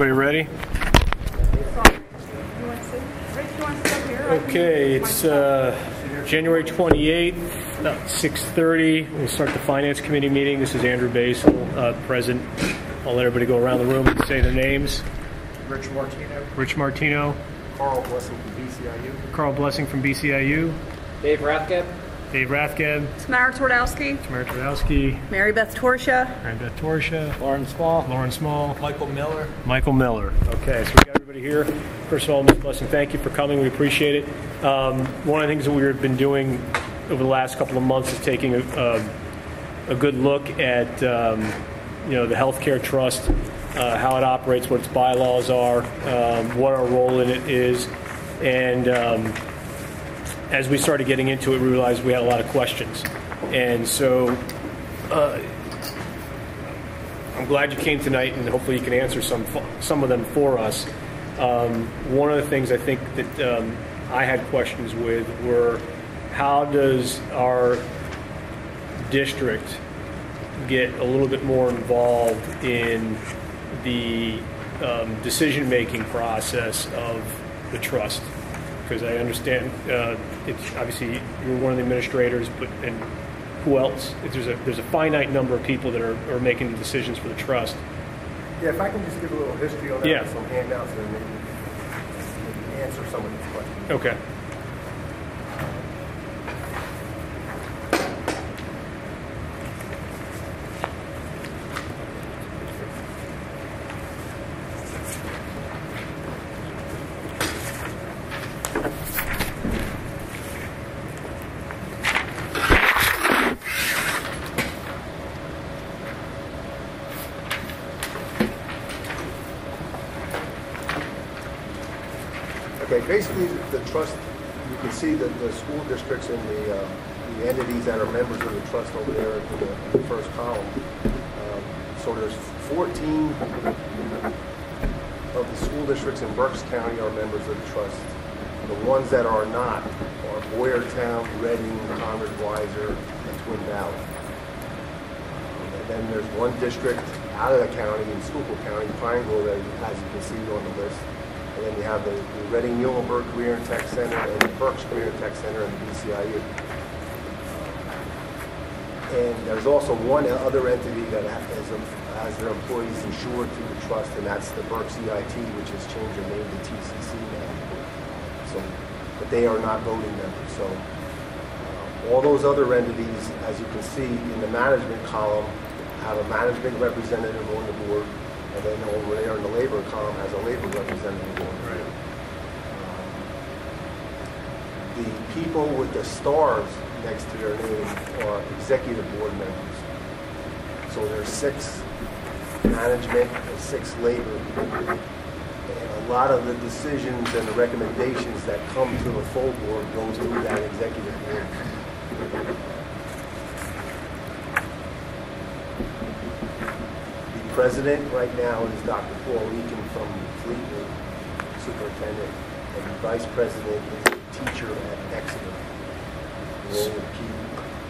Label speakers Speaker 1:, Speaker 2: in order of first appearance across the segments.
Speaker 1: Everybody ready? Okay, it's January 28th, about 6:30. We'll start the Finance Committee meeting. This is Andrew Basel, President. I'll let everybody go around the room and say their names.
Speaker 2: Rich Martino.
Speaker 1: Rich Martino.
Speaker 2: Carl Blessing from BCIU.
Speaker 1: Carl Blessing from BCIU.
Speaker 3: Dave Rathgeb.
Speaker 1: Dave Rathgeb.
Speaker 4: Tamara Twardowski.
Speaker 1: Tamara Twardowski.
Speaker 4: Mary Beth Torsha.
Speaker 1: Mary Beth Torsha.
Speaker 3: Lauren Small.
Speaker 1: Lauren Small.
Speaker 2: Michael Miller.
Speaker 1: Michael Miller. Okay, so we got everybody here. First of all, Ms. Blessing, thank you for coming. We appreciate it. One of the things that we've been doing over the last couple of months is taking a good look at the healthcare trust, how it operates, what its bylaws are, what our role in it is, and as we started getting into it, we realized we had a lot of questions. And so I'm glad you came tonight, and hopefully you can answer some of them for us. One of the things I think that I had questions with were, how does our district get a little bit more involved in the decision-making process of the trust? Because I understand it's obviously you're one of the administrators, and who else? There's a finite number of people that are making the decisions for the trust.
Speaker 2: Yeah, if I can just give a little history on that,
Speaker 1: Yeah.
Speaker 2: with some handouts, and maybe answer some of these questions.
Speaker 1: Okay.
Speaker 2: Okay, basically the trust, you can see that the school districts and the entities that are members of the trust over there in the first column. So there's 14 of the school districts in Berks County are members of the trust. The ones that are not are Boyertown, Reading, Concord, Weiser, and Twin Valley. And then there's one district out of the county in Schuylkill County, Pineville, that, as you can see on the list. And then you have the Reading Muhlenberg Career and Tech Center and the Berks Career and Tech Center and the BCIU. And there's also one other entity that has their employees insured through the trust, and that's the Berks EIT, which has changed their name to TCC now. So, but they are not voting members. So all those other entities, as you can see in the management column, have a management representative on the board. And then over there in the labor column has a labor representative on it.
Speaker 1: Right.
Speaker 2: The people with the stars next to their name are executive board members. So there's 6 management and 6 labor. And a lot of the decisions and the recommendations that come to the full board goes through that executive board. President right now is Dr. Paul Eakin from Fleetwood, superintendent, and the vice president is a teacher at Exeter.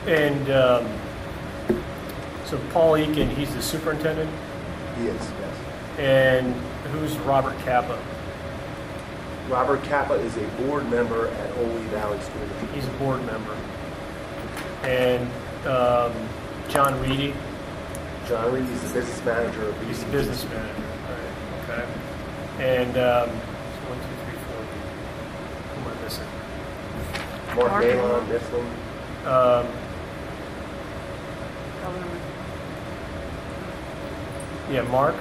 Speaker 1: And so Paul Eakin, he's the superintendent?
Speaker 2: He is, yes.
Speaker 1: And who's Robert Kappa?
Speaker 2: Robert Kappa is a board member at Ole Valley School District.
Speaker 1: He's a board member. And John Reedy?
Speaker 2: John Reed is the business manager of BCG.
Speaker 1: He's the business manager. Right. Okay. And so 1, 2, 3, 4. Who am I missing?
Speaker 2: Mark
Speaker 4: Mark
Speaker 2: Malon, Mifflin.
Speaker 1: Yeah, Mark.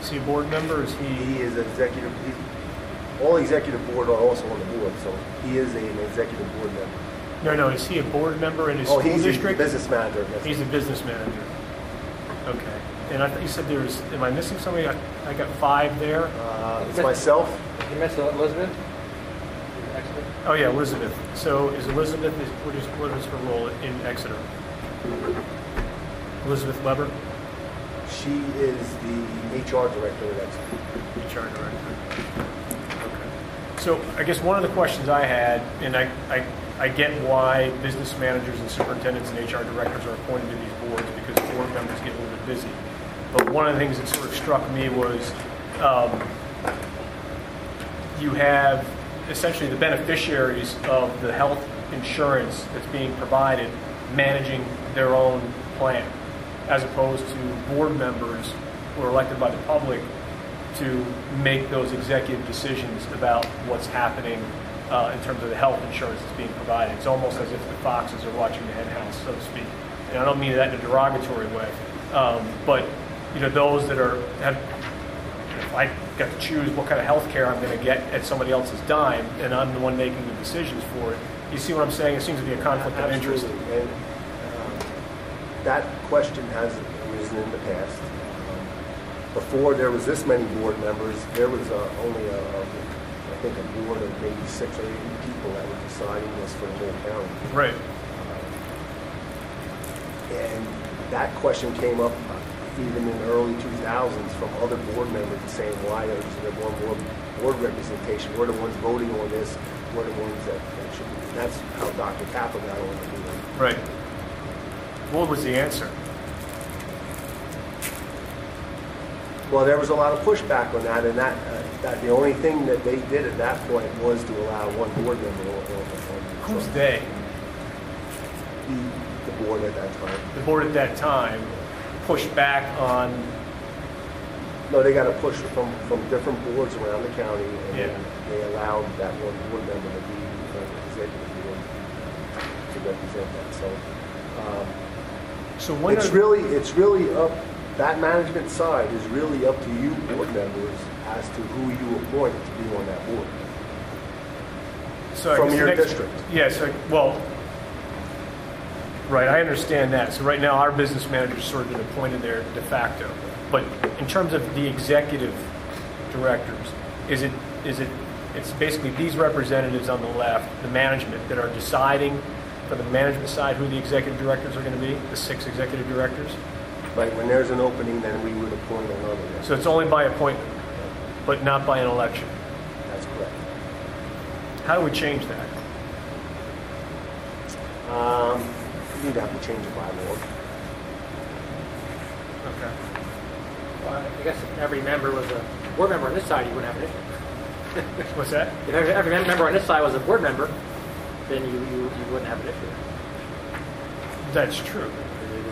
Speaker 1: Is he a board member? Or is he?
Speaker 2: He is executive. All executive board are also on the board, so he is an executive board member.
Speaker 1: No. Is he a board member in his school
Speaker 2: he's
Speaker 1: district?
Speaker 2: the business manager. Yes.
Speaker 1: He's a business manager. Okay. And I thought you said there's. Am I missing somebody? I got 5 there.
Speaker 2: It's myself.
Speaker 3: You mentioned Elizabeth? Excellent.
Speaker 1: Oh yeah, Elizabeth. So is Elizabeth? What is her role in Exeter? Elizabeth Weber.
Speaker 2: She is the HR director at Exeter.
Speaker 1: HR director. Okay. So I guess one of the questions I had, and I get why business managers and superintendents and HR directors are appointed to these boards, because board members get a little bit busy. But one of the things that sort of struck me was you have essentially the beneficiaries of the health insurance that's being provided managing their own plan, as opposed to board members who are elected by the public to make those executive decisions about what's happening in terms of the health insurance that's being provided. It's almost as if the foxes are watching the hen house, so to speak. And I don't mean that in a derogatory way, but those that if I got to choose what kind of health care I'm going to get at somebody else's dime, and I'm the one making the decisions for it. You see what I'm saying? It seems to be a conflict of interest.
Speaker 2: And that question has arisen in the past. Before there was this many board members, there was only I think a board of maybe 6 or 8 people that were deciding this for the whole county.
Speaker 1: Right.
Speaker 2: And that question came up even in the early 2000s from other board members saying, why is there more board representation? We're the ones voting on this. We're the ones that should be. And that's how Dr. Kappa got on the board.
Speaker 1: Right. What was the answer?
Speaker 2: Well, there was a lot of pushback on that, and that the only thing that they did at that point was to allow one board member on the
Speaker 1: Who's they?
Speaker 2: The board at that time.
Speaker 1: The board at that time pushed back on.
Speaker 2: No, they got a push from different boards around the county, and
Speaker 1: Yeah.
Speaker 2: they allowed that one board member to be the executive board to represent that.
Speaker 1: So when
Speaker 2: It's really up. That management side is really up to you board members as to who you appoint to be on that board.
Speaker 1: So I
Speaker 2: From
Speaker 1: guess
Speaker 2: your
Speaker 1: the next-
Speaker 2: district.
Speaker 1: Yeah, right, I understand that. So right now our business manager's sort of been appointed there de facto. But in terms of the executive directors, it's basically these representatives on the left, the management, that are deciding for the management side who the executive directors are going to be, the 6 executive directors?
Speaker 2: Right, when there's an opening, then we would appoint another.
Speaker 1: So it's only by appointment, but not by an election.
Speaker 2: That's correct.
Speaker 1: How do we change that?
Speaker 2: You'd have to change the bylaw.
Speaker 1: Okay.
Speaker 3: Well, I guess if every member was a board member on this side, you wouldn't have an issue.
Speaker 1: What's that?
Speaker 3: If every member on this side was a board member, then you wouldn't have an issue.
Speaker 1: That's true.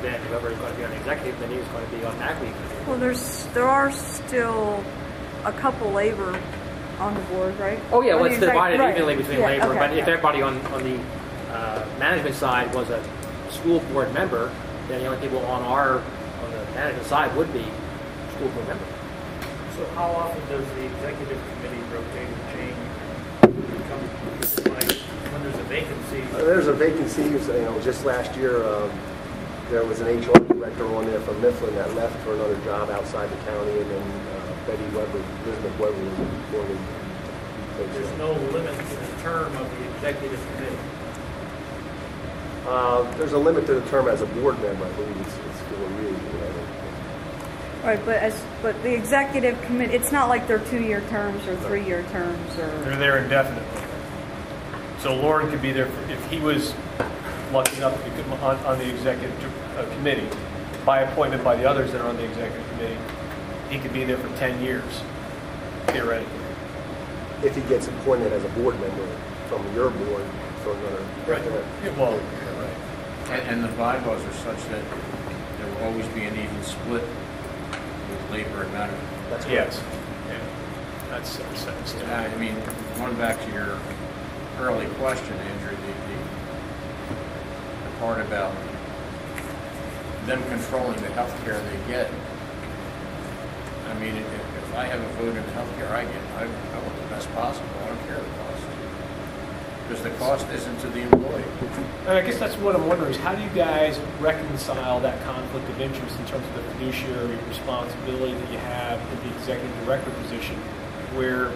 Speaker 3: Then whoever is going to be on the executive, then he's going to be automatically.
Speaker 4: Well, there are still a couple labor on the board, right?
Speaker 3: Oh yeah, well
Speaker 4: On
Speaker 3: it's
Speaker 4: the
Speaker 3: divided
Speaker 4: right.
Speaker 3: evenly between
Speaker 4: Yeah,
Speaker 3: labor,
Speaker 4: okay,
Speaker 3: but if
Speaker 4: yeah.
Speaker 3: everybody on the management side was a school board member, then the only people on the management side would be school board member.
Speaker 5: So how often does the executive committee rotate and change? Like when there's a vacancy?
Speaker 2: There's a vacancy. Just last year, there was an HR director on there from Mifflin that left for another job outside the county, and then Elizabeth Weber was appointed.
Speaker 5: There's no limit to the term of the executive committee.
Speaker 2: There's a limit to the term as a board member. I believe it's 4 years.
Speaker 4: Right, but the executive committee, it's not like they're 2-year terms or 3-year terms or.
Speaker 1: They're there indefinitely. So Lauren could be there if he was lucky enough to be on the executive committee by appointment by the others that are on the executive committee. He could be there for 10 years, theoretically.
Speaker 2: If he gets appointed as a board member from your board for another.
Speaker 1: Right. Well,
Speaker 6: And the bylaws are such that there will always be an even split with labor and management.
Speaker 2: That's correct.
Speaker 1: yes. Yeah. That's
Speaker 6: I mean, going back to your early question, Andrew, the part about them controlling the health care they get. I mean, if I have a vote in the health care I get, I want the best possible. I don't care the cost. Because the cost isn't to the employee.
Speaker 1: And I guess that's what I'm wondering is how do you guys reconcile that conflict of interest in terms of the fiduciary responsibility that you have in the executive director position, where,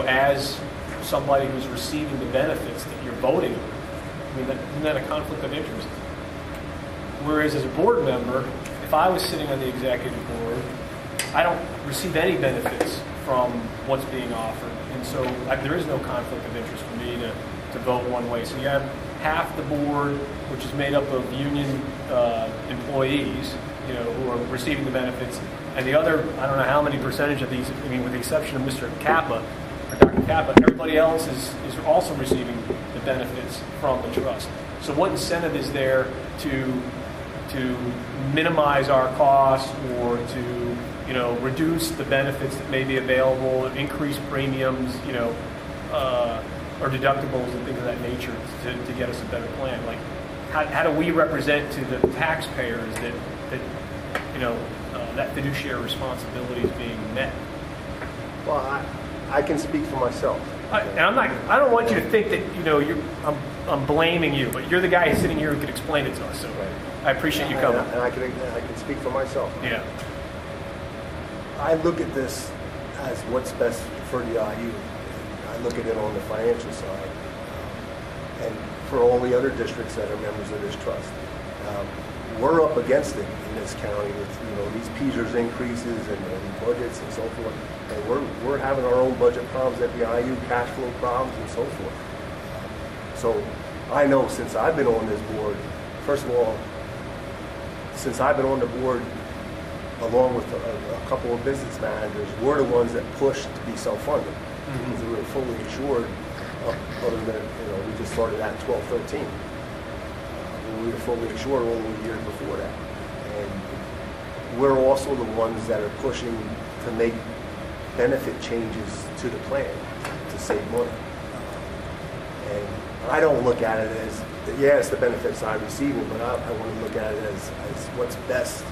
Speaker 1: as somebody who's receiving the benefits that you're voting on, I mean, isn't that a conflict of interest? Whereas as a board member, if I was sitting on the executive board, I don't receive any benefits from what's being offered. And so there is no conflict of interest for me to vote one way. So you have half the board, which is made up of union employees, who are receiving the benefits, And the other, I don't know how many percentage of these, I mean, with the exception of Mr. Kappa, or Dr. Kappa, everybody else is also receiving the benefits from the trust. So what incentive is there to minimize our costs or to, you know, reduce the benefits that may be available, increase premiums, you know, or deductibles and things of that nature to get us a better plan? Like, how do we represent to the taxpayers that you know, that fiduciary responsibility is being met?
Speaker 2: Well, I can speak for myself.
Speaker 1: And I don't want you to think that, you know, I'm blaming you, but you're the guy sitting here who can explain it to us. So I appreciate you coming.
Speaker 2: And I can speak for myself.
Speaker 1: Yeah.
Speaker 2: I look at this as what's best for the IU. I look at it on the financial side, and for all the other districts that are members of this trust. We're up against it in this county with, you know, these PSERS increases and budgets and so forth. And we're having our own budget problems at the IU, cash flow problems and so forth. So I know since I've been on this board, first of all, since I've been on the board, along with a couple of business managers, we're the ones that pushed to be self-funded. Because we were fully insured, other than, you know, we just started at 12-13. We were fully insured only a year before that. And we're also the ones that are pushing to make benefit changes to the plan to save money. And I don't look at it as, yeah, it's the benefits I'm receiving, but I want to look at it as what's best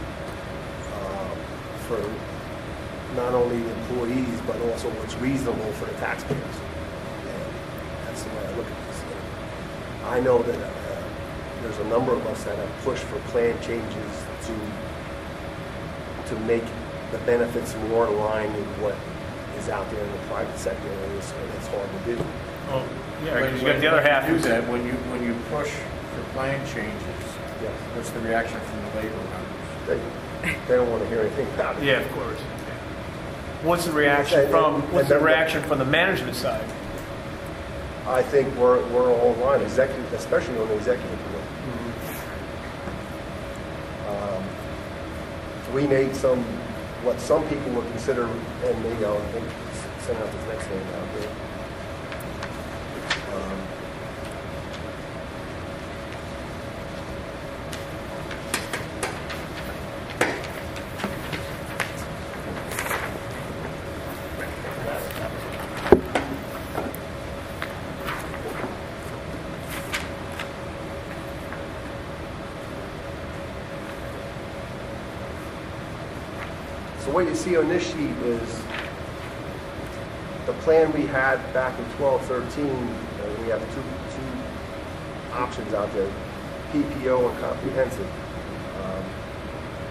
Speaker 2: for not only the employees, but also what's reasonable for the taxpayers. And that's the way I look at this thing. I know that there's a number of us that have pushed for plan changes to make the benefits more in line with what is out there in the private sector, and it's hard to do.
Speaker 1: Oh, yeah, because you got the other half.
Speaker 6: Do that when you push for plan changes.
Speaker 2: Yes.
Speaker 6: What's the reaction from the labor members?
Speaker 2: They don't want to hear anything about it.
Speaker 1: Yeah, of course. What's the reaction from the management side?
Speaker 2: I think we're all in line, especially on the executive board. We made what some people would consider, and maybe I'll send out this next name out there. So what you see on this sheet is the plan we had back in 12-13. We have two options out there, PPO and comprehensive.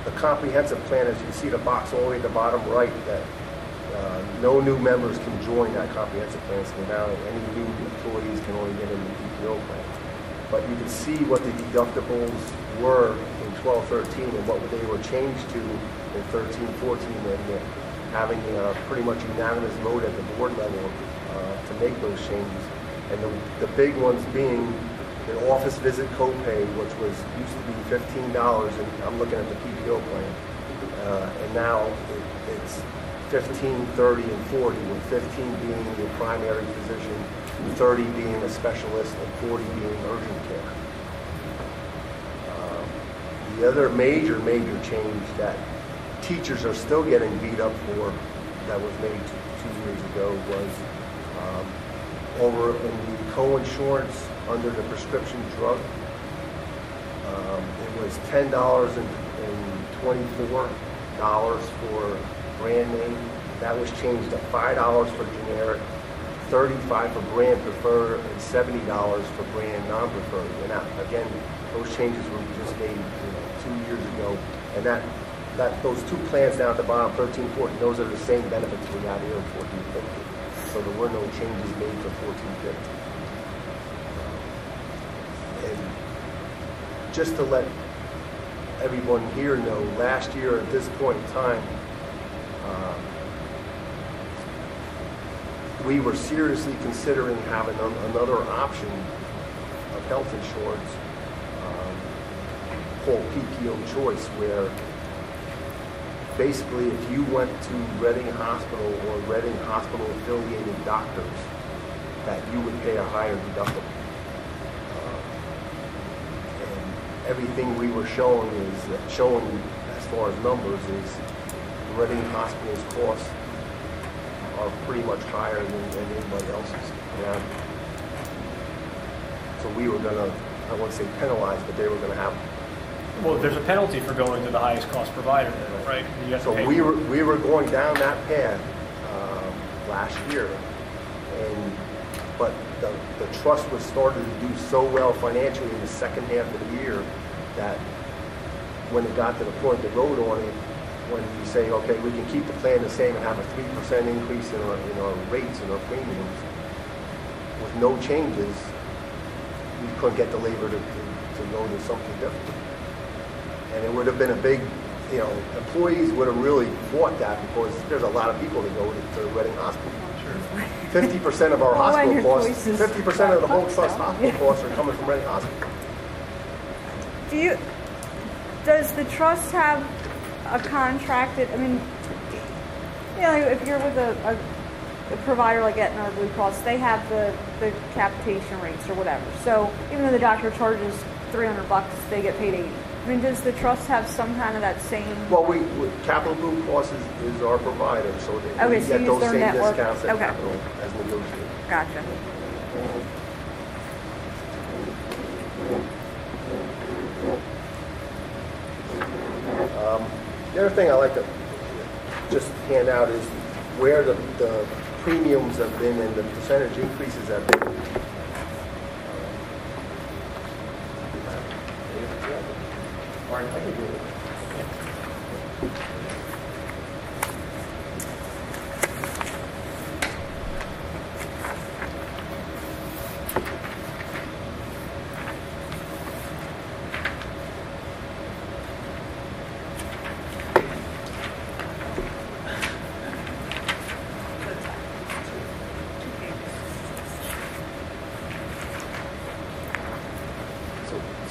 Speaker 2: The comprehensive plan, as you can see the box all the way at the bottom right, that no new members can join that comprehensive plan. So now any new employees can only get in the PPO plan. But you can see what the deductibles were in 12-13 and what they were changed to in 13-14, and having pretty much unanimous vote at the board level to make those changes. And the big ones being the office visit copay, which used to be $15, and I'm looking at the PPO plan, and now it's 15, 30, and 40, with 15 being the primary physician, 30 being a specialist, and 40 being urgent care. The other major change that teachers are still getting beat up for, that was made two years ago, was over in the co-insurance under the prescription drug. It was $10 and $24 for brand name. That was changed to $5 for generic, $35 for brand preferred, and $70 for brand non-preferred. And again, those changes were just made 2 years ago, and those two plans down at the bottom, 13-14, those are the same benefits we got here in 14-15. So there were no changes made for 14-15. And just to let everyone here know, last year at this point in time, we were seriously considering having another option of health insurance called PPO Choice, where basically, if you went to Reading Hospital or Reading Hospital affiliated doctors, that you would pay a higher deductible. And everything we were showing as far as numbers is Reading Hospital's costs are pretty much higher than anybody else's. Yeah. So we were gonna, I won't say penalize, but they were gonna have.
Speaker 1: Well, there's a penalty for going to the highest cost provider, then, right? You have to
Speaker 2: So
Speaker 1: pay
Speaker 2: we
Speaker 1: for
Speaker 2: were
Speaker 1: it.
Speaker 2: we were going down that path last year, but the trust was starting to do so well financially in the second half of the year that when it got to the point to vote on it, when you say, okay, we can keep the plan the same and have a 3% increase in our rates and our premiums with no changes, we couldn't get the labor to go to something different. And it would have been a big, employees would have really fought that because there's a lot of people that go to Reading Hospital. Sure. 50% of our hospital costs, 50% of the whole trust hospital costs are coming from Reading Hospital.
Speaker 4: Does the trust have a contracted, if you're with a provider like Aetna or Blue Cross, they have the capitation rates or whatever. So even though the doctor charges $300, they get paid $80. Does the trust have some kind of that same?
Speaker 2: Well, Capital Blue Cross is our provider, so we
Speaker 4: so
Speaker 2: get
Speaker 4: use
Speaker 2: those
Speaker 4: their
Speaker 2: same
Speaker 4: network.
Speaker 2: discounts that
Speaker 4: Okay.
Speaker 2: Capital has negotiated.
Speaker 4: Gotcha.
Speaker 2: The other thing I like to just hand out is where the premiums have been and the percentage increases have been.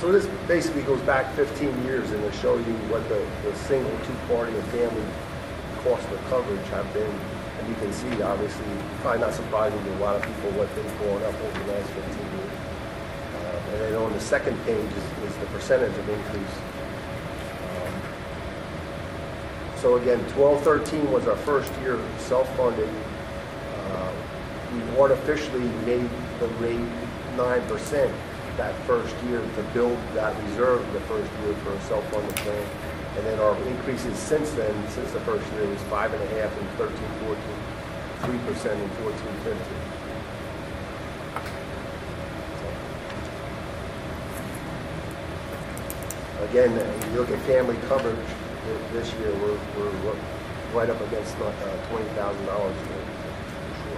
Speaker 2: So this basically goes back 15 years and will show you what the single, two-party, and family cost of coverage have been. And you can see, obviously, probably not surprising to a lot of people what they've gone up over the last 15 years. And then on the second page is the percentage of increase. So again, 12-13 was our first year self-funded. We artificially made the rate 9% that first year to build that reserve the first year for a self-funded plan. And then our increases since then, since the first year, was 5.5% in 13-14, 3% in 14-15. Again, if you look at family coverage this year, we're right up against $20,000 for sure.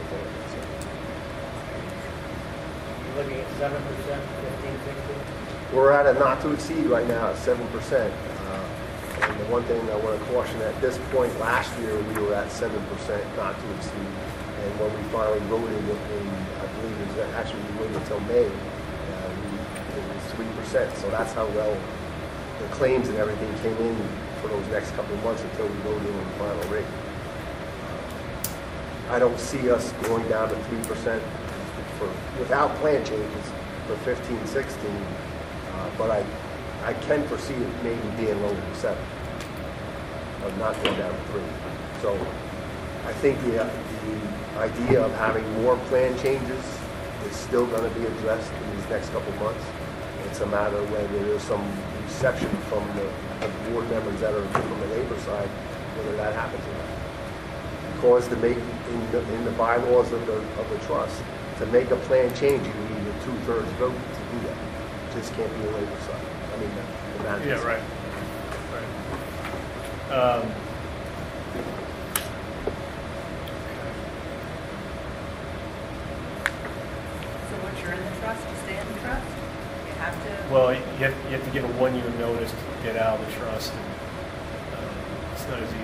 Speaker 3: You're looking at 7%, 15, 16?
Speaker 2: We're at a not to exceed right now at 7%. And the one thing I want to caution, at this point last year, we were at 7% not to exceed. And when we finally voted I believe it was actually we waited until May, it was 3%. So that's how well the claims and everything came in for those next couple of months until we voted on the final rate. I don't see us going down to 3% without plan changes for 15, 16, but I can foresee it maybe being lower than 7, but not going down to 3. So I think the idea of having more plan changes is still going to be addressed in these next couple of months. It's a matter of whether there's some reception from the board members that are from the labor side, whether that happens or not. Because to make in the bylaws of the trust, to make a plan change, you need a 2/3 vote to do that. It just can't be the labor side. I mean, the management
Speaker 1: Yeah,
Speaker 2: side.
Speaker 1: right.
Speaker 7: So once you're in the trust, you stay in the trust? You have to?
Speaker 1: Well, you have to give a 1-year notice to get out of the trust. And, it's not as easy as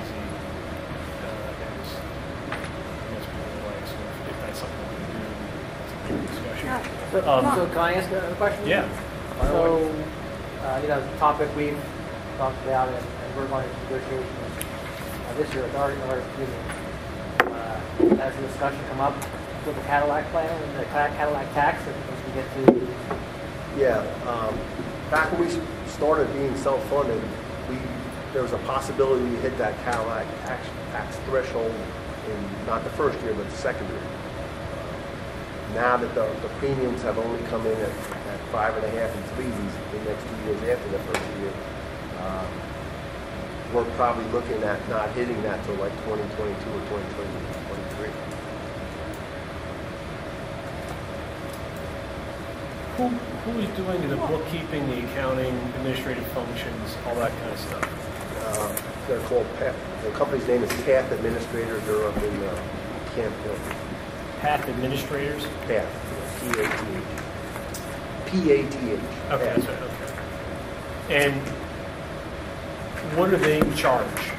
Speaker 1: most people would like. So if that's something we can do, it's a big discussion.
Speaker 3: So can I ask a question?
Speaker 1: Yeah.
Speaker 3: So, the topic we've talked about and we're going to negotiations this year, has the discussion come up with the Cadillac plan and the Cadillac tax as we get to?
Speaker 2: Yeah, back when we started being self-funded, there was a possibility we hit that Cadillac tax threshold in not the first year, but the second year. Now that the premiums have only come in at 5.5 and 3 the next 2 years after the first year, we're probably looking at not hitting that till like 2022 or 2023.
Speaker 1: Who is doing the bookkeeping, the accounting, administrative functions, all that kind of stuff?
Speaker 2: They're called PATH. The company's name is PATH Administrators. They're up in Camp Hill.
Speaker 1: PATH Administrators?
Speaker 2: PATH. P-A-T-H. P-A-T-H.
Speaker 1: Okay, that's right, okay. And what do they charge?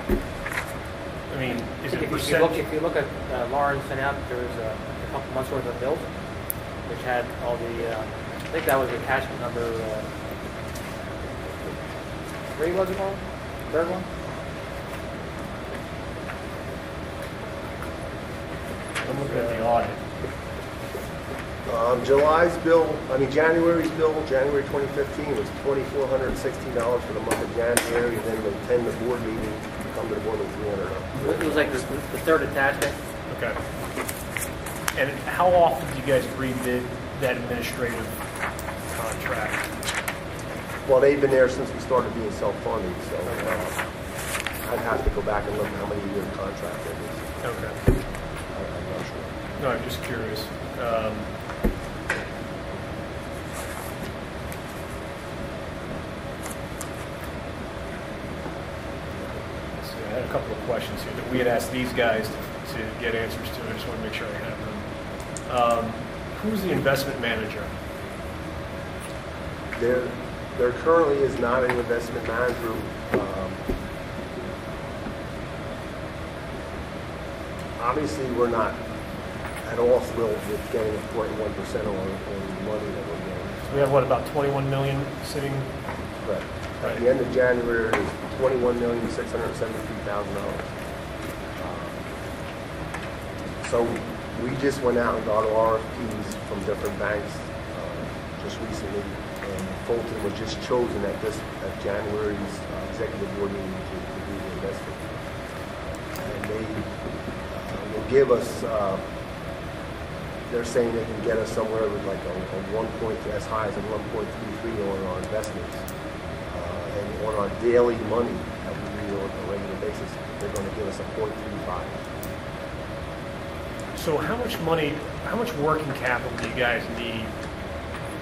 Speaker 1: I mean, is it a percent?
Speaker 3: If you look at Lauren sent out, there was a couple months worth of bills, which had all the, I think that was the attachment number 3, was it, Lauren? Third one?
Speaker 1: I'm looking at the audit.
Speaker 2: January's bill, January 2015, was $2,416 for the month of January, and then they attend the board meeting, come to the board with $300.
Speaker 3: It was like the third attachment.
Speaker 1: Okay. And how often do you guys rebid that administrative contract?
Speaker 2: Well, they've been there since we started being self-funded, so I'd have to go back and look at how many year contract it is.
Speaker 1: Okay.
Speaker 2: I'm not sure.
Speaker 1: No, I'm just curious. I had a couple of questions here that we had asked these guys to get answers to. I just want to make sure I have them. Who's the investment manager?
Speaker 2: There currently is not an investment manager. Obviously, we're not at all thrilled with getting a 0.1% on the money that we're getting.
Speaker 1: So we have, what, about 21 million sitting?
Speaker 2: Correct.
Speaker 1: Right.
Speaker 2: At the end of January, it's $21,673,000. So we just went out and got RFPs from different banks just recently, and Fulton was just chosen at January's executive board meeting to do the investment. And they will give us. They're saying they can get us somewhere with like a 1 point, as high as a 1.33 on our investments. And on our daily money that we do on a regular basis, they're going to give us a 0.35.
Speaker 1: So how much money, how much working capital do you guys need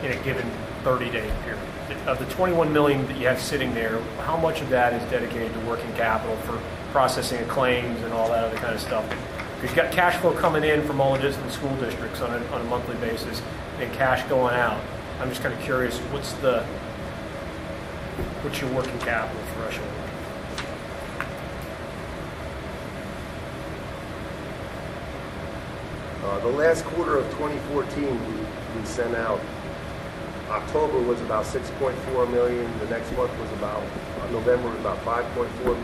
Speaker 1: in a given 30-day period? Of the 21 million that you have sitting there, how much of that is dedicated to working capital for processing of claims and all that other kind of stuff? Because you've got cash flow coming in from all the different school districts on a monthly basis and cash going out. I'm just kind of curious, what's your working capital threshold?
Speaker 2: The last quarter of 2014, we sent out. October was about 6.4 million. The next month was about November was about 5.4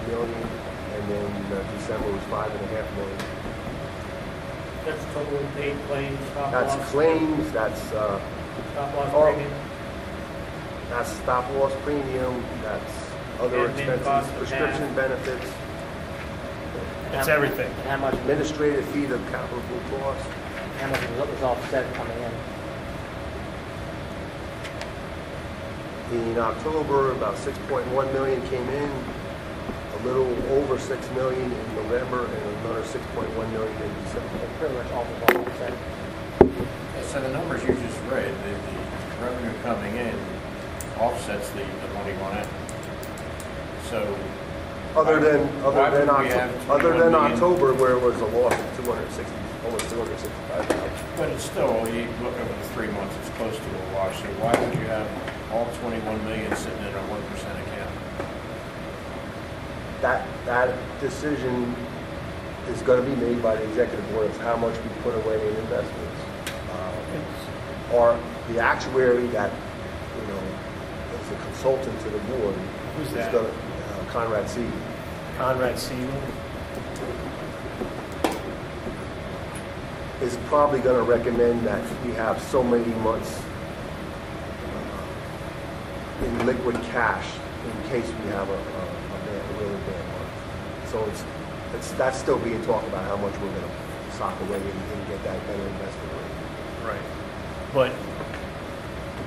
Speaker 2: million, and then December was 5.5 million.
Speaker 5: That's total paid claims, stop loss.
Speaker 2: That's claims. That's
Speaker 5: Stop loss premium.
Speaker 2: That's stop loss premium. That's other
Speaker 5: Admin costs,
Speaker 2: expenses, prescription benefits,
Speaker 1: It's everything.
Speaker 3: And how much
Speaker 2: administrative fee of capital costs.
Speaker 3: how much was offset coming in?
Speaker 2: In October, about 6.1 million came in, a little over 6 million in November, and another 6.1 million in December.
Speaker 3: So pretty much all was offset.
Speaker 6: So the numbers you just read, the revenue coming in offsets the money going out. So
Speaker 2: Other than
Speaker 6: why would we have 21 million?
Speaker 2: October, where it was a loss of 260, almost 265,000.
Speaker 6: But it's still, you look over the 3 months, it's close to a wash. So why would you have all 21 million sitting in a 1% account?
Speaker 2: That decision is going to be made by the executive board of how much we put away in investments. Or the actuary that is a consultant to the board.
Speaker 1: Who's
Speaker 2: is
Speaker 1: that?
Speaker 2: gonna, Conrad Siegel.
Speaker 1: Conrad Siegel?
Speaker 2: is probably going to recommend that we have so many months in liquid cash in case we have a really bad month. So that's still being talked about how much we're going to sock away and get that better investment rate.
Speaker 1: Right. But,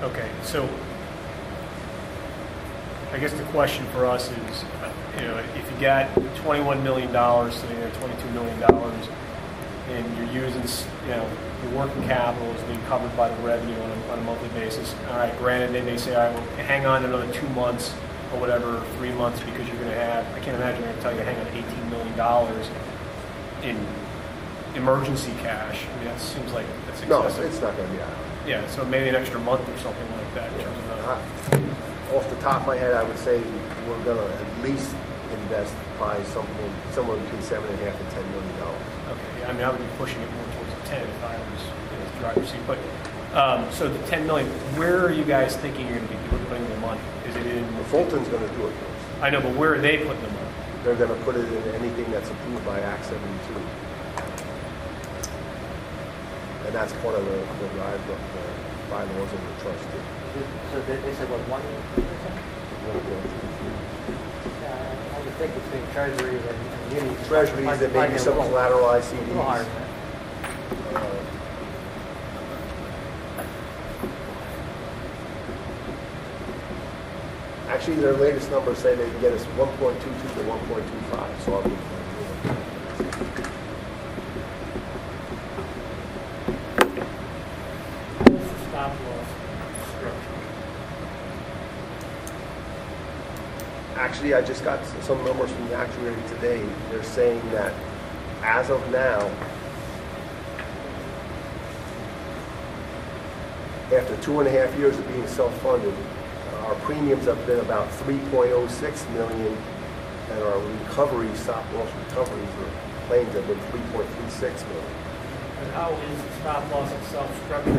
Speaker 1: okay, so I guess the question for us is, if you got $21 million sitting there, $22 million, and you're using, your working capital is being covered by the revenue on a monthly basis. All right, granted, they may say, all right, well, hang on another 2 months or whatever, 3 months, because you're going to have, I can't imagine they're going to tell you to hang on $18 million in emergency cash. I mean, that seems like that's excessive.
Speaker 2: No, it's not going to be out.
Speaker 1: Yeah, so maybe an extra month or something like that in terms of
Speaker 2: Off the top of my head, I would say we're going to at least invest probably somewhere between $7.5 and $10 million.
Speaker 1: Okay, I mean, I would be pushing it more towards the 10 if I was in the driver's seat. But so the 10 million, where are you guys thinking you're going to be putting the money? Is it in?
Speaker 2: Well, Fulton's going to do it for us.
Speaker 1: I know, but where are they putting the money?
Speaker 2: They're going to put it in anything that's approved by Act 72. And that's part of the bylaws of the trust.
Speaker 3: So they said, what, 1%? I would think between treasuries and munis.
Speaker 2: Treasuries and maybe some collateralized CDs.
Speaker 3: A little higher than that.
Speaker 2: Actually, their latest numbers say they can get us 1.22 to 1.25. So I'll be
Speaker 5: What's the stop loss structure?
Speaker 2: Actually, I just got some numbers from the actuary today. They're saying that as of now, after 2.5 years of being self-funded, our premiums have been about 3.06 million, and our recovery, stop loss recoveries or claims have been 3.36 million.
Speaker 5: And how is the stop loss itself structured?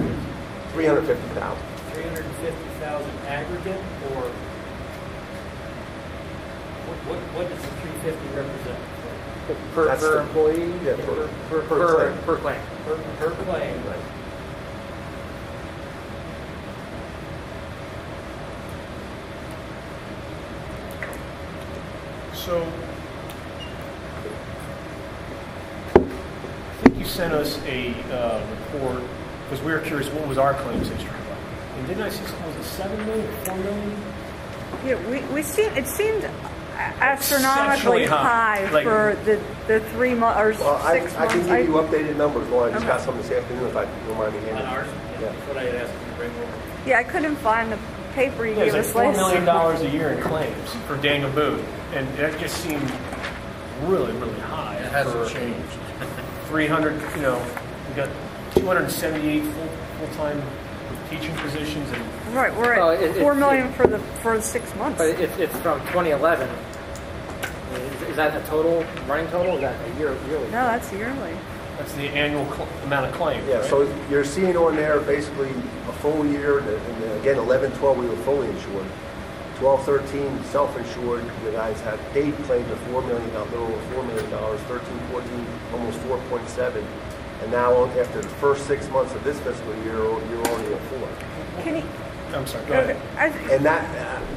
Speaker 2: 350,000.
Speaker 5: 350,000 aggregate, or what does the 350 represent?
Speaker 2: That's
Speaker 3: Per
Speaker 2: the-
Speaker 3: employee?
Speaker 2: Yeah,
Speaker 3: Per claim.
Speaker 5: Per claim.
Speaker 2: Right.
Speaker 1: So, I think you sent us a report, because we were curious, what was our claims history like? And didn't I see something, was it 7 million, 4 million?
Speaker 4: Yeah, we seemed, it seemed astronomically
Speaker 1: Exceptionally high,
Speaker 4: high
Speaker 1: like-
Speaker 4: for the 3 months or
Speaker 2: Well,
Speaker 4: 6
Speaker 2: I
Speaker 4: months.
Speaker 2: can give you updated numbers. Well, I just
Speaker 4: Okay.
Speaker 2: got some this afternoon if I don't mind me
Speaker 5: On
Speaker 2: handing.
Speaker 5: ours?
Speaker 2: Yeah.
Speaker 5: That's what I had asked you to bring over.
Speaker 4: Yeah, I couldn't find the paper you
Speaker 1: Yeah, it
Speaker 4: gave
Speaker 1: was
Speaker 4: us
Speaker 1: like $4
Speaker 4: last
Speaker 1: million a year in claims for Daniel Boone, and that just seemed really, really high.
Speaker 6: It hasn't
Speaker 1: for
Speaker 6: changed.
Speaker 1: 300, we got 278 full-time teaching positions, and
Speaker 4: Right, we're
Speaker 3: Well,
Speaker 4: at
Speaker 3: it-
Speaker 4: 4
Speaker 3: it-
Speaker 4: million for the 6 months.
Speaker 3: But it's from 2011. I mean, is that a total, running total, or is that a yearly?
Speaker 4: No, that's yearly.
Speaker 1: that's the annual amount of claims.
Speaker 2: Yeah,
Speaker 1: right?
Speaker 2: so you're seeing on there basically a full year, and then again, 11-12 we were fully insured. 12-13 self-insured, you guys had paid claims of $4 million, a little over $4 million, 13-14 almost 4.7, and now after the first 6 months of this fiscal year, you're already at 4.
Speaker 4: Can you?
Speaker 1: I'm sorry, go ahead.
Speaker 2: And that,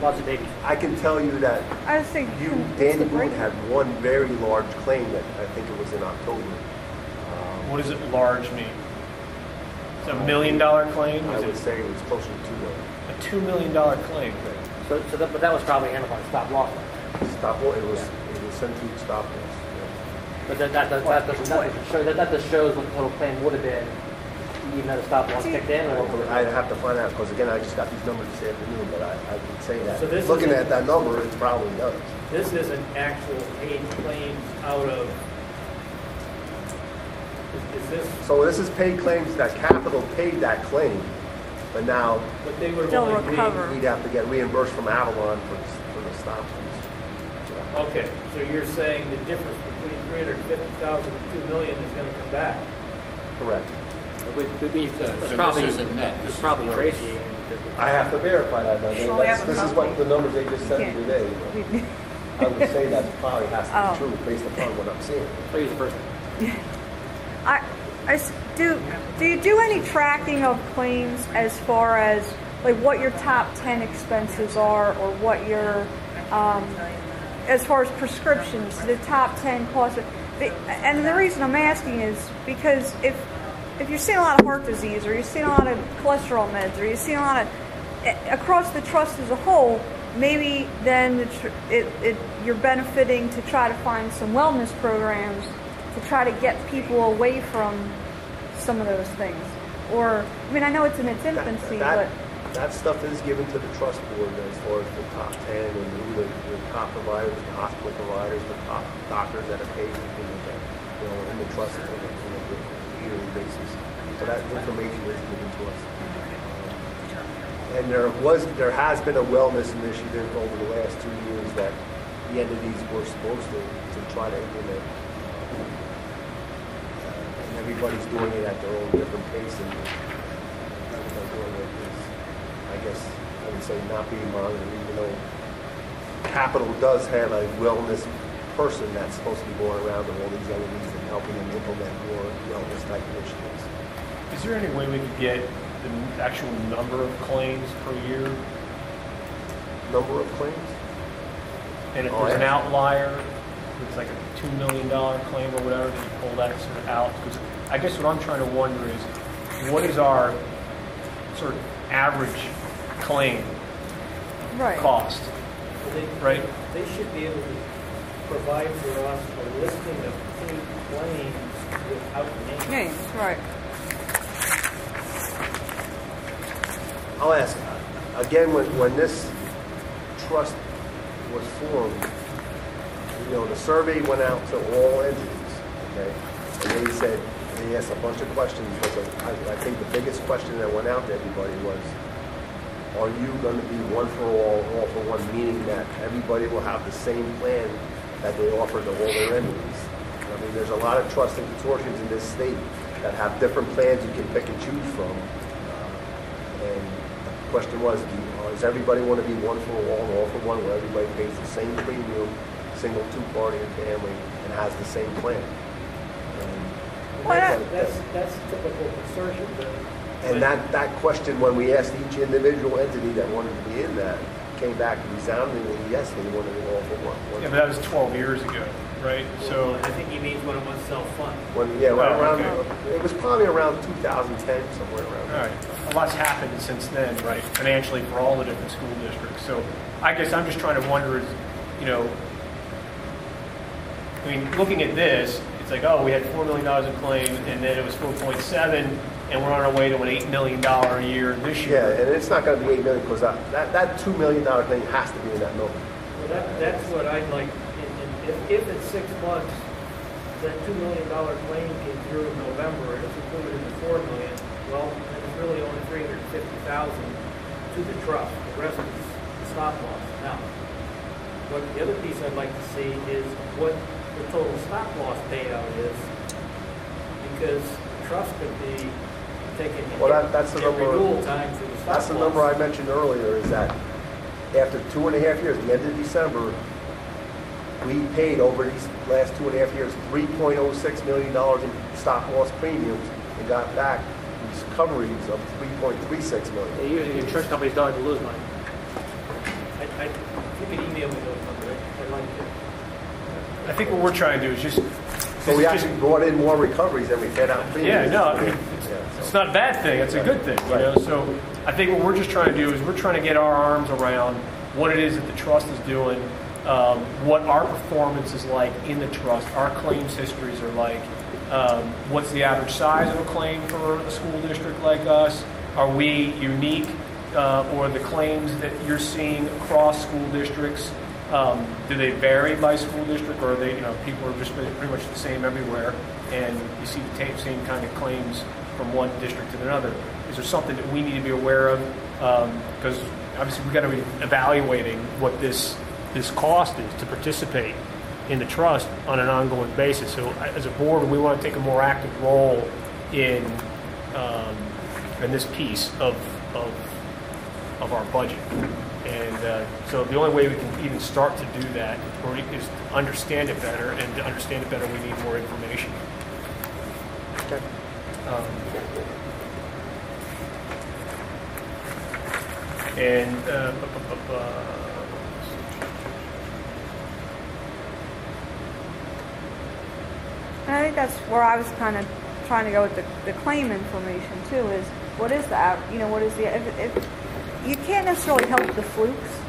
Speaker 3: Lots of babies.
Speaker 2: I can tell you that
Speaker 4: I was thinking,
Speaker 2: Danny Boone had one very large claim that I think it was in October.
Speaker 1: What does it large mean? It's a $1 million claim?
Speaker 2: I
Speaker 1: Is
Speaker 2: would
Speaker 1: it
Speaker 2: say it was closer to 2 million.
Speaker 1: a $2 million claim?
Speaker 3: But that was probably handled by stop loss.
Speaker 2: Stop loss, it was sent to stop loss. Yeah.
Speaker 3: But that doesn't show, that just shows what the total claim would have been, even though the stop loss kicked in, or
Speaker 2: I'd have to find out, because again, I just got these numbers this afternoon, but I would say that.
Speaker 5: So this
Speaker 2: Looking
Speaker 5: is-
Speaker 2: at that number, it probably does.
Speaker 5: This isn't actual paid claims out of, is this,
Speaker 2: So this is paid claims that Capital paid that claim, but now
Speaker 5: but they would have
Speaker 4: They'll
Speaker 5: only
Speaker 4: recover.
Speaker 2: we'd have to get reimbursed from Avalon for the stop fees.
Speaker 5: Okay, so you're saying the difference between 350,000 and 2 million is going to come back?
Speaker 2: Correct.
Speaker 3: it's
Speaker 6: So
Speaker 3: probably,
Speaker 6: this isn't net.
Speaker 3: it's probably crazy.
Speaker 2: I have to verify that. Now.
Speaker 4: Well, we have a
Speaker 2: This is
Speaker 4: copy.
Speaker 2: what the numbers they just sent me today.
Speaker 4: We-
Speaker 2: I would say that probably has to
Speaker 4: Oh.
Speaker 2: be true based upon what I'm seeing.
Speaker 3: I'll use the first.
Speaker 4: I Do you do any tracking of claims as far as like what your top 10 expenses are, or what your as far as prescriptions, the top 10 costs? And the reason I'm asking is because if you're seeing a lot of heart disease, or you're seeing a lot of cholesterol meds, or you're seeing a lot of across the trust as a whole, maybe then you're benefiting to try to find some wellness programs to try to get people away from some of those things. Or, I mean, I know it's in its infancy, but
Speaker 2: that stuff is given to the trust board as far as the top 10 and who the top providers, the hospital providers, the top doctors that are paid, in the trust on a yearly basis. So that information is given to us. And there has been a wellness initiative over the last 2 years that the entities were supposed to try to implement. And everybody's doing it at their own different pace, and everybody's doing it is, I guess, I would say not being monitored, even though Capital does have a wellness person that's supposed to be going around to all these entities and helping them implement more wellness type initiatives.
Speaker 1: Is there any way we could get the actual number of claims per year?
Speaker 2: Number of claims?
Speaker 1: And if there's an outlier, it's like a $2 million claim or whatever, that you pull that sort of out? Because I guess what I'm trying to wonder is, what is our sort of average claim cost? Right?
Speaker 5: They should be able to provide for us a listing of paid claims without names.
Speaker 4: Right.
Speaker 2: I'll ask, again, when this trust was formed, the survey went out to all entities, okay? And they asked a bunch of questions, but I think the biggest question that went out to everybody was, are you going to be one for all for one, meaning that everybody will have the same plan that they offer to all their entities? I mean, there's a lot of trust and consortiums in this state that have different plans you can pick and choose from. And the question was, does everybody want to be one for all for one, where everybody pays the same premium, single, two-party, and family, and has the same plan?
Speaker 5: That's typical consortium.
Speaker 2: And that question, when we asked each individual entity that wanted to be in that, came back resoundingly, yes, they wanted it all for one.
Speaker 1: Yeah, but that was 12 years ago, right? So
Speaker 5: I think he means when it was self-funded.
Speaker 2: Around, it was probably around 2010, somewhere around there.
Speaker 1: All right. A lot's happened since then, right, financially for all the different school districts. So I guess I'm just trying to wonder is, looking at this, it's like, oh, we had $4 million in claim, and then it was 4.7, and we're on our way to an $8 million a year this year.
Speaker 2: Yeah, and it's not going to be $8 million because that $2 million thing has to be in that number.
Speaker 5: Well, that's what I'd like. If in 6 months that $2 million claim came through in November and it's included in the $4 million, well, then it's really only $350,000 to the trust. The rest is the stop loss. Now, what the other piece I'd like to see is what the total stop loss payout is, because the trust could be taking
Speaker 2: that's the number.
Speaker 5: Renewal time for the stop loss.
Speaker 2: That's the number I mentioned earlier. Is that after 2.5 years, the end of December, we paid over these last 2.5 years $3.06 million in stop loss premiums and got back these recoveries of $3.36 million.
Speaker 3: Usually insurance companies don't have to lose money.
Speaker 5: You can email me those numbers. I'd like to.
Speaker 1: I think what we're trying to do is just...
Speaker 2: So we actually brought in more recoveries than we paid out premiums.
Speaker 1: Yeah, no, it's not a bad thing. It's a good thing. So I think what we're just trying to do is we're trying to get our arms around what it is that the trust is doing, what our performance is like in the trust, our claims histories are like, what's the average size of a claim for a school district like us? Are we unique, or the claims that you're seeing across school districts? Do they vary by school district, or are they, people are just pretty much the same everywhere, and you see the same kind of claims from one district to another? Is there something that we need to be aware of? Because obviously we've got to be evaluating what this cost is to participate in the trust on an ongoing basis. So as a board, we want to take a more active role in this piece of our budget. And so the only way we can even start to do that is to understand it better, and to understand it better we need more information.
Speaker 2: Okay.
Speaker 1: And
Speaker 4: And I think that's where I was kind of trying to go with the claim information too. Is what is the what is the if you can't necessarily help the flukes,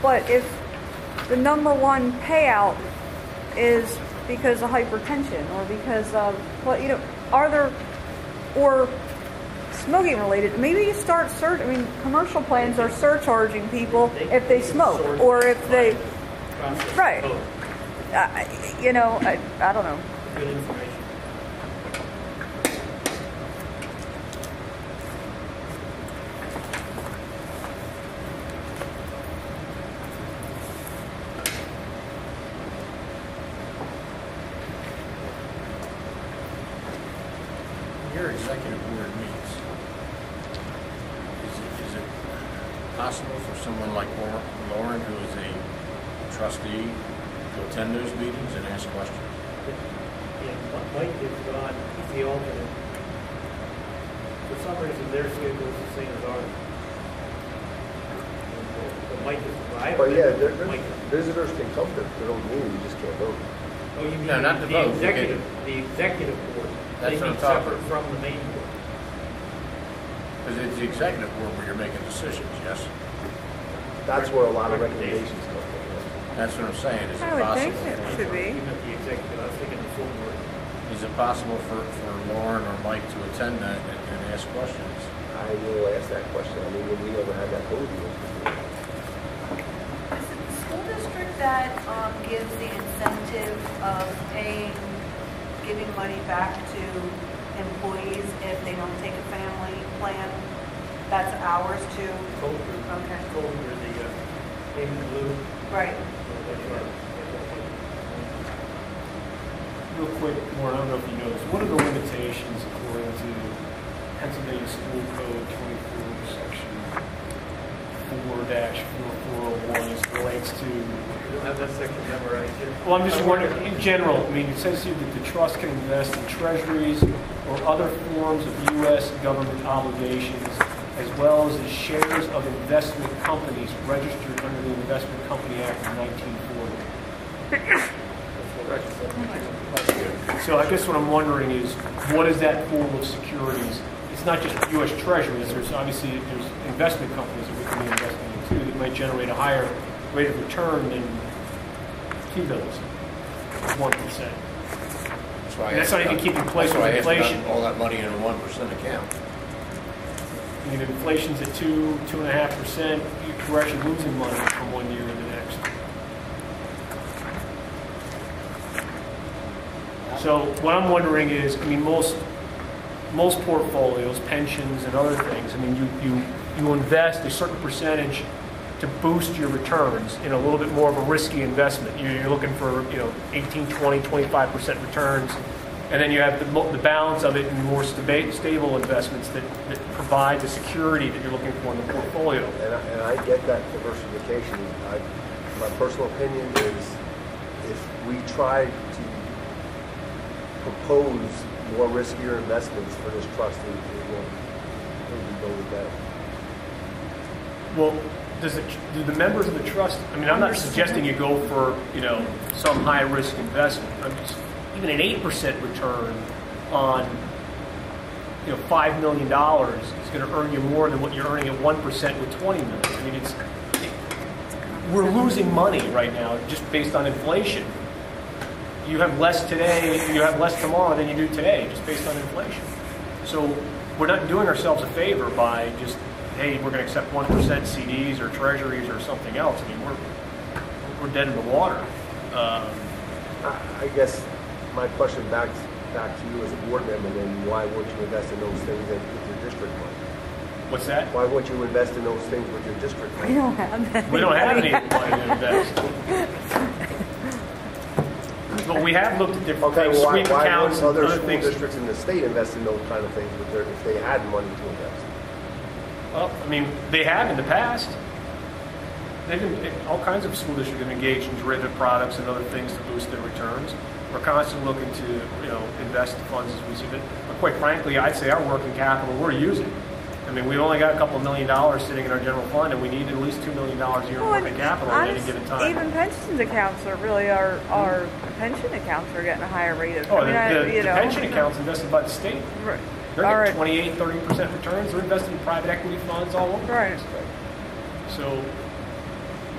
Speaker 4: but if the number one payout is because of hypertension or because of are there or smoking related, maybe you start commercial plans are surcharging people if they smoke or if they right. I don't know.
Speaker 5: Good information.
Speaker 6: Your executive board meets. Is it possible for someone like Lauren, who is a trustee, to attend those meetings and ask questions?
Speaker 5: Yeah, Mike is gone, he's the alternate. For some reason, their schedule is the same as ours. But Mike is,
Speaker 2: But yeah, visitors can come to their own meeting, you just can't vote.
Speaker 5: Oh, you mean
Speaker 6: No, not the vote.
Speaker 5: the executive board?
Speaker 6: That's
Speaker 5: They
Speaker 6: what I'm
Speaker 5: meet
Speaker 6: talking
Speaker 5: separate from the main board.
Speaker 6: Because it's the executive board where you're making decisions, yes?
Speaker 2: That's where a lot of recommendations come from.
Speaker 6: That's what I'm saying. Is it
Speaker 4: I would think
Speaker 6: possible?
Speaker 4: it should be.
Speaker 5: You meant the executive, I was thinking the full board.
Speaker 6: Is it possible for Lauren or Mike to attend that and ask questions?
Speaker 2: I will ask that question. I mean, we never had that podium before.
Speaker 7: Is it the school district that gives the incentive of giving money back to employees if they don't take a family plan? That's ours too?
Speaker 5: Colder.
Speaker 7: Okay.
Speaker 5: Colder, the payment blue.
Speaker 7: Right.
Speaker 5: That's right.
Speaker 1: real quick, Warren, I don't know if you know this. What are the limitations according to Pennsylvania School Code 24, Section 4-4401 as it relates to?
Speaker 5: You don't have that section memorized here?
Speaker 1: Well, I'm just wondering, in general, I mean, it says here that the trust can invest in treasuries or other forms of U.S. government obligations, as well as the shares of investment companies registered under the Investment Company Act of 1940. So I guess what I'm wondering is, what is that pool of securities? It's not just U.S. treasuries. There's obviously investment companies that we can be investing in too that might generate a higher rate of return than T-bills, 1%. And that's not even keeping pace with inflation.
Speaker 6: All that money in a 1% account.
Speaker 1: I mean, if inflation's at 2.5%, we're actually losing money from one year to the next. So what I'm wondering is, I mean, most portfolios, pensions and other things, I mean, you invest a certain percentage to boost your returns in a little bit more of a risky investment. You're looking for 18, 20, 25% returns, and then you have the balance of it in more stable investments that provide the security that you're looking for in the portfolio.
Speaker 2: And I get that diversification. My personal opinion is, if we try to propose more riskier investments for this trust, it will go with that.
Speaker 1: Well, do the members of the trust, I mean, I'm not suggesting you go for, some high-risk investment. I'm just, even an 8% return on, $5 million is going to earn you more than what you're earning at 1% with $20 million. I mean, we're losing money right now just based on inflation. You have less today, you have less tomorrow than you do today, just based on inflation. So we're not doing ourselves a favor by just, hey, we're going to accept 1% CDs or treasuries or something else. I mean, we're dead in the water.
Speaker 2: I guess my question back to you as a board member, then why won't you invest in those things with your district money?
Speaker 1: What's that?
Speaker 2: Why won't you invest in those things with your district money?
Speaker 4: We don't have that.
Speaker 1: We don't have any money to invest. But we have looked at different things, sweep
Speaker 2: why
Speaker 1: accounts
Speaker 2: wouldn't
Speaker 1: and
Speaker 2: other
Speaker 1: other
Speaker 2: school
Speaker 1: things.
Speaker 2: districts in the state invest in those kind of things if they had money to invest?
Speaker 1: Well, I mean, they have in the past. All kinds of school districts have engaged in derivative products and other things to boost their returns. We're constantly looking to, invest the funds as we see fit. But quite frankly, I'd say our working capital, we're using. I mean, we've only got a couple $1 million sitting in our general fund, and we need at least $2 million a year in working capital at any given time.
Speaker 4: Even pensions accounts are really our pension accounts are getting a higher rate of.
Speaker 1: Oh, the pension accounts invested by the state.
Speaker 4: Right.
Speaker 1: They're getting 28, 30% returns. They're invested in private equity funds all over.
Speaker 4: Right.
Speaker 1: So,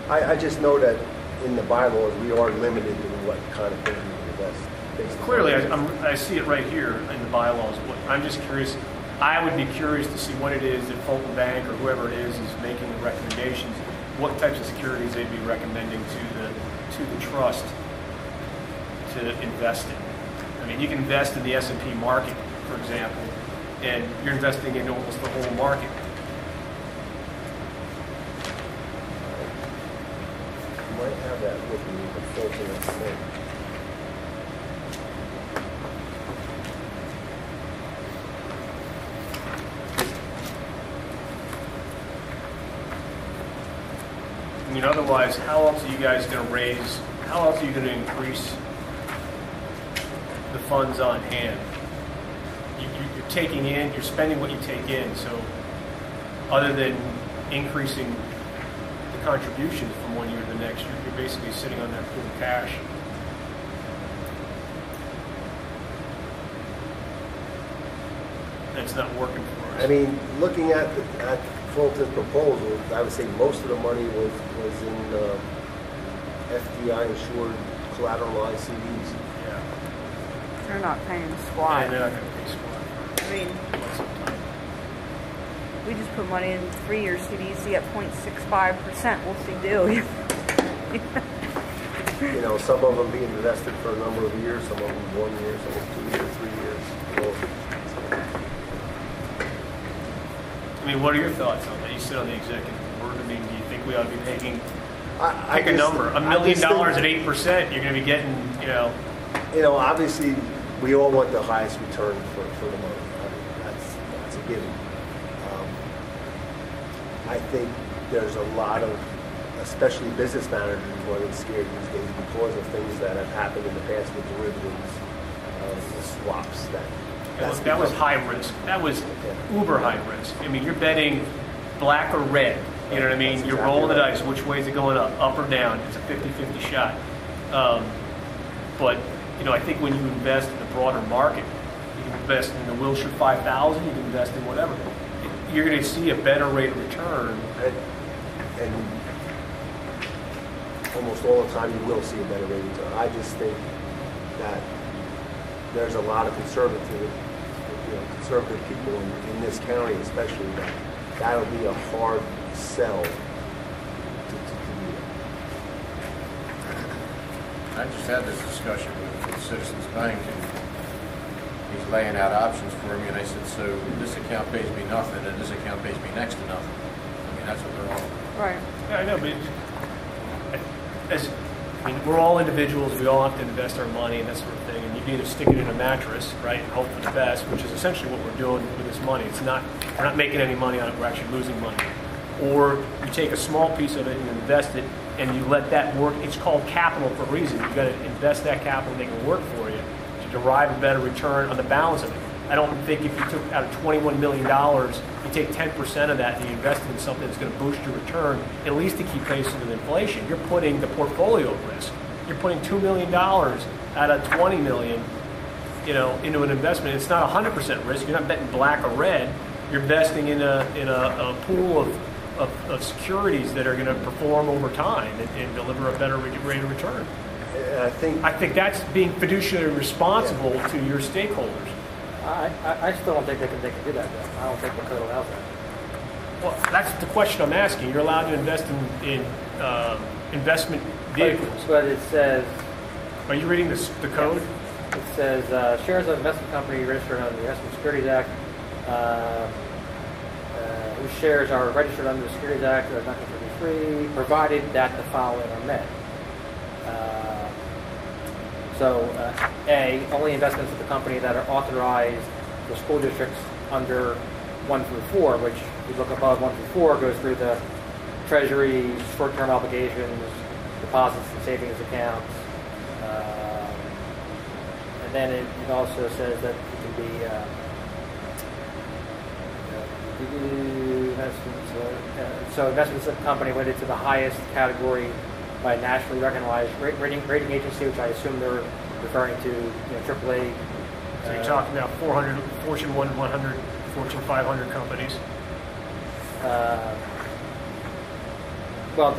Speaker 2: I just know that in the bylaws, we are limited in what kind of thing we invest. based on-
Speaker 1: clearly, I see it right here in the bylaws. I'm just curious. I would be curious to see what it is that Fulton Bank or whoever it is making the recommendations. What types of securities they'd be recommending to the trust to invest in. I mean, you can invest in the S&P market, for example, and you're investing in almost the whole market.
Speaker 2: You might have that with you, the Fulton and Smith.
Speaker 1: I mean, otherwise, how else are you guys going to raise, how else are you going to increase the funds on hand? You're taking in, you're spending what you take in, so other than increasing the contributions from one year to the next, you're basically sitting on that pool of cash. That's not working for us.
Speaker 2: I mean, looking at Fulton's proposal, I would say most of the money was in FDI insured collateralized CDs.
Speaker 1: Yeah.
Speaker 4: They're not paying squat.
Speaker 1: And they're not going to pay squat.
Speaker 4: I mean, we just put money in 3-year CDs to get 0.65%. What's the deal?
Speaker 2: You know, some of them being invested for a number of years, some of them 1 year, some of them 2 years, 3 years. So,
Speaker 1: I mean, what are your thoughts on that? You sit on the executive board. I mean, do you think we ought to be making, pick a number, $1 million at 8%, you're going to be getting,
Speaker 2: You know, obviously, we all want the highest return for the money. I mean, that's a given. I think there's a lot of, especially business managers, running scared these days because of things that have happened in the past with derivatives, the swaps.
Speaker 1: that was high risk. That was uber high risk. I mean, you're betting black or red. You know what I mean?
Speaker 2: That's
Speaker 1: You're
Speaker 2: exactly
Speaker 1: rolling the
Speaker 2: right.
Speaker 1: dice. Which way is it going up or down? It's a 50-50 shot. But, I think when you invest in the broader market, you can invest in the Wilshire 5000, you can invest in whatever. You're going to see a better rate of return.
Speaker 2: And almost all the time you will see a better rate of return. I just think that there's a lot of conservative people in this county, especially, that'll be a hard sell to do.
Speaker 6: I just had this discussion with Citizens Bank, and he's laying out options for me, and I said, so this account pays me nothing, and this account pays me next to nothing. I mean, that's what they're all.
Speaker 4: Right.
Speaker 1: Yeah, I know, but we're all individuals. We all have to invest our money and that sort of thing. And you can either stick it in a mattress, right, and hope for the best, which is essentially what we're doing with this money. We're not making any money on it. We're actually losing money. Or you take a small piece of it and invest it, and you let that work. It's called capital for a reason. You've got to invest that capital and make it work for you to derive a better return on the balance of it. I don't think if you took out of $21 million, you take 10% of that and you invest it in something that's going to boost your return, at least to keep pace with inflation. You're putting the portfolio at risk. You're putting $2 million out of $20 million, into an investment. It's not 100% risk. You're not betting black or red. You're investing in a pool of securities that are going to perform over time and deliver a better rate of return.
Speaker 2: I
Speaker 1: think that's being fiduciarily responsible to your stakeholders.
Speaker 3: I still don't think they can do that, though. I don't think the code allows that.
Speaker 1: Well, that's the question I'm asking. You're allowed to invest in investment vehicles.
Speaker 3: But it says...
Speaker 1: Are you reading the code?
Speaker 3: Yes. It says, shares of investment company registered under the Investment Securities Act, whose shares are registered under the Securities Act of 1933, provided that the following are met. A, only investments of the company that are authorized for school districts under 1 through 4, which if you look above 1 through 4 goes through the treasury, short-term obligations, deposits and savings accounts, then it also says that it can be investments. So investments of a company rated to the highest category by a nationally recognized rating agency, which I assume they're referring to, AAA.
Speaker 1: So you're talking about 400, Fortune 100, Fortune 500 companies.
Speaker 3: Well,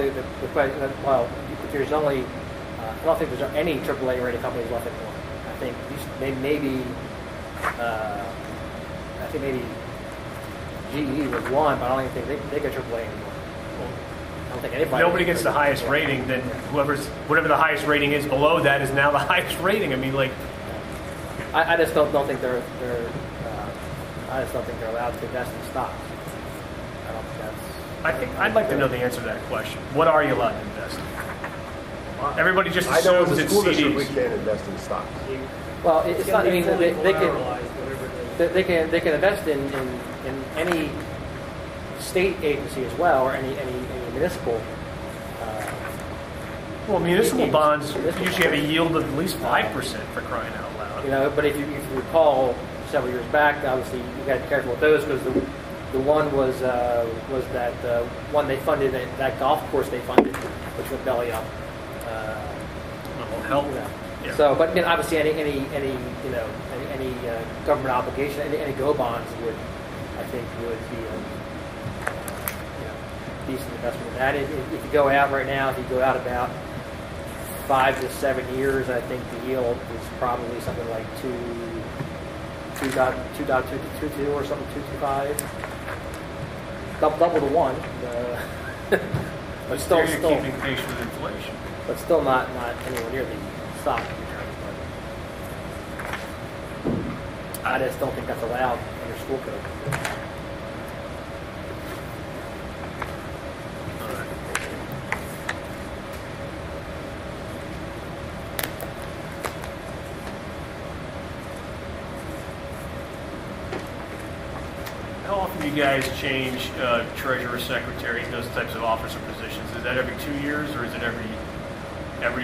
Speaker 3: there's only, I don't think there's any AAA rated companies left anymore. I think maybe GE was one, but I don't even think they get AAA anymore. I don't think anybody.
Speaker 1: If nobody gets the highest rating, then whatever the highest rating is below that is now the highest rating. I mean, like,
Speaker 3: I just don't think they're I just don't think they're allowed to invest in stocks. I don't think that's.
Speaker 1: I'd like to know the answer to that question. What are you allowed to invest in? Everybody just
Speaker 2: I know
Speaker 1: assumes
Speaker 2: as a
Speaker 1: it's
Speaker 2: school district we
Speaker 1: CDs.
Speaker 2: can't invest in stocks.
Speaker 3: Well, it's not. I mean, they can.
Speaker 5: Whatever it is.
Speaker 3: They can invest in any state agency as well, or any municipal.
Speaker 1: Well, municipal bonds usually have a yield of at least 5% for crying out loud.
Speaker 3: But if you recall several years back, obviously you got to be careful with those because the one was that one they funded, that golf course they funded, which went belly up.
Speaker 1: Help. Yeah.
Speaker 3: So, but obviously any government obligation, any go bonds would be a decent investment in that. If you go out right now, if you go out about 5 to 7 years, I think the yield is probably something like 2.22 or something, 2.25. Double to one.
Speaker 1: But still, you're keeping pace with inflation.
Speaker 3: But still not anywhere near the stock returns. But I just don't think that's allowed under school code.
Speaker 1: How often do you guys change treasurer, secretary, those types of officer positions? Is that every 2 years or is it every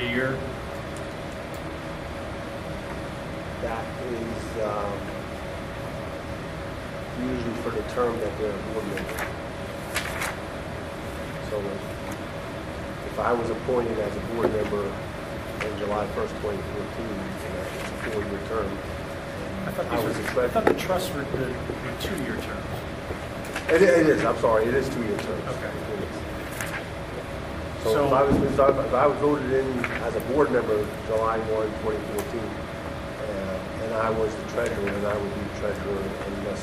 Speaker 1: year?
Speaker 2: That is usually for the term that they're a board member. So if I was appointed as a board member on July 1st, 2014, and it's a 4-year term,
Speaker 1: I thought the trusts were 2-year terms.
Speaker 2: It is. I'm sorry. It is 2-year terms.
Speaker 1: Okay.
Speaker 2: So if I was voted in as a board member July 1, 2014, and I was the treasurer, then I would be treasurer unless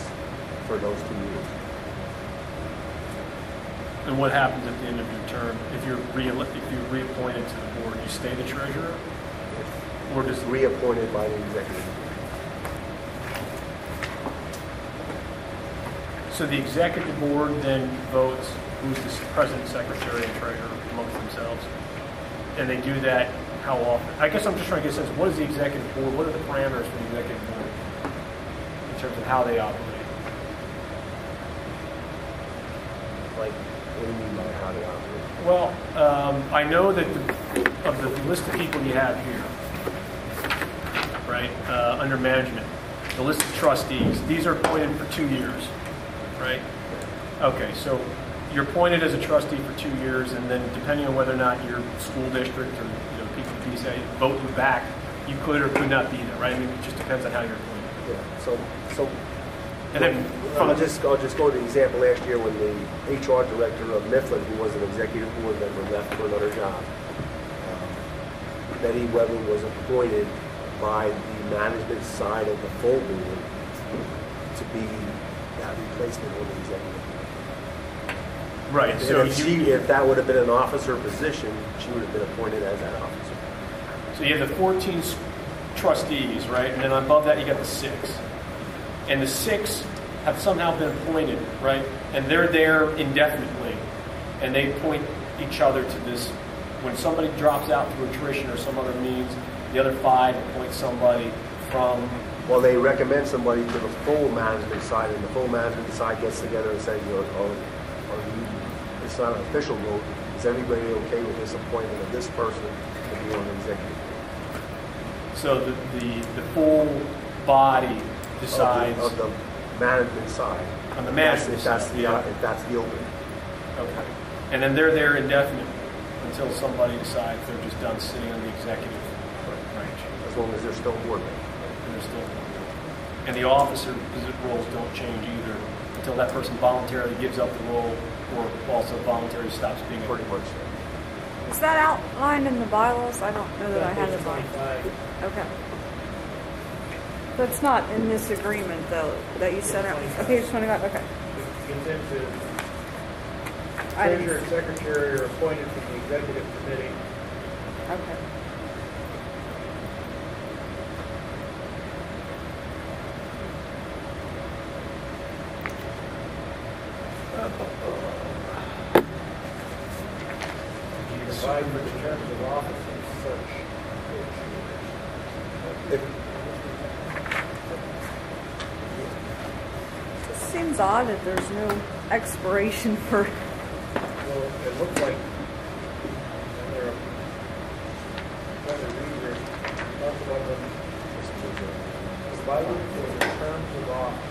Speaker 2: for those 2 years.
Speaker 1: And what happens at the end of your term if you're reappointed to the board? You stay the treasurer, or does
Speaker 2: Reappointed by the executive.
Speaker 1: So the executive board then votes who's the president, secretary, and treasurer amongst themselves, and they do that how often? I guess I'm just trying to get a sense. What is the executive board? What are the parameters for the executive board in terms of how they operate?
Speaker 2: Like, what do you mean by how they operate?
Speaker 1: Well, I know that of the list of people you have here, right, under management, the list of trustees, these are appointed for 2 years, right? Okay, so you're appointed as a trustee for 2 years, and then depending on whether or not your school district or PPP say vote you back, you could or could not be there, right? I mean, it just depends on how you're appointed.
Speaker 2: Yeah. So.
Speaker 1: And then
Speaker 2: I'll just go to the example last year when the HR director of Mifflin, who was an executive board member, left for another job. Betty Weber was appointed by the management side of the full board to be that replacement on the executive board.
Speaker 1: right.
Speaker 2: And
Speaker 1: So
Speaker 2: if that would have been an officer position, she would have been appointed as that officer.
Speaker 1: So you have the 14 trustees, right? And then above that, you got the 6. And the 6 have somehow been appointed, right? And they're there indefinitely. And they appoint each other to this. When somebody drops out through attrition or some other means, the other 5 appoint somebody from...
Speaker 2: Well, they recommend somebody to the full management side, and the full management side gets together and says, it's not an official vote. Is everybody okay with this appointment of this person to be on the executive board?
Speaker 1: So the full body decides
Speaker 2: of the management side.
Speaker 1: on the management
Speaker 2: If that's
Speaker 1: side.
Speaker 2: if that's the opening.
Speaker 1: Okay. And then they're there indefinitely until somebody decides they're just done sitting on the executive branch.
Speaker 2: As long as they're still board members.
Speaker 1: And they're still, and the officer roles don't change either until that person voluntarily gives up the role or also voluntarily stops being a
Speaker 2: Pretty much.
Speaker 4: Is that outlined in the bylaws? I don't know that I have
Speaker 5: Page
Speaker 4: it on.
Speaker 5: 25.
Speaker 4: Okay. That's not in this agreement, though, that you sent out. Okay, page 25, okay.
Speaker 5: It gets into
Speaker 4: I didn't-
Speaker 5: treasurer and secretary are appointed from the executive committee.
Speaker 4: Okay.
Speaker 5: Provide for the terms of office and such.
Speaker 2: If,
Speaker 4: It seems odd that there's no expiration for,
Speaker 5: Well, it looks like they're trying to read your, talk about them. Provided for the terms of office.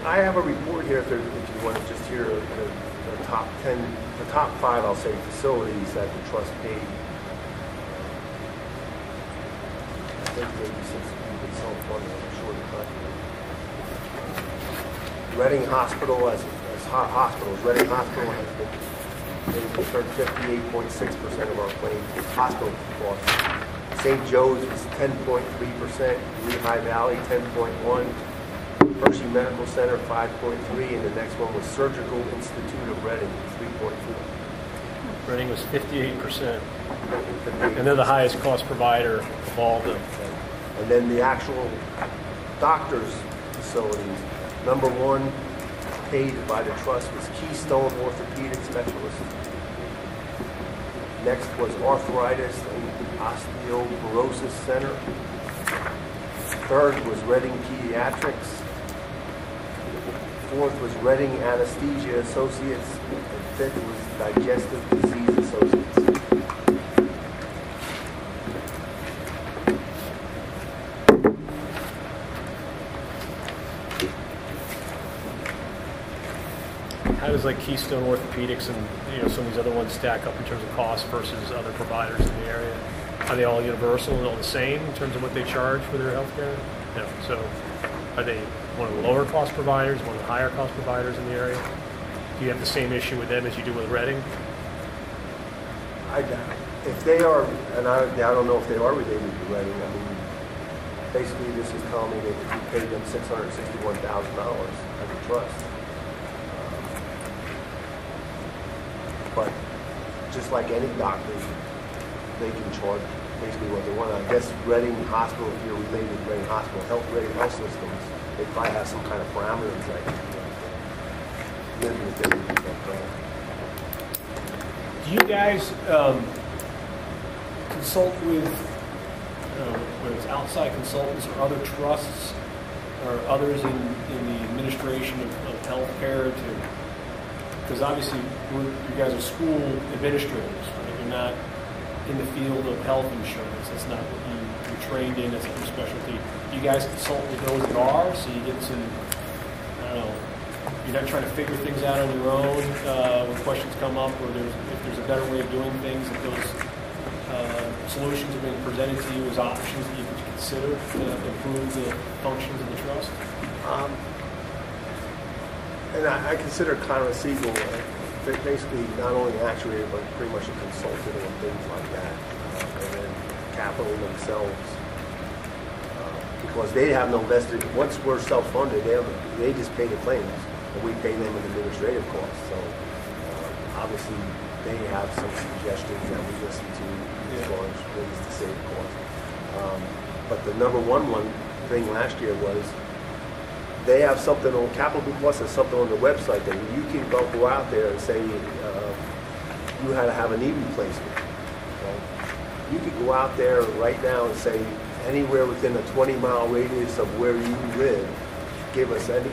Speaker 2: I have a report here if you want to just hear the top 10, the top 5, I'll say, facilities that the trust paid. I think maybe since we've been self-funded, I'm sure the Reading Hospital as hospitals. Reading Hospital has been, they've returned 58.6% of our claims hospital costs. St. Joe's was 10.3%, Lehigh Valley 10.1%. Hershey Medical Center, 5.3, and the next one was Surgical Institute of Reading, 3.4.
Speaker 1: Reading was 58%, and they're the highest cost provider of all of them.
Speaker 2: And then the actual doctors' facilities, number 1 paid by the trust was Keystone Orthopedic Specialist. Next was Arthritis and Osteoporosis Center. Third was Reading Pediatrics. Fourth was Reading Anesthesia Associates, and fifth was Digestive Disease Associates.
Speaker 1: How does like Keystone Orthopedics and some of these other ones stack up in terms of cost versus other providers in the area? Are they all universal and all the same in terms of what they charge for their healthcare? No. So are they one of the lower cost providers, one of the higher cost providers in the area? Do you have the same issue with them as you do with Reading?
Speaker 2: If they are, and I don't know if they are related to Reading. I mean, basically this is telling me that we paid them $661,000 as a trust. But just like any doctor, they can charge basically what they want. I guess Reading Hospital, if you're related to Reading Hospital, Reading Health Systems, they probably have some kind of parameters that live within that brand.
Speaker 1: Do you guys consult with, whether it's outside consultants or other trusts or others in the administration of healthcare because obviously you guys are school administrators, right? You're not in the field of health insurance. That's not what you're trained in. That's not your specialty. You guys consult with those that are, so you get some, I don't know, you're not trying to figure things out on your own when questions come up, or if there's a better way of doing things, if those solutions are being presented to you as options that you could consider to improve the functions of the trust?
Speaker 2: And I consider Conrad Siegel basically not only an actuary, but pretty much a consultant on things like that. And then Capital themselves, because they have no vested, once we're self-funded, they just pay the claims, and we pay them an administrative cost. So obviously they have some suggestions that we listen to as far as ways to save costs. But the number one thing last year was they have something on Capital Blue Plus has something on the website that you can go out there and say you had to have a knee replacement. Okay? You could go out there right now and say anywhere within a 20-mile radius of where you live, give us any,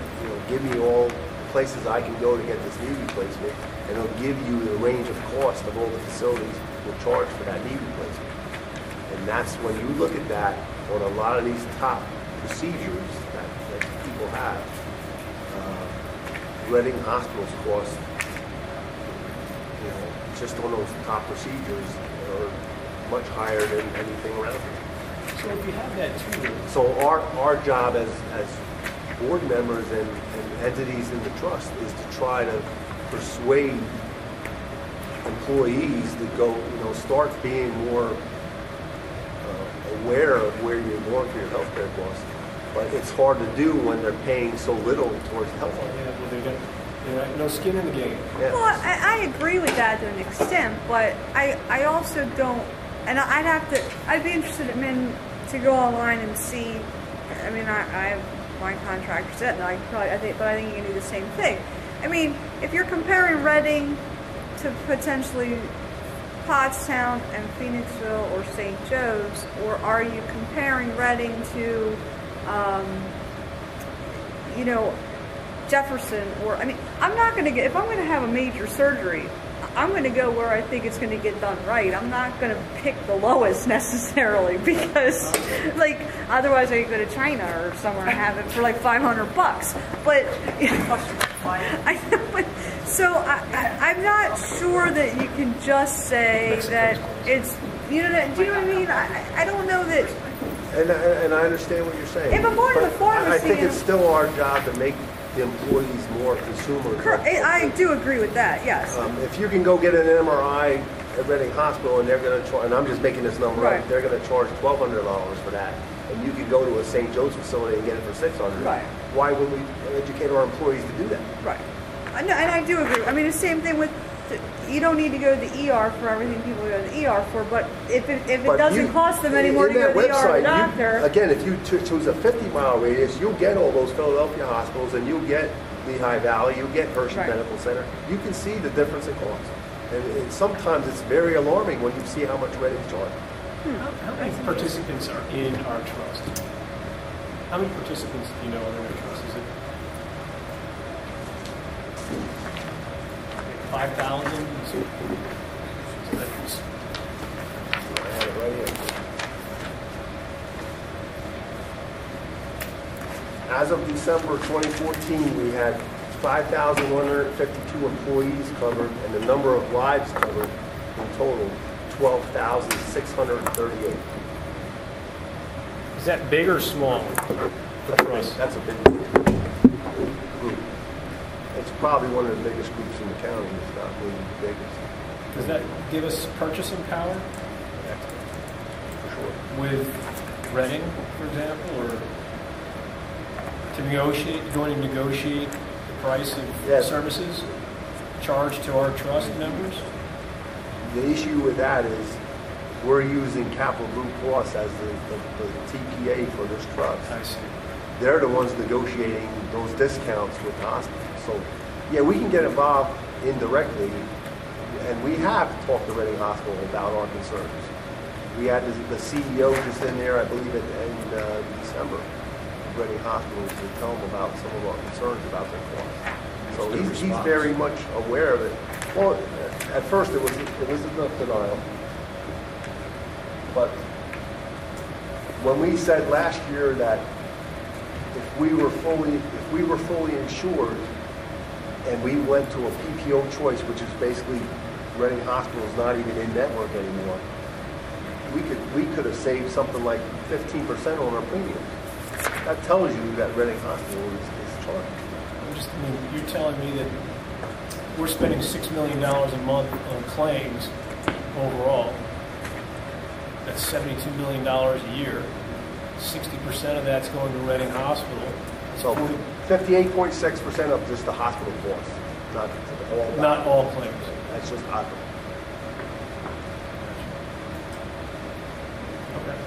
Speaker 2: give me all the places I can go to get this knee replacement, and it'll give you the range of cost of all the facilities will charge for that knee replacement. And that's when you look at that on a lot of these top procedures that people have. Reading hospitals cost, just on those top procedures are much higher than anything around here.
Speaker 1: So if you have that too,
Speaker 2: So our job as board members and entities in the trust is to try to persuade employees to go, start being more aware of where you're going for your healthcare costs. But it's hard to do when they're paying so little towards healthcare.
Speaker 1: yeah, well, they got no skin in the game.
Speaker 2: Yeah.
Speaker 4: Well, I agree with that to an extent, but I also don't, and I'd be interested to go online and see. I mean, I have my contractor set, and I think you can do the same thing. I mean, if you're comparing Reading to potentially Pottstown and Phoenixville or St. Joe's, or are you comparing Reading to Jefferson, or I'm not going to get, if I'm going to have a major surgery, I'm going to go where I think it's going to get done right. I'm not going to pick the lowest necessarily, because otherwise I could go to China or somewhere and have it for like $500. But I'm not sure that you can just say that it's, do you know what I mean? I don't know that.
Speaker 2: And I understand what you're saying.
Speaker 4: If I'm going to the pharmacy,
Speaker 2: I think it's still our job to make the employees more consumers.
Speaker 4: I do agree with that, yes.
Speaker 2: If you can go get an MRI at Reading Hospital and they're going to charge, and I'm just making this number up, they're going to charge $1,200 for that, and you can go to a St. Joe's facility and get it for $600.
Speaker 4: Right.
Speaker 2: Why would we educate our employees to do that?
Speaker 4: Right. And I do agree. I mean, the same thing with, you don't need to go to the ER for everything people go to the ER for, but if it doesn't cost them anymore to go to the ER or the doctor.
Speaker 2: Again, if you choose a 50-mile radius, you'll get all those Philadelphia hospitals, and you'll get Lehigh Valley, you'll get Hershey Medical Center. You can see the difference in cost. And sometimes it's very alarming when you see how much Reading charge.
Speaker 1: How many participants are in our trust? How many participants do you know are in our trust? Is it 5,000?
Speaker 2: I have it right here. As of December 2014, we had 5,152 employees covered, and the number of lives covered in total, 12,638.
Speaker 1: Is that big or small for us?
Speaker 2: That's a big group. It's probably one of the biggest groups in the county, if not maybe the biggest.
Speaker 1: Does that give us purchasing power
Speaker 2: For sure.
Speaker 1: with Reading, for example, or to going to negotiate the price of services charged to our trust members?
Speaker 2: The issue with that is we're using Capital Blue Cross as the TPA for this trust.
Speaker 1: I see.
Speaker 2: They're the ones negotiating those discounts with the hospital. So, yeah, we can get involved indirectly, and we have talked to Reading Hospital about our concerns. We had the CEO just in there, I believe, at the end of December, of Reading Hospital, to tell them about some of our concerns about their costs. So he's very much aware of it. Well, at first it was enough denial, but when we said last year that if we were fully insured, and we went to a PPO choice, which is basically Reading Hospital is not even in network anymore, we could have saved something like 15% on our premiums. That tells you that Reading Hospital is charged.
Speaker 1: You're telling me that we're spending $6 million a month on claims overall. That's $72 million a year. 60% of that's going to Reading Hospital.
Speaker 2: So 58.6% of just the hospital costs,
Speaker 1: not all claims.
Speaker 2: That's just hospital.
Speaker 1: Okay.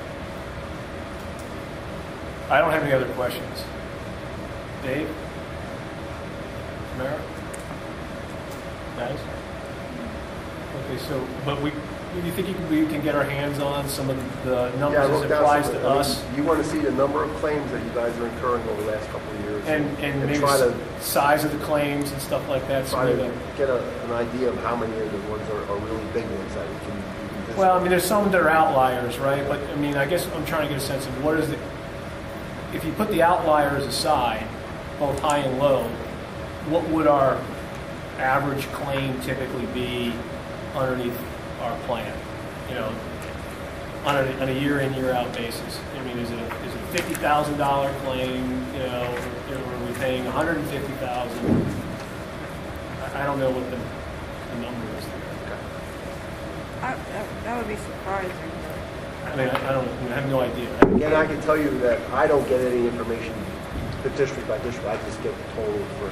Speaker 1: I don't have any other questions. Dave? Mara? Nice. Okay, so, but you think we can get our hands on some of the
Speaker 2: Yeah, I
Speaker 1: numbers as
Speaker 2: wrote
Speaker 1: it
Speaker 2: down
Speaker 1: applies
Speaker 2: some-
Speaker 1: to us?
Speaker 2: You want to see the number of claims that you guys are incurring over the last couple of years.
Speaker 1: And maybe
Speaker 2: try to
Speaker 1: size of the claims and stuff like that.
Speaker 2: try
Speaker 1: So
Speaker 2: to
Speaker 1: maybe
Speaker 2: get an idea of how many of the ones are really big ones that we can
Speaker 1: well, I mean, there's some that are outliers, right? But I mean, I guess I'm trying to get a sense of what is the, if you put the outliers aside, both high and low, what would our average claim typically be underneath our plan? You know, on a year in, year out basis. I mean, is it a $50,000 claim? You know, or are we paying $150,000? I don't know what the number is there.
Speaker 4: That would be surprising.
Speaker 1: I mean, I don't. I have no idea.
Speaker 2: Again, I can tell you that I don't get any information, the district by district. I just get the total for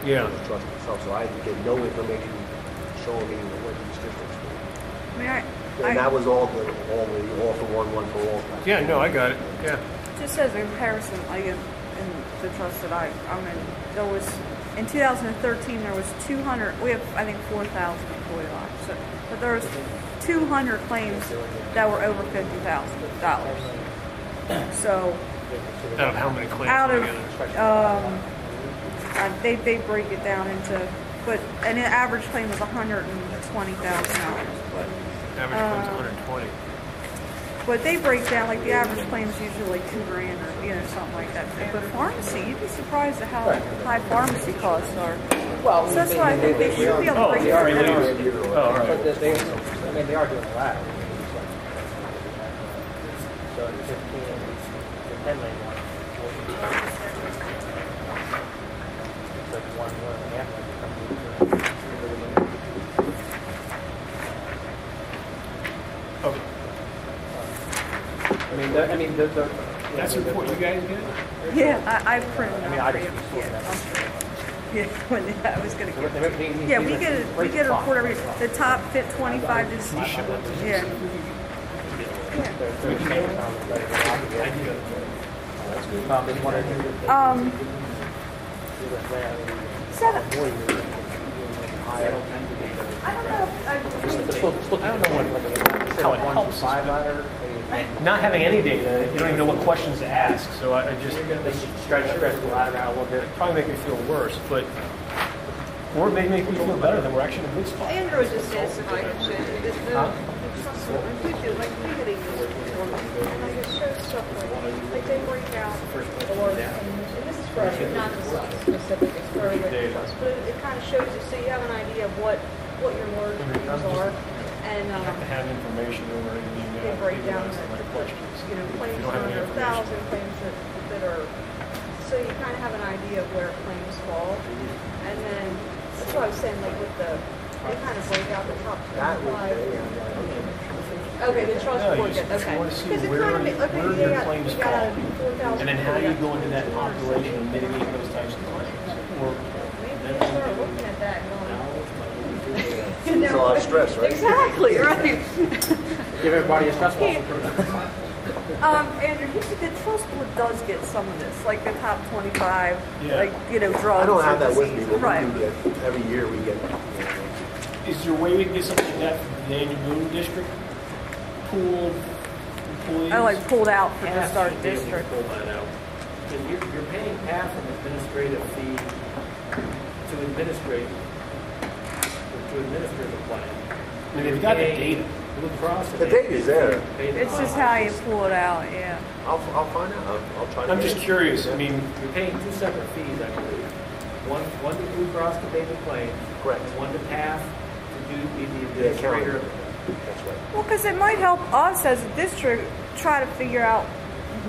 Speaker 1: Yeah.
Speaker 2: the trust itself. So I get no information showing me what each district's doing.
Speaker 4: I mean,
Speaker 2: And that was all the all for one for all.
Speaker 1: Yeah. No, I got it. Yeah.
Speaker 4: just as a comparison, like in the trust that I'm in, there was in 2013 there was 200. We have I think 4,000 employee lives, so, but there was 200 claims that were over $50,000. So
Speaker 1: Out of how many claims?
Speaker 4: out of
Speaker 1: altogether?
Speaker 4: they break it down into, but an average claim was $120,000. But
Speaker 1: Average claim's 120.
Speaker 4: but they break down like the average claim is usually like $2,000 or something like that. But pharmacy, you'd be surprised at how high pharmacy costs are.
Speaker 3: Well,
Speaker 4: So that's why I think they should be able to break it
Speaker 1: sorry,
Speaker 4: down.
Speaker 1: ladies. Oh, all right.
Speaker 3: But they, I mean, they are doing a lot. So it's 15, the 10 lane one. It's like 1.5
Speaker 1: Okay.
Speaker 3: I mean, the
Speaker 1: That's important. You guys get it?
Speaker 4: Yeah, I printed it
Speaker 3: I mean,
Speaker 4: out
Speaker 3: I
Speaker 4: for
Speaker 3: just
Speaker 4: you.
Speaker 3: was
Speaker 4: Yeah, I'm sure. Yeah, when I was gonna give.
Speaker 3: Yeah,
Speaker 4: Yeah, we get a report every the top fit 25 to yeah. Seven. I don't know.
Speaker 3: I don't know
Speaker 1: How it helps. Not having any data, you don't even know what questions to ask. So I just
Speaker 3: They should stretch the ladder out a little bit.
Speaker 1: probably make me feel worse, but or it may make me feel better that we're actually in a good spot.
Speaker 8: Andrew just asked if I could show you the trust we do, like we get English before, and I can show stuff like they break out, or, and this is for not specific, it's for a regular trust, but it kind of shows you, so you have an idea of what your large claims are, and
Speaker 1: I have to have information over anything.
Speaker 8: they break down
Speaker 1: my questions.
Speaker 8: claims
Speaker 1: You don't have any
Speaker 8: under 1,000,
Speaker 1: information.
Speaker 8: claims that are, so you kind of have an idea of where claims fall, and then, that's what I was saying, like with they kind of break out the top 25. Okay, the trust
Speaker 1: No,
Speaker 8: board,
Speaker 1: you just
Speaker 8: okay.
Speaker 1: want to see
Speaker 8: Because it
Speaker 1: where
Speaker 8: kind of,
Speaker 1: where
Speaker 8: okay,
Speaker 1: your claims
Speaker 8: you got
Speaker 1: fall.
Speaker 8: 4,000.
Speaker 1: And then how do you go into that population and mitigate those types of claims? Or
Speaker 8: Maybe they start looking at that and going.
Speaker 2: It's a lot of stress, right?
Speaker 8: Exactly, right.
Speaker 3: Give everybody a stress ball.
Speaker 4: Andrew, the trust board does get some of this, like the top 25,
Speaker 1: Yeah.
Speaker 4: like drugs.
Speaker 2: I don't have
Speaker 4: or
Speaker 2: that with me,
Speaker 4: disease.
Speaker 2: but
Speaker 4: Right.
Speaker 2: we do get, every year we get.
Speaker 1: is there a way we can get something like that from the Daniel Boone district pooled employees?
Speaker 4: I like pulled out for the
Speaker 5: Half
Speaker 4: start
Speaker 5: should be able to
Speaker 4: district.
Speaker 5: pull that out. Because you're paying half an administrative fee to administer the plan.
Speaker 1: I mean, they've got the data.
Speaker 5: Blue Cross. and
Speaker 2: The data's there.
Speaker 5: pay the
Speaker 4: It's just
Speaker 5: fine.
Speaker 4: how you pull it out, yeah.
Speaker 2: I'll find out. I'll try to.
Speaker 1: I'm
Speaker 2: get
Speaker 1: just
Speaker 2: it.
Speaker 1: curious. I mean,
Speaker 5: You're paying two separate fees, I believe. One to Blue Cross to pay the claim.
Speaker 2: Correct.
Speaker 5: And one to PATH to be the
Speaker 2: The
Speaker 5: administrator.
Speaker 2: accountant. That's right.
Speaker 4: Well, because it might help us as a district try to figure out,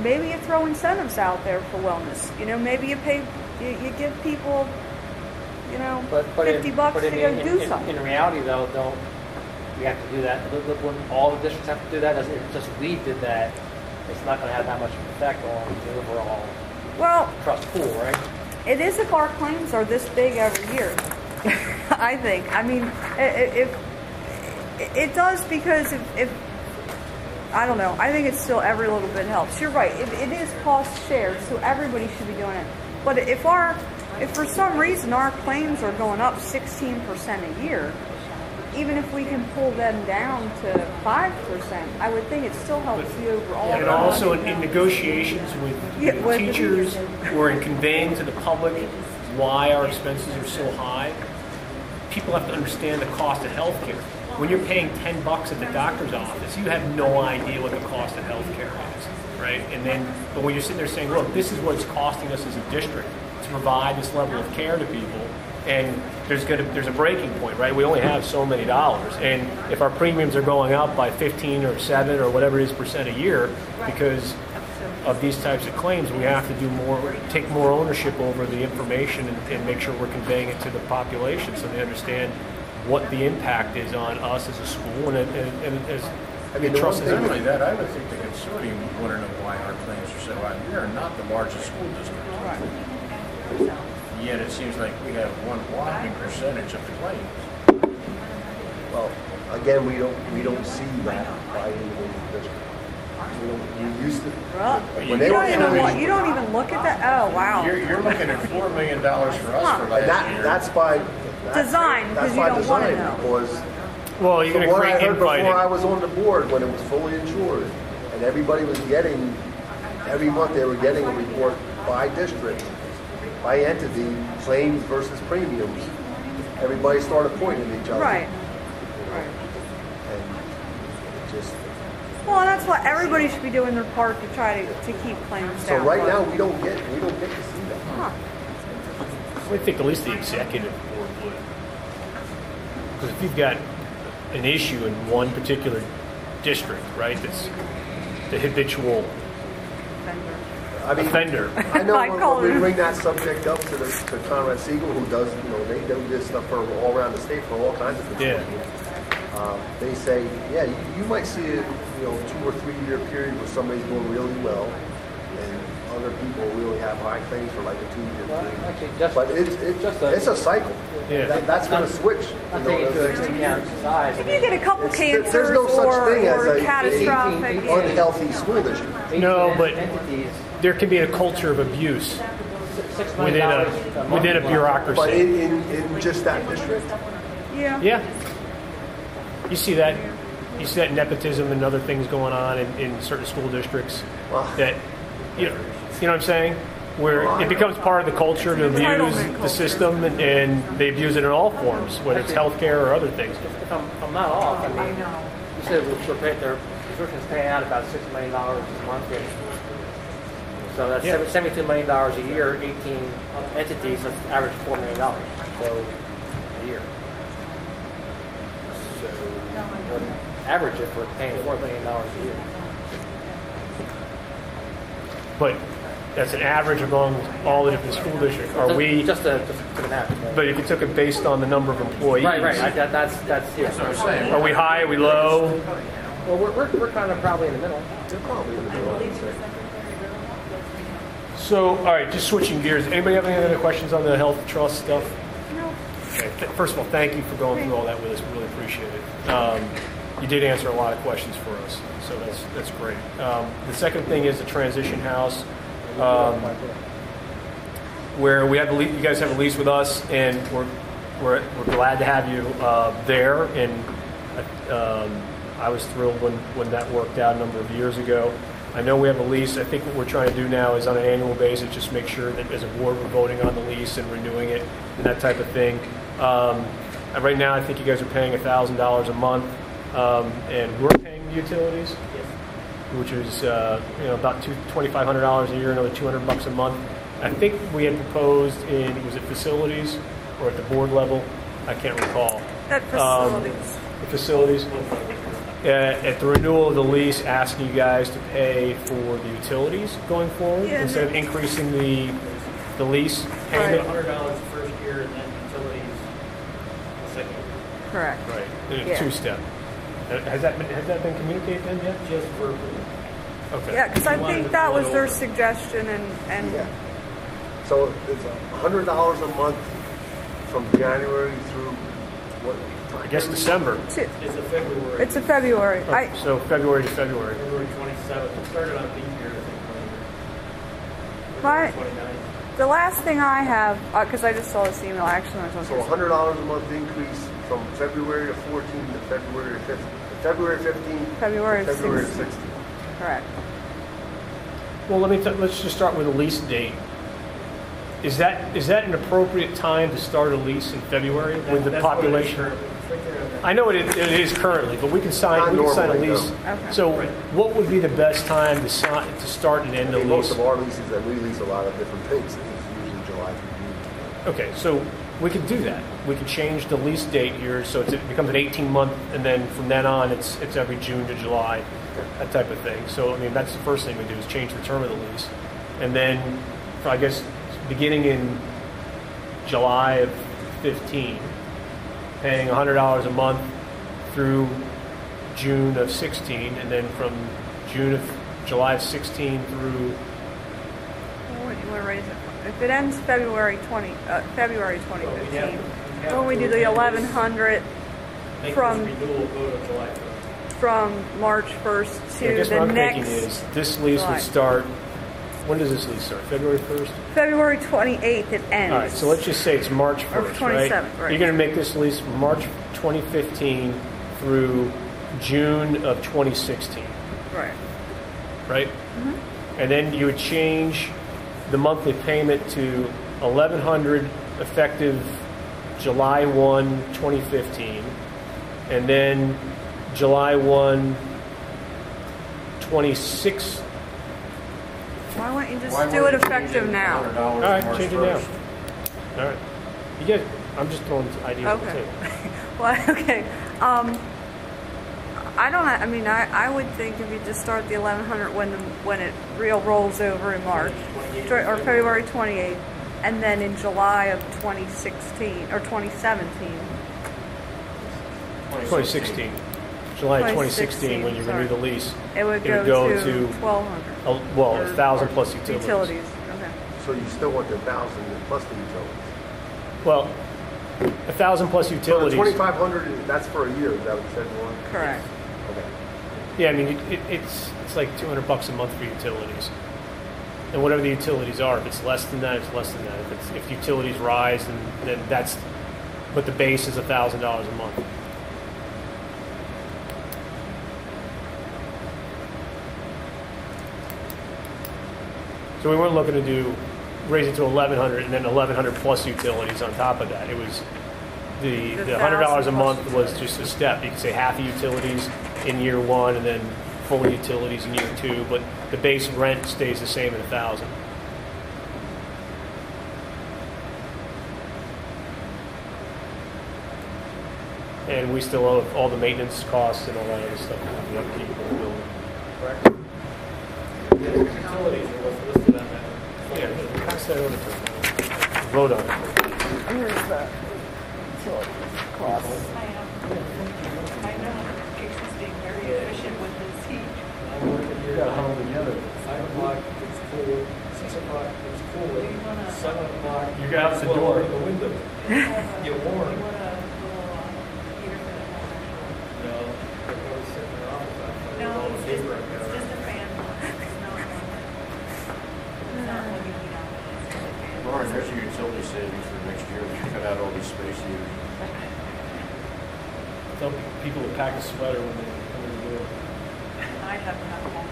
Speaker 4: maybe you throw incentives out there for wellness. Maybe you give people, $50 to go do something.
Speaker 3: In reality, though, we have to do that. Look, when all the districts have to do that, it's just we did that. It's not going to have that much effect on the overall
Speaker 4: Well,
Speaker 3: trust pool, right?
Speaker 4: it is if our claims are this big every year. I think. I mean, if it does, because if I don't know, I think it's still every little bit helps. You're right. It is cost shared, so everybody should be doing it. But if for some reason our claims are going up 16% a year, even if we can pull them down to 5%, I would think it still helps the overall.
Speaker 1: And also in negotiations with
Speaker 4: with the
Speaker 1: teachers or in conveying to the public why our expenses are so high, people have to understand the cost of healthcare. When you're paying $10 at the doctor's office, you have no idea what the cost of healthcare is, right? But when you're sitting there saying, look, this is what it's costing us as a district to provide this level of care to people, and there's a breaking point, right? We only have so many dollars, and if our premiums are going up by 15 or 7 or whatever it is % a year because of these types of claims, we have to do more, take more ownership over the information and make sure we're conveying it to the population so they understand what the impact is on us as a school and as trust.
Speaker 6: Not only that, I would think the consortium would want to know why our claims are so high. We are not the largest school district.
Speaker 4: Right.
Speaker 6: Yet it seems like we have one whopping percentage of the claims.
Speaker 2: Well, again, we don't see that by individual district. We used to.
Speaker 4: Well,
Speaker 2: When they were
Speaker 4: you don't even look at that. Oh, wow.
Speaker 6: You're looking at $4 million for us for
Speaker 2: and
Speaker 6: last year.
Speaker 2: that's by
Speaker 4: Design, because
Speaker 2: That's
Speaker 4: you
Speaker 2: by
Speaker 4: don't want to
Speaker 2: design
Speaker 4: know.
Speaker 2: because
Speaker 1: Well, you're going
Speaker 2: from
Speaker 1: to
Speaker 2: what I
Speaker 1: create
Speaker 2: heard before
Speaker 1: infighting.
Speaker 2: I was on the board when it was fully insured, and everybody was getting every month they were getting a report by district, by entity, claims versus premiums. Everybody started pointing at each other.
Speaker 4: Right. Right.
Speaker 2: And it just
Speaker 4: Well, and that's what everybody should be doing their part to try to keep claims
Speaker 2: so
Speaker 4: down.
Speaker 2: right
Speaker 4: but-
Speaker 2: now we don't get to see that.
Speaker 4: Huh.
Speaker 1: I think at least the executive board would. Because if you've got an issue in one particular district, right, that's the habitual
Speaker 2: I mean,
Speaker 1: offender.
Speaker 2: I know
Speaker 4: I call
Speaker 2: when we
Speaker 4: it-
Speaker 2: bring that subject up to Conrad Siegel, who does, they do this stuff for all around the state for all kinds of
Speaker 1: Yeah.
Speaker 2: people. They say, yeah, you might see a 2 or 3 year period where somebody's doing really well, and other people really have high claims for like a 2 year
Speaker 3: Well,
Speaker 2: period.
Speaker 3: actually, just
Speaker 2: But it's a cycle.
Speaker 1: Yeah.
Speaker 2: That's going to switch.
Speaker 3: I
Speaker 2: you
Speaker 3: think
Speaker 2: know,
Speaker 3: it's
Speaker 2: the next 2
Speaker 3: taking
Speaker 2: years.
Speaker 3: out size.
Speaker 4: If you get a couple
Speaker 2: It's-
Speaker 4: cancers
Speaker 2: there's no such thing as
Speaker 4: or
Speaker 2: a
Speaker 4: catastrophic, yeah.
Speaker 2: unhealthy school district.
Speaker 1: No, but
Speaker 3: entities,
Speaker 1: there can be a culture of abuse
Speaker 3: $6 million
Speaker 1: within a
Speaker 2: But
Speaker 1: bureaucracy.
Speaker 2: in just that district.
Speaker 4: Yeah.
Speaker 1: Yeah. You see that. You see that nepotism and other things going on in certain school districts
Speaker 2: Well-
Speaker 1: that, you know what I'm saying? Where it becomes part of the culture to abuse
Speaker 4: Entitlement
Speaker 1: the
Speaker 4: culture.
Speaker 1: system and they abuse it in all forms, whether it's healthcare or other things.
Speaker 3: If I'm not off, I mean, you said their prescription's paying out about $6 million a month. So that's
Speaker 1: Yeah.
Speaker 3: $72 million a year, 18 entities, that's average $4 million. So a year. So average if we're paying $4 million a year.
Speaker 1: But that's an average among all the different school districts. Are we?
Speaker 3: Just an average. Right?
Speaker 1: But if you took it based on the number of employees,
Speaker 3: Right. That's yeah.
Speaker 6: That's what I'm saying.
Speaker 1: are we high? Are we low?
Speaker 3: Well, we're kind of probably in the middle.
Speaker 2: They're probably in the middle, I would say.
Speaker 1: So, all right, just switching gears. Anybody have any other questions on the health trust stuff?
Speaker 4: No.
Speaker 1: Okay. First of all, thank you for going through all that with us. We really appreciate it. You did answer a lot of questions for us, so that's great. The second thing is the transition house, where we have you guys have a lease with us, and we're glad to have you there. And I was thrilled when that worked out a number of years ago. I know we have a lease. I think what we're trying to do now is on an annual basis, just make sure that as a board we're voting on the lease and renewing it and that type of thing. And right now, I think you guys are paying $1,000 a month, and we're paying the utilities, which is about $2,500 a year, another $200 a month. I think we had proposed was it facilities or at the board level? I can't recall.
Speaker 4: At facilities.
Speaker 1: The facilities. At the renewal of the lease, asking you guys to pay for the utilities going forward
Speaker 4: Yeah,
Speaker 1: instead of increasing the lease payment.
Speaker 5: $100 the first year and then utilities the second year.
Speaker 4: Correct.
Speaker 1: Right, in a
Speaker 4: Yeah.
Speaker 1: two-step. Has that been communicated then yet?
Speaker 5: Just for
Speaker 1: Okay.
Speaker 4: Yeah, because I
Speaker 5: We wanted
Speaker 4: think
Speaker 5: to
Speaker 4: that
Speaker 5: pull
Speaker 4: was
Speaker 5: it
Speaker 4: their
Speaker 5: over.
Speaker 4: suggestion, and
Speaker 2: Yeah. So it's $100 a month from January through what?
Speaker 1: I guess December.
Speaker 5: it's a February.
Speaker 4: it's a February.
Speaker 1: So February to February.
Speaker 5: February 27th. It started on leap year,
Speaker 4: My-
Speaker 5: I think. 29th.
Speaker 4: The last thing I have, because I just saw this email, actually, I was
Speaker 2: So
Speaker 4: supposed
Speaker 2: $100 a month increase from February the 14th to February 15th. February 15th
Speaker 4: February
Speaker 2: to February
Speaker 4: 16th.
Speaker 2: 16th.
Speaker 4: Correct.
Speaker 1: Well, let's just start with a lease date. Is that an appropriate time to start a lease in February with the
Speaker 5: That's what it is
Speaker 1: population?
Speaker 5: currently. It's right there on that.
Speaker 1: I know it is currently, but we can sign a
Speaker 2: Normally,
Speaker 1: lease.
Speaker 2: no.
Speaker 4: Okay.
Speaker 1: So, what would be the best time to start and end
Speaker 2: I
Speaker 1: a
Speaker 2: mean, most
Speaker 1: lease?
Speaker 2: of our leases, and we lease a lot of different things, it's usually July through June.
Speaker 1: Okay, so we could do that. We could change the lease date here, so it becomes an 18-month, and then from then on, it's every June to July, that type of thing. So, I mean, that's the first thing we do is change the term of the lease, and then, I guess, beginning in July of 15, paying $100 a month through June of 16, and then from July of 16 through.
Speaker 4: What do you want to raise it? If it ends February 2015, when we do the 1100
Speaker 5: Make
Speaker 4: from
Speaker 5: this renewal vote on July 1st.
Speaker 4: from March 1st to
Speaker 1: I guess
Speaker 4: the
Speaker 1: what I'm
Speaker 4: next
Speaker 1: thinking is this lease
Speaker 4: July.
Speaker 1: would start. When does this lease start? February 1st.
Speaker 4: February 28th, it ends.
Speaker 1: All right, so let's just say it's March 1st,
Speaker 4: Or
Speaker 1: right?
Speaker 4: 27th, right.
Speaker 1: You're going to make this lease March 2015 through June of 2016,
Speaker 4: Right.
Speaker 1: right? Mm-hmm. And then you would change the monthly payment to $1,100 effective July 1, 2015, and then July 1, 26.
Speaker 4: Why won't you just
Speaker 6: Why
Speaker 4: do it
Speaker 6: wouldn't you
Speaker 4: effective
Speaker 6: change it
Speaker 4: now?
Speaker 6: $100
Speaker 1: All right,
Speaker 6: March
Speaker 1: change it now.
Speaker 6: 1st?
Speaker 1: All right. You get. I'm just throwing ideas on the
Speaker 4: Okay.
Speaker 1: table.
Speaker 4: Well, okay. I don't. I mean, I would think if you just start the 1100 when it real rolls over in March or February 28th, and then in July of 2016 or 2017.
Speaker 1: 2016. July of 2016, when you renew the lease,
Speaker 4: It would
Speaker 1: it
Speaker 4: go,
Speaker 1: would go
Speaker 4: to
Speaker 1: to
Speaker 4: 1,200.
Speaker 1: well,
Speaker 4: Or-
Speaker 1: 1,000
Speaker 4: or
Speaker 1: plus utilities.
Speaker 4: Utilities. Okay.
Speaker 2: So you still want the 1,000 plus the utilities?
Speaker 1: Well, 1,000 plus
Speaker 2: So the
Speaker 1: utilities.
Speaker 2: 2,500, that's for a year, is that what you said, Warren?
Speaker 4: Correct.
Speaker 2: Okay.
Speaker 1: Yeah, I mean it's like $200 a month for utilities, and whatever the utilities are. If it's less than that, it's less than that. If utilities rise, then that's. But the base is $1,000 a month. So we weren't looking to raise it to 1,100 and then 1,100 plus utilities on top of that. It was the $100 a
Speaker 4: 1,000
Speaker 1: month
Speaker 4: plus
Speaker 1: was just a step. You could say half the utilities in year one and then full utilities in year two, but the base rent stays the same at 1,000. And we still owe all the maintenance costs and all that other stuff. The upkeep of the building. Correct?
Speaker 5: Utilities are what's listed on that.
Speaker 1: Yeah, pass that over to them. Vote on it.
Speaker 4: Here's the utilities cost.
Speaker 7: I know, Jason's being very efficient with his heat.
Speaker 5: I'm working here.
Speaker 1: gotta hold them together.
Speaker 5: 5 o'clock, it's cool. 6 o'clock, it's cool.
Speaker 7: Do you wanna-
Speaker 5: 7 o'clock.
Speaker 1: You get out the
Speaker 5: well,
Speaker 1: door.
Speaker 5: open the window. Get warm.
Speaker 7: You want a little heater for the home?
Speaker 5: No, they're probably sitting in their office.
Speaker 7: No, it's just a fan. It's not plugging heat on. It's just a fan.
Speaker 6: Lauren, there's your utility savings for next year. We should cut out all these space heaters.
Speaker 1: Tell people to pack a sweater when they come in the door.
Speaker 7: I have multiple.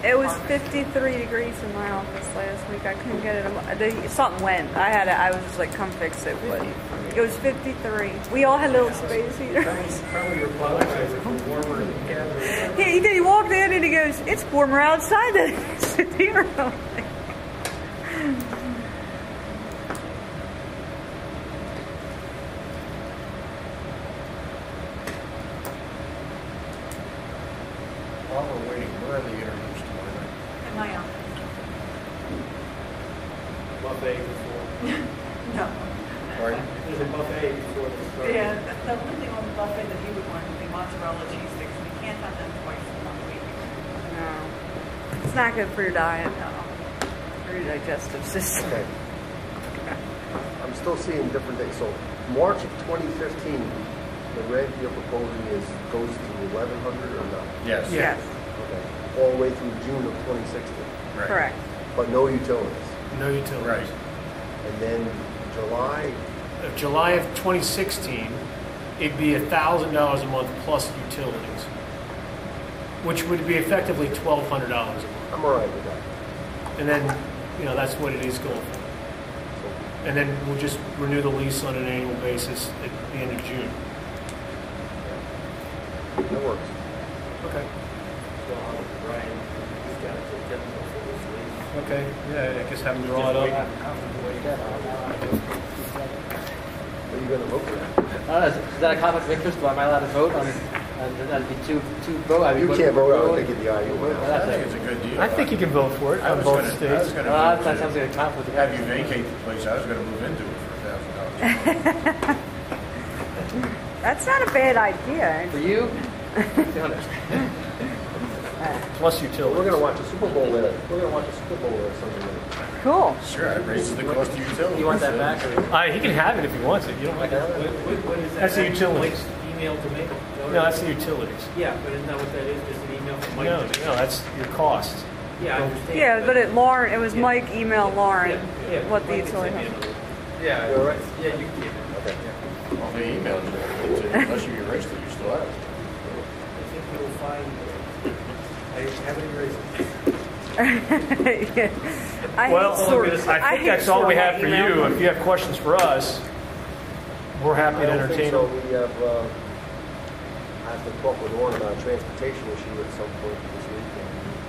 Speaker 4: It was
Speaker 7: apartments.
Speaker 4: 53 degrees in my office last week. I couldn't get it. Something went. I was just like, come fix it. But it was 53. We all had little space heaters.
Speaker 5: Probably your apologizer for warmer than the cabin.
Speaker 4: He walked in and he goes, it's warmer outside than it is in here.
Speaker 6: While we're waiting, where are the interviews tomorrow night?
Speaker 7: In my office.
Speaker 5: Buffet before.
Speaker 7: No.
Speaker 6: Pardon?
Speaker 5: There's a buffet before the start.
Speaker 7: Yeah, the only thing on the buffet that he would want would be mozzarella cheese sticks. We can't have them twice in 1 week.
Speaker 4: No. It's not good for your diet. No. For your digestive system.
Speaker 2: Okay. I'm still seeing different things. So March of 2015, the rent you're proposing goes to 1,100 or not?
Speaker 6: Yes.
Speaker 4: Yes.
Speaker 2: Okay. All the way through June of 2016,
Speaker 6: Right.
Speaker 4: Correct.
Speaker 2: but no utilities.
Speaker 1: No utilities.
Speaker 6: Right.
Speaker 2: And then July,
Speaker 1: July of 2016, it'd be $1,000 a month plus utilities, which would be effectively $1,200 a month.
Speaker 2: I'm all right with that.
Speaker 1: And then, that's what it is going for. And then we'll just renew the lease on an annual basis at the end of June.
Speaker 2: That works.
Speaker 1: Okay.
Speaker 3: Ryan, he's got to take them for this week.
Speaker 1: Okay. Yeah, I guess have them draw it up.
Speaker 2: What are you going to vote for that?
Speaker 3: Is that a conflict of interest? Am I allowed to vote on? That'd be two vote.
Speaker 2: You can't vote on taking the IU
Speaker 3: Well,
Speaker 2: out.
Speaker 6: I
Speaker 3: that's
Speaker 6: think
Speaker 3: it.
Speaker 6: it's a good deal.
Speaker 1: I think you can vote for it on both states.
Speaker 3: That sounds like a conflict of
Speaker 6: Have you
Speaker 3: interest.
Speaker 6: vacate the place, I was gonna move into it for $1,000.
Speaker 4: That's not a bad idea.
Speaker 3: For you?
Speaker 1: Plus
Speaker 2: We're
Speaker 1: utilities.
Speaker 2: going to watch a Super Bowl there. We're going to watch a Super Bowl there Sunday night.
Speaker 4: Cool.
Speaker 6: Sure, it raises the cost of utilities.
Speaker 3: You want that back? Or?
Speaker 1: He can have it if he wants it. You don't like that?
Speaker 5: What is that?
Speaker 1: That's the utilities.
Speaker 5: Mike's email to make?
Speaker 1: No, that's the utilities.
Speaker 5: Yeah, but isn't that what that is? Just an email from Mike?
Speaker 1: No,
Speaker 5: to make?
Speaker 1: that's your costs.
Speaker 5: Yeah, I understand.
Speaker 4: Yeah, but it
Speaker 5: Yeah.
Speaker 4: Mike emailed Lauren
Speaker 5: Yeah,
Speaker 4: what the
Speaker 5: Mike can
Speaker 4: utility
Speaker 5: send me
Speaker 4: has.
Speaker 5: another one.
Speaker 2: Yeah, you're right.
Speaker 5: Yeah, you can keep it.
Speaker 2: Okay.
Speaker 6: Well, they emailed you, unless you erased it, you still have it.
Speaker 5: I think you'll find, I haven't erased it.
Speaker 4: I
Speaker 1: Well,
Speaker 4: hate sort-
Speaker 1: I think
Speaker 4: hate
Speaker 1: that's all we
Speaker 4: sorting
Speaker 1: have for
Speaker 4: email.
Speaker 1: you. If you have questions for us, we're happy
Speaker 2: I
Speaker 1: to
Speaker 2: don't think
Speaker 1: entertain
Speaker 2: so.
Speaker 1: them.
Speaker 2: We have, I have to talk with Lauren about a transportation issue at some point this week.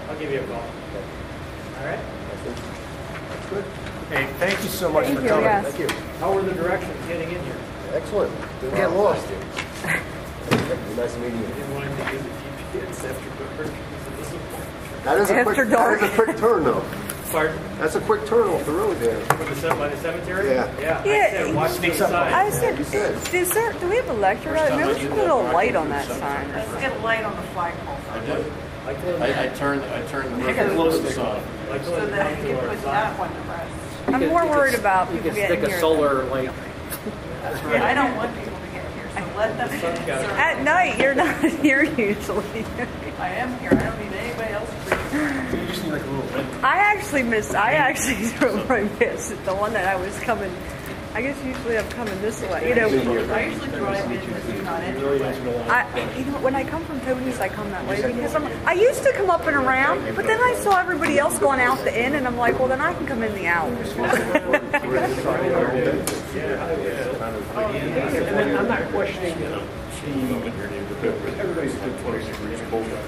Speaker 5: I'll give you a call.
Speaker 2: I
Speaker 5: All right?
Speaker 2: think that's good.
Speaker 1: Hey, thank you so much
Speaker 4: Thank
Speaker 1: for
Speaker 4: you,
Speaker 1: coming.
Speaker 4: yes.
Speaker 2: Thank you.
Speaker 5: How were the directions getting in here?
Speaker 2: Excellent. Didn't get lost. Nice meeting you.
Speaker 5: Didn't want him to use the GPS after dark.
Speaker 2: That is a
Speaker 4: After
Speaker 2: quick,
Speaker 4: dark.
Speaker 2: That is a quick turn, though.
Speaker 5: Pardon?
Speaker 2: That's a quick turn off the road there.
Speaker 5: By the cemetery?
Speaker 2: Yeah.
Speaker 5: Yeah. I
Speaker 4: Yeah,
Speaker 5: said, watch the
Speaker 1: sneaks up on
Speaker 5: side.
Speaker 4: I said,
Speaker 2: You said.
Speaker 4: do we have a lecture? Maybe we should put a light on that sign.
Speaker 7: Let's get a light on the flagpole
Speaker 6: I did.
Speaker 5: I told him,
Speaker 6: I turned the
Speaker 1: Take a
Speaker 6: river
Speaker 1: glow
Speaker 6: to the
Speaker 1: stick
Speaker 6: side.
Speaker 5: I told
Speaker 7: so
Speaker 5: him to
Speaker 7: that
Speaker 5: come
Speaker 7: you
Speaker 5: to
Speaker 7: can
Speaker 5: our
Speaker 7: put
Speaker 5: side.
Speaker 7: that one to rest.
Speaker 4: I'm more worried about
Speaker 3: You
Speaker 4: people
Speaker 3: can stick
Speaker 4: getting
Speaker 3: a
Speaker 4: here.
Speaker 3: solar light.
Speaker 7: Yeah, I don't want people to get here, so let them.
Speaker 5: sun's got it.
Speaker 4: At night, you're not here usually.
Speaker 7: I am here, I don't need anybody else to be here.
Speaker 1: You just need like a little red.
Speaker 4: I actually drove right past it. The one that I was coming, I guess usually I'm coming this way.
Speaker 7: I usually drive in with you not in.
Speaker 4: When I come from Tony's, I come that way because I used to come up and around, but then I saw everybody else going out the inn, and I'm like, well, then I can come in the out.
Speaker 1: And then I'm not questioning everybody's been 20 degrees colder,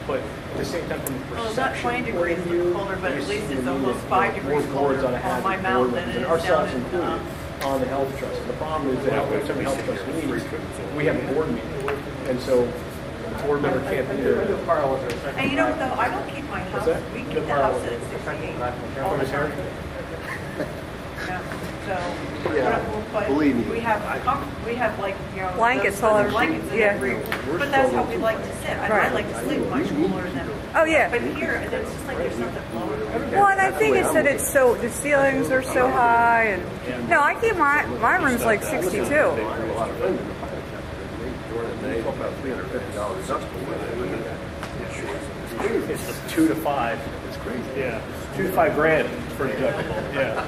Speaker 1: but at the same time, from the
Speaker 7: Well, it's not
Speaker 1: perception
Speaker 7: 20 degrees colder, but at least it's almost 5 degrees colder on my mountain than it is down
Speaker 1: ourselves
Speaker 7: in,
Speaker 1: included, on the health trust. And the problem is that every time the health trust meetings, we have a board meeting, and so the board member can't be there.
Speaker 7: and you know what though, I don't keep my house, we keep the house at 68 all the time. Yeah, so,
Speaker 2: Yeah,
Speaker 7: but
Speaker 2: believe me.
Speaker 7: we have like,
Speaker 4: Blankets
Speaker 7: those
Speaker 4: all over.
Speaker 7: blankets in
Speaker 4: Yeah.
Speaker 7: every, but that's how we like to sit. I
Speaker 4: Right.
Speaker 7: like to sleep much cooler than.
Speaker 4: Oh, yeah.
Speaker 7: But here, it's just like there's something blowing.
Speaker 4: Well, and I think it's that it's so the ceilings are so high, and no, I keep my room's like 62.
Speaker 1: It's 2 to 5. It's crazy. Yeah, 2 to 5 grand for deductible. Yeah,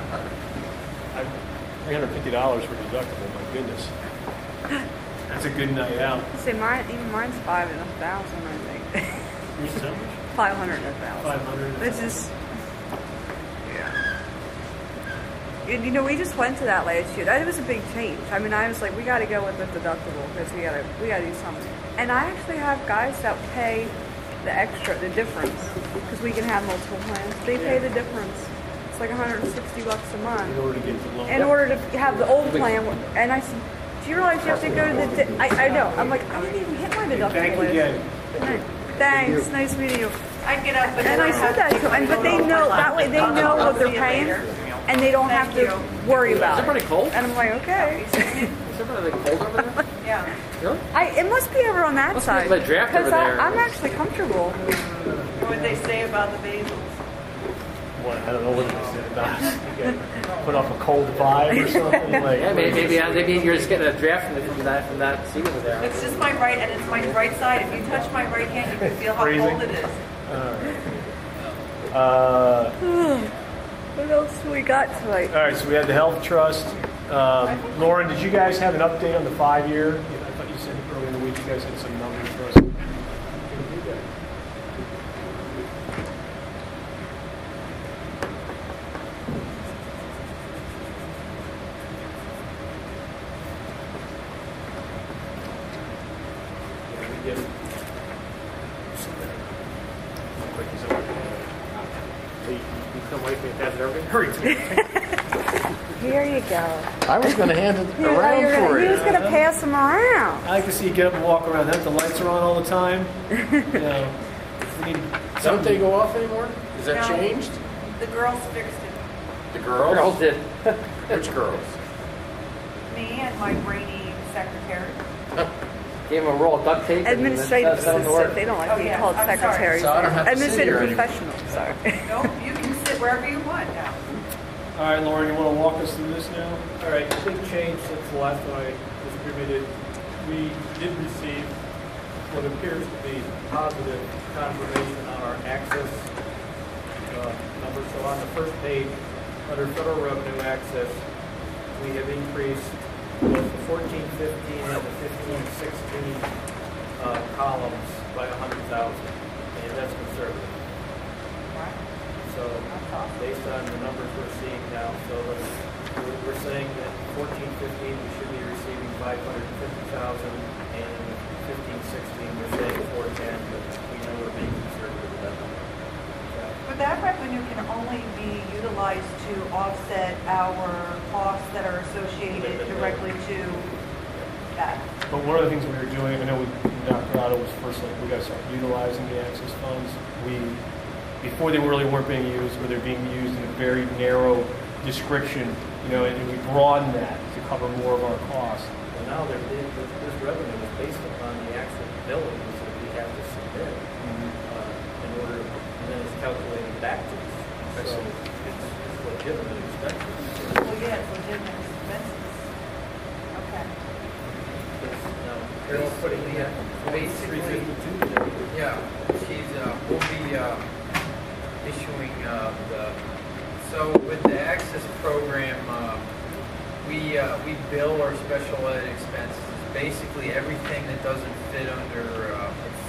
Speaker 1: $350 for deductible. My goodness, that's a good night out.
Speaker 4: See, mine's 5,000, I think.
Speaker 1: Yours is how much?
Speaker 4: 500 and 1,000.
Speaker 1: 500.
Speaker 4: It's just, you know, we just went to that last year. That was a big change. I mean, I was like, we got to go with the deductible because we got to do something. And I actually have guys that pay the extra, the difference, because we can have multiple plans. They pay the difference. It's like $160 a month
Speaker 1: In order to get the loan.
Speaker 4: in order to have the old plan. And I said, do you realize you have to go to the? I know. I'm like, I didn't even hit my deductible.
Speaker 1: Thank you
Speaker 4: last
Speaker 1: again.
Speaker 4: year. Thanks. Nice meeting you.
Speaker 7: I get up
Speaker 4: And I said that to them, but they know that way they know what they're paying, and they don't have to worry about
Speaker 3: Is it pretty cold?
Speaker 4: And I'm like, okay.
Speaker 3: Is it pretty cold over there?
Speaker 7: Yeah.
Speaker 3: Really?
Speaker 4: It must be over on that
Speaker 3: Must be
Speaker 4: side
Speaker 3: the draft over there.
Speaker 4: I'm actually comfortable.
Speaker 7: What would they say about the basils?
Speaker 1: What, I don't know what they said about it. Put off a cold vibe or something. Like,
Speaker 3: Yeah, maybe you're just getting a draft from that seat over there.
Speaker 7: It's just my right, and it's my right side. If you touch my right hand, you can feel how
Speaker 1: Freezing.
Speaker 7: cold it is.
Speaker 4: What else do we got tonight?
Speaker 1: All right, so we had the health trust. Lauren, did you guys have an update on the 5-year? you guys had some numbers for us.
Speaker 4: Here you go.
Speaker 6: I was going to hand it around for
Speaker 4: He
Speaker 6: you.
Speaker 4: was going to pass them around.
Speaker 1: I like to see you get up and walk around. That the lights are on all the time. You know, we need
Speaker 6: Don't
Speaker 1: something.
Speaker 6: they go off anymore? Is that
Speaker 7: No.
Speaker 6: changed?
Speaker 7: The girls fixed it.
Speaker 6: The girls?
Speaker 3: Girls did.
Speaker 6: Which girls?
Speaker 7: Me and my brainy secretary.
Speaker 3: Gave them a roll of duct tape. and
Speaker 4: Administrative
Speaker 3: that's how it worked.
Speaker 4: assistant. They don't like
Speaker 7: Oh,
Speaker 4: being
Speaker 7: yeah.
Speaker 4: called
Speaker 7: I'm sorry.
Speaker 4: secretaries.
Speaker 6: So I don't have to sit here
Speaker 4: Administrative
Speaker 6: anymore.
Speaker 4: professionals. Sorry.
Speaker 7: Nope, you can sit wherever you want now.
Speaker 1: All right, Lauren, you want to walk us through this now?
Speaker 5: All right, big change since the last time I distributed. We did receive what appears to be positive confirmation on our access numbers. So on the first page, under federal revenue access, we have increased both the 14-15 and the 15-16 columns by 100,000, and that's conservative. So based on the numbers we're seeing now, so we're saying that 14-15 we should be receiving 550,000, and 15-16 we're saying 410, but we know we're being conservative with that number.
Speaker 7: But that revenue can only be utilized to offset our costs that are associated directly to that.
Speaker 1: But one of the things we were doing, I know Dr. Otto was first like, we got to start utilizing the access funds. Before they really weren't being used, or they're being used in a very narrow description, you know, and we broadened that to cover more of our costs.
Speaker 5: And now this revenue is based upon the actual billings that we have to submit in order, and then it's calculated back to us. So it's legitimate expenses.
Speaker 7: Well, yeah, it's legitimate expenses. Okay.
Speaker 5: Carol's putting the
Speaker 9: Basically,
Speaker 5: 352 together.
Speaker 9: yeah, we'll be issuing so with the Access program, we bill our special ed expenses, basically everything that doesn't fit under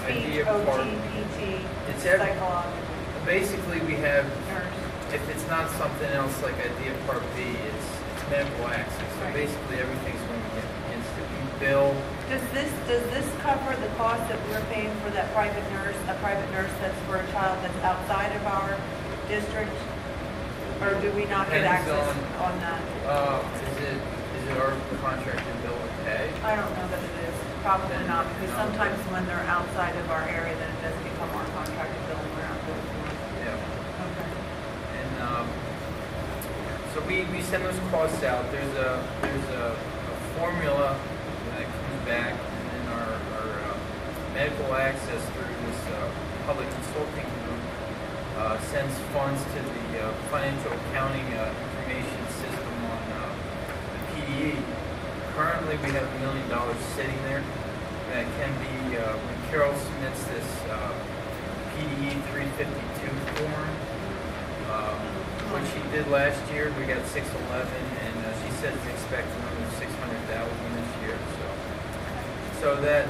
Speaker 7: Speech,
Speaker 9: idea part.
Speaker 7: OT, PT,
Speaker 9: It's every,
Speaker 7: psychological,
Speaker 9: basically we have,
Speaker 7: nurse.
Speaker 9: if it's not something else like idea part B, it's medical access. So
Speaker 7: Right.
Speaker 9: basically everything's going to get instant. We bill.
Speaker 7: Does this cover the cost that we're paying for that private nurse that's for a child that's outside of our district? Or do we not get
Speaker 9: Depends
Speaker 7: access on that?
Speaker 9: Is it our contracted bill to pay?
Speaker 7: I don't know that it is. Probably not, because sometimes when they're outside of our area, then it does become our contracted bill and we're not billing for it.
Speaker 9: Yeah.
Speaker 7: Okay.
Speaker 9: And so we send those costs out. There's a formula that comes back, and then our medical access through this public consulting group sends funds to the financial accounting information system on the PDE. Currently, we have $1 million sitting there. That can be when Carol submits this PDE 352 form. What she did last year, we got 611, and she says to expect another 600,000 this year. So that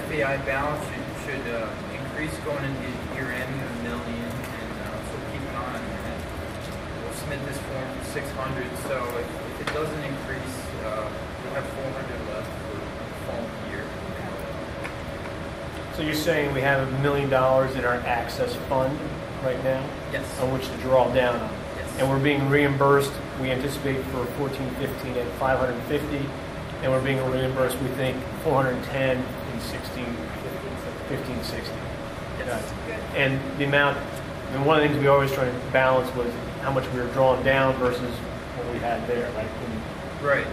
Speaker 9: FAI balance should increase going into year end to $1 million, and so keep an eye on that. We'll submit this form for 600. So if it doesn't increase, we'll have 400 left for the following year.
Speaker 1: So you're saying we have $1 million in our access fund right now?
Speaker 9: Yes.
Speaker 1: On which to draw down on.
Speaker 9: Yes.
Speaker 1: And we're being reimbursed, we anticipate for 14-15 at 550, and we're being reimbursed, we think, 410 in 15-16.
Speaker 9: Yes.
Speaker 1: And the amount, I mean, one of the things we always try to balance was how much we were drawing down versus what we had there. Like
Speaker 9: Right.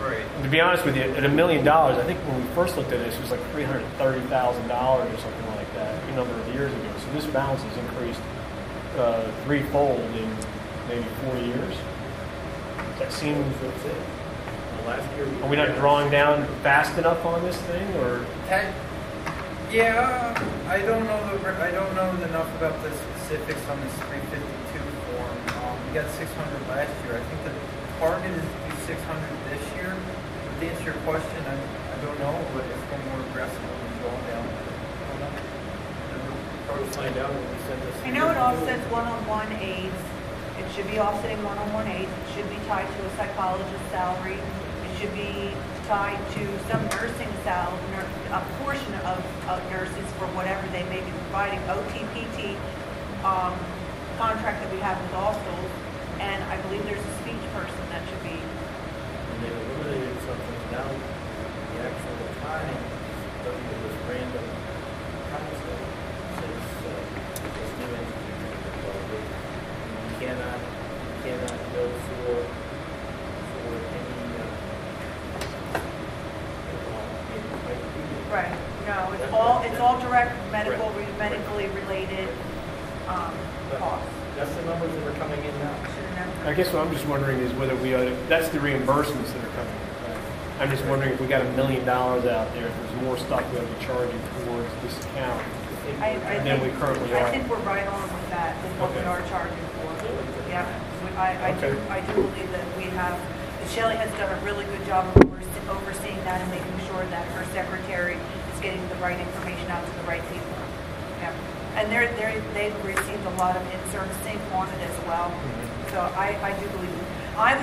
Speaker 9: Right.
Speaker 1: to be honest with you, at $1 million, I think when we first looked at this, it was like $330,000 or something like that a number of years ago. So this balance has increased threefold in maybe 4 years. That seems.
Speaker 5: That's it. Last year.
Speaker 1: Are we not drawing down fast enough on this thing, or?
Speaker 9: Yeah, I don't know enough about the specifics on this 352 form. We got 600 last year. I think the target is to do 600 this year. But to answer your question, I don't know, but it's a little more aggressive when we go down. I don't know.
Speaker 1: Probably find out when we send this.
Speaker 7: I know it offsets one-on-one aides. It should be offsetting one-on-one aides. It should be tied to a psychologist's salary. It should be tied to some nursing salary, a portion of nurses for whatever they may be providing, OT, PT contract that we have with Allsouls. And I believe there's a speech person that should be.
Speaker 5: And they eliminated something now, the actual time doesn't give us random time stuff. Since this new entity, you cannot go for any
Speaker 7: Right. No, it's all direct medically related costs.
Speaker 5: That's the numbers that are coming in now.
Speaker 1: I guess what I'm just wondering is whether we ought to, that's the reimbursements that are coming. I'm just wondering if we got $1 million out there, if there's more stuff we ought to be charging towards this account than we currently are.
Speaker 7: I think we're right on with that, with what we
Speaker 1: Okay.
Speaker 7: are charging for. Yeah, I do believe that we have, that Shelley has done a really good job of overseeing that and making sure that her secretary is getting the right information out to the right people. Yeah. And they've received a lot of in-servicing on it as well. So I do believe it. I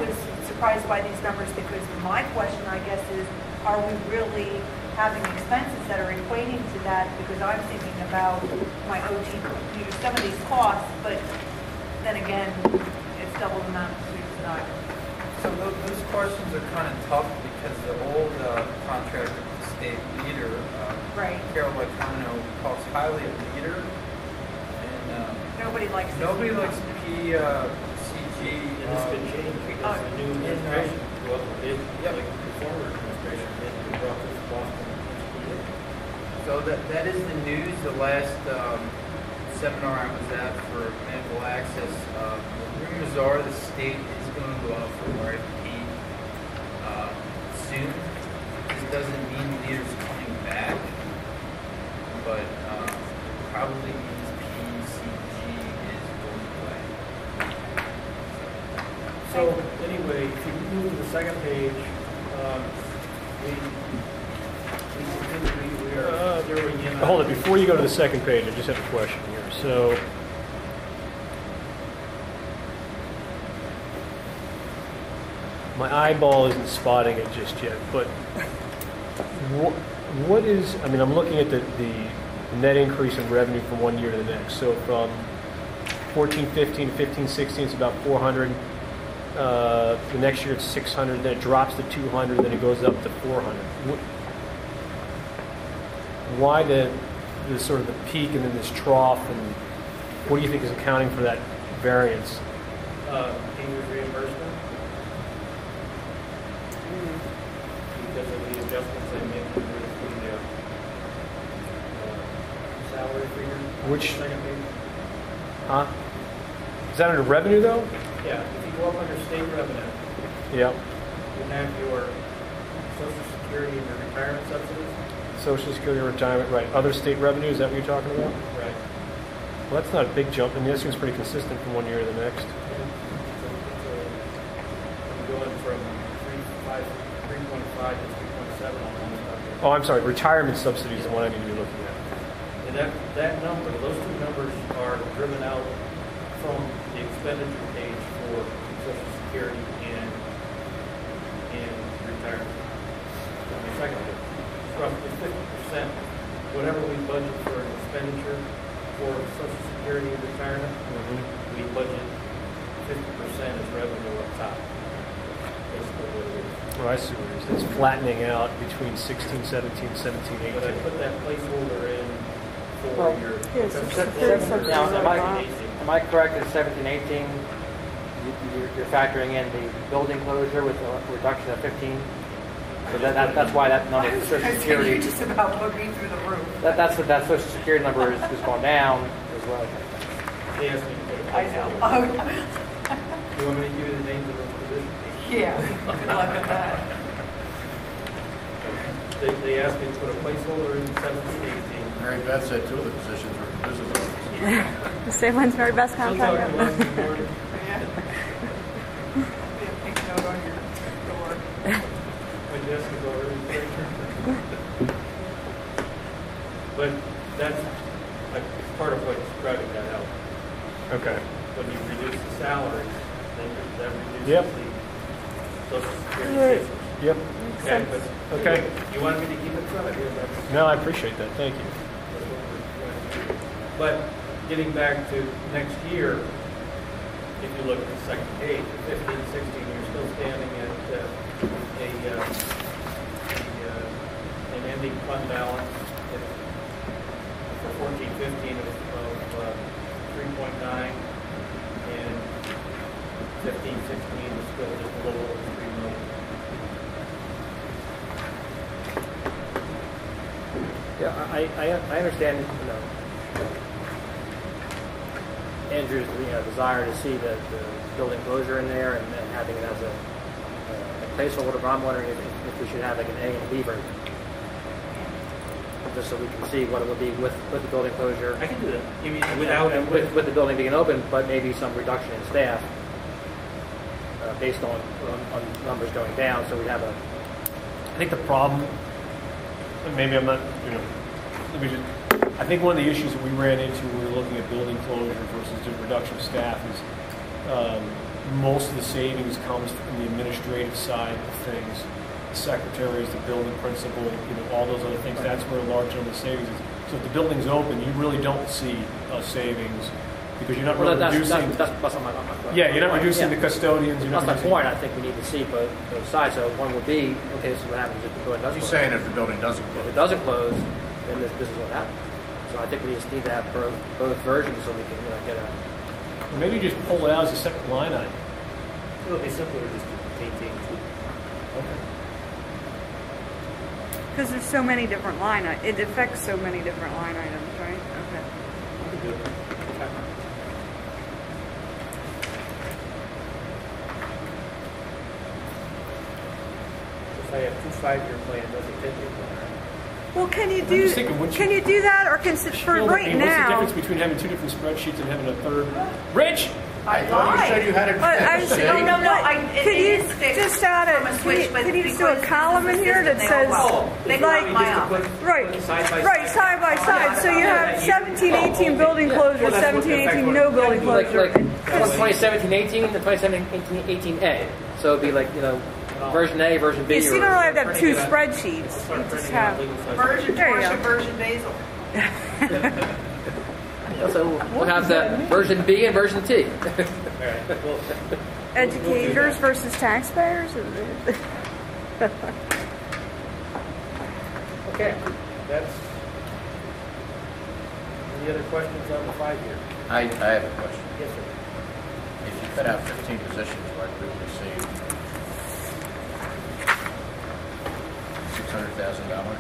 Speaker 7: was surprised by these numbers because my question, I guess, is, are we really having expenses that are equating to that? Because I'm thinking about my OT, some of these costs, but then again, it's double the amount of students that I.
Speaker 9: So those questions are kind of tough because the old contract with the state leader,
Speaker 7: Right.
Speaker 9: Carol Lacano, talks highly of leader, and
Speaker 7: Nobody likes this.
Speaker 9: nobody likes PCG.
Speaker 5: And it's been changed because the new administration, well, it,
Speaker 9: Yep.
Speaker 5: like the former administration, did brought this Boston.
Speaker 9: So that is the news. The last seminar I was at for medical access, the rumors are the state is going to go out for RFP soon. This doesn't mean leaders coming back, but probably means PCG is going away.
Speaker 5: So anyway, if you move to the second page, we are zeroing in.
Speaker 1: Hold it, before you go to the second page, I just have a question here. So, my eyeball isn't spotting it just yet, but what is, I mean, I'm looking at the net increase in revenue from one year to the next. So from 14, 15, 15, 16, it's about 400. The next year it's 600, then it drops to 200, then it goes up to 400. Why the sort of the peak and then this trough, and what do you think is accounting for that variance?
Speaker 5: English reimbursement. Because of the adjustments they make with the salary figure.
Speaker 1: Which-
Speaker 5: Second page.
Speaker 1: Huh? Is that under revenue though?
Speaker 5: Yeah, if you go up under state revenue,
Speaker 1: Yeah.
Speaker 5: you have your Social Security and your retirement subsidies.
Speaker 1: Social Security, retirement, right. Other state revenue, is that what you're talking about?
Speaker 5: Right.
Speaker 1: Well, that's not a big jump, and this seems pretty consistent from one year to the next.
Speaker 5: I'm going from 3.5 to 3.7 almost.
Speaker 1: Oh, I'm sorry, retirement subsidies is the one I need to be looking at.
Speaker 5: And that number, those two numbers are driven out from the expenditure page for Social Security and retirement. On the second page, roughly 50%, whatever we budget for an expenditure for Social Security and retirement, we budget 50% as revenue up top. Basically what it is.
Speaker 1: Oh, I see what it is. It's flattening out between 16, 17, 17, 18.
Speaker 5: But I put that placeholder in for
Speaker 3: Well,
Speaker 5: your.
Speaker 4: yeah, Social Security subsidies
Speaker 3: Now,
Speaker 4: are
Speaker 3: am I correct that 17, 18, you're factoring in the building closure with a reduction of 15? So that's why that number for Social
Speaker 7: You
Speaker 3: Security,
Speaker 7: just about put me through the roof.
Speaker 3: that's what that Social Security number is gone down as well.
Speaker 5: They asked me to put a
Speaker 7: I
Speaker 5: placeholder.
Speaker 7: know.
Speaker 5: You want me to give you the names of those positions?
Speaker 7: Yeah, good luck with that.
Speaker 5: They asked me to put a placeholder in 17, 18.
Speaker 6: Mary Beth said two of the positions were business officers.
Speaker 4: The same one's Mary Beth's
Speaker 5: Still
Speaker 4: contract.
Speaker 5: talking about the board.
Speaker 7: Yeah. Be a pink note on your door.
Speaker 5: My desk is already But that's part of what's driving that out.
Speaker 1: Okay.
Speaker 5: When you reduce the salaries, then that reduces
Speaker 1: Yep.
Speaker 5: the Social Security savings.
Speaker 1: Yep.
Speaker 5: Okay, but
Speaker 1: Okay.
Speaker 5: you wanted me to keep it short, that's
Speaker 1: No, I appreciate that. Thank you.
Speaker 5: what we're going to do. But getting back to next year, if you look at the second page, 15, 16, you're still standing at an ending fund balance for 14, 15 of 3.9, and 15, 16 is still just a little over 3 million.
Speaker 3: Yeah, I understand, Andrew's desire to see the building closure in there and having it as a placeholder, but I'm wondering if we should have like an A and a B version. Just so we can see what it would be with the building closure.
Speaker 5: I can do that. You mean without
Speaker 3: and with the building being open, but maybe some reduction in staff based on numbers going down. So we have
Speaker 1: I think the problem, and maybe I'm not, let me just, I think one of the issues that we ran into when we were looking at building closure versus the reduction of staff is most of the savings comes from the administrative side of things. The secretaries, the building principal, all those other things. That's where a large number of savings is. So if the building's open, you really don't see savings because you're not really reducing.
Speaker 3: That's my point.
Speaker 1: Yeah, you're not reducing the custodians. You're
Speaker 3: That's
Speaker 1: not
Speaker 3: my
Speaker 1: reducing,
Speaker 3: point. I think we need to see both sides. So one would be, okay, this is what happens if the building doesn't
Speaker 6: He's
Speaker 3: close.
Speaker 6: saying if the building doesn't
Speaker 3: If
Speaker 6: close.
Speaker 3: it doesn't close, then this is what happens. So I think we just need to have both versions so we can get a.
Speaker 1: Or maybe just pull it out as a separate line item.
Speaker 5: It'll be simpler just to maintain.
Speaker 1: Okay.
Speaker 4: Because there's so many different it affects so many different line items, right? Okay.
Speaker 5: You can do it. If I have 2 5-year plans, that's a 10-year plan.
Speaker 4: Well, can you
Speaker 1: just thinking, wouldn't
Speaker 4: can you do that, or can for
Speaker 1: Sheila,
Speaker 4: right
Speaker 1: what's the
Speaker 4: now?
Speaker 1: difference between having 2 different spreadsheets and having a third? Rich!
Speaker 6: I thought you said you had it.
Speaker 4: But I was,
Speaker 6: See?
Speaker 7: No,
Speaker 4: could
Speaker 7: it
Speaker 4: you
Speaker 7: is fixed
Speaker 4: just add
Speaker 7: from a switch, but
Speaker 4: can you just do a
Speaker 7: because
Speaker 4: column in
Speaker 7: this is
Speaker 4: here
Speaker 7: the
Speaker 4: that
Speaker 7: system,
Speaker 4: says
Speaker 7: they
Speaker 4: like
Speaker 7: want my office.
Speaker 4: right,
Speaker 5: Side by
Speaker 4: right, side by side. So you have 17, 18 building closure, 17, 18 no building
Speaker 3: Like
Speaker 4: closure.
Speaker 3: 2017-18 and 2017-18A. So it'd be like version A, version B.
Speaker 4: You see, you don't really have to have 2 spreadsheets.
Speaker 5: Start
Speaker 4: You just
Speaker 5: printing out
Speaker 4: have.
Speaker 5: legal size.
Speaker 7: Version
Speaker 4: There you
Speaker 7: Porsche,
Speaker 4: go.
Speaker 7: version Basil.
Speaker 3: So we'll have the version B and version T.
Speaker 5: All right. Well,
Speaker 4: Educators versus taxpayers.
Speaker 5: okay. That's. Any other questions on the 5-year?
Speaker 6: I have a question.
Speaker 5: Yes, sir.
Speaker 6: If you cut out 15 positions like we received, $600,000.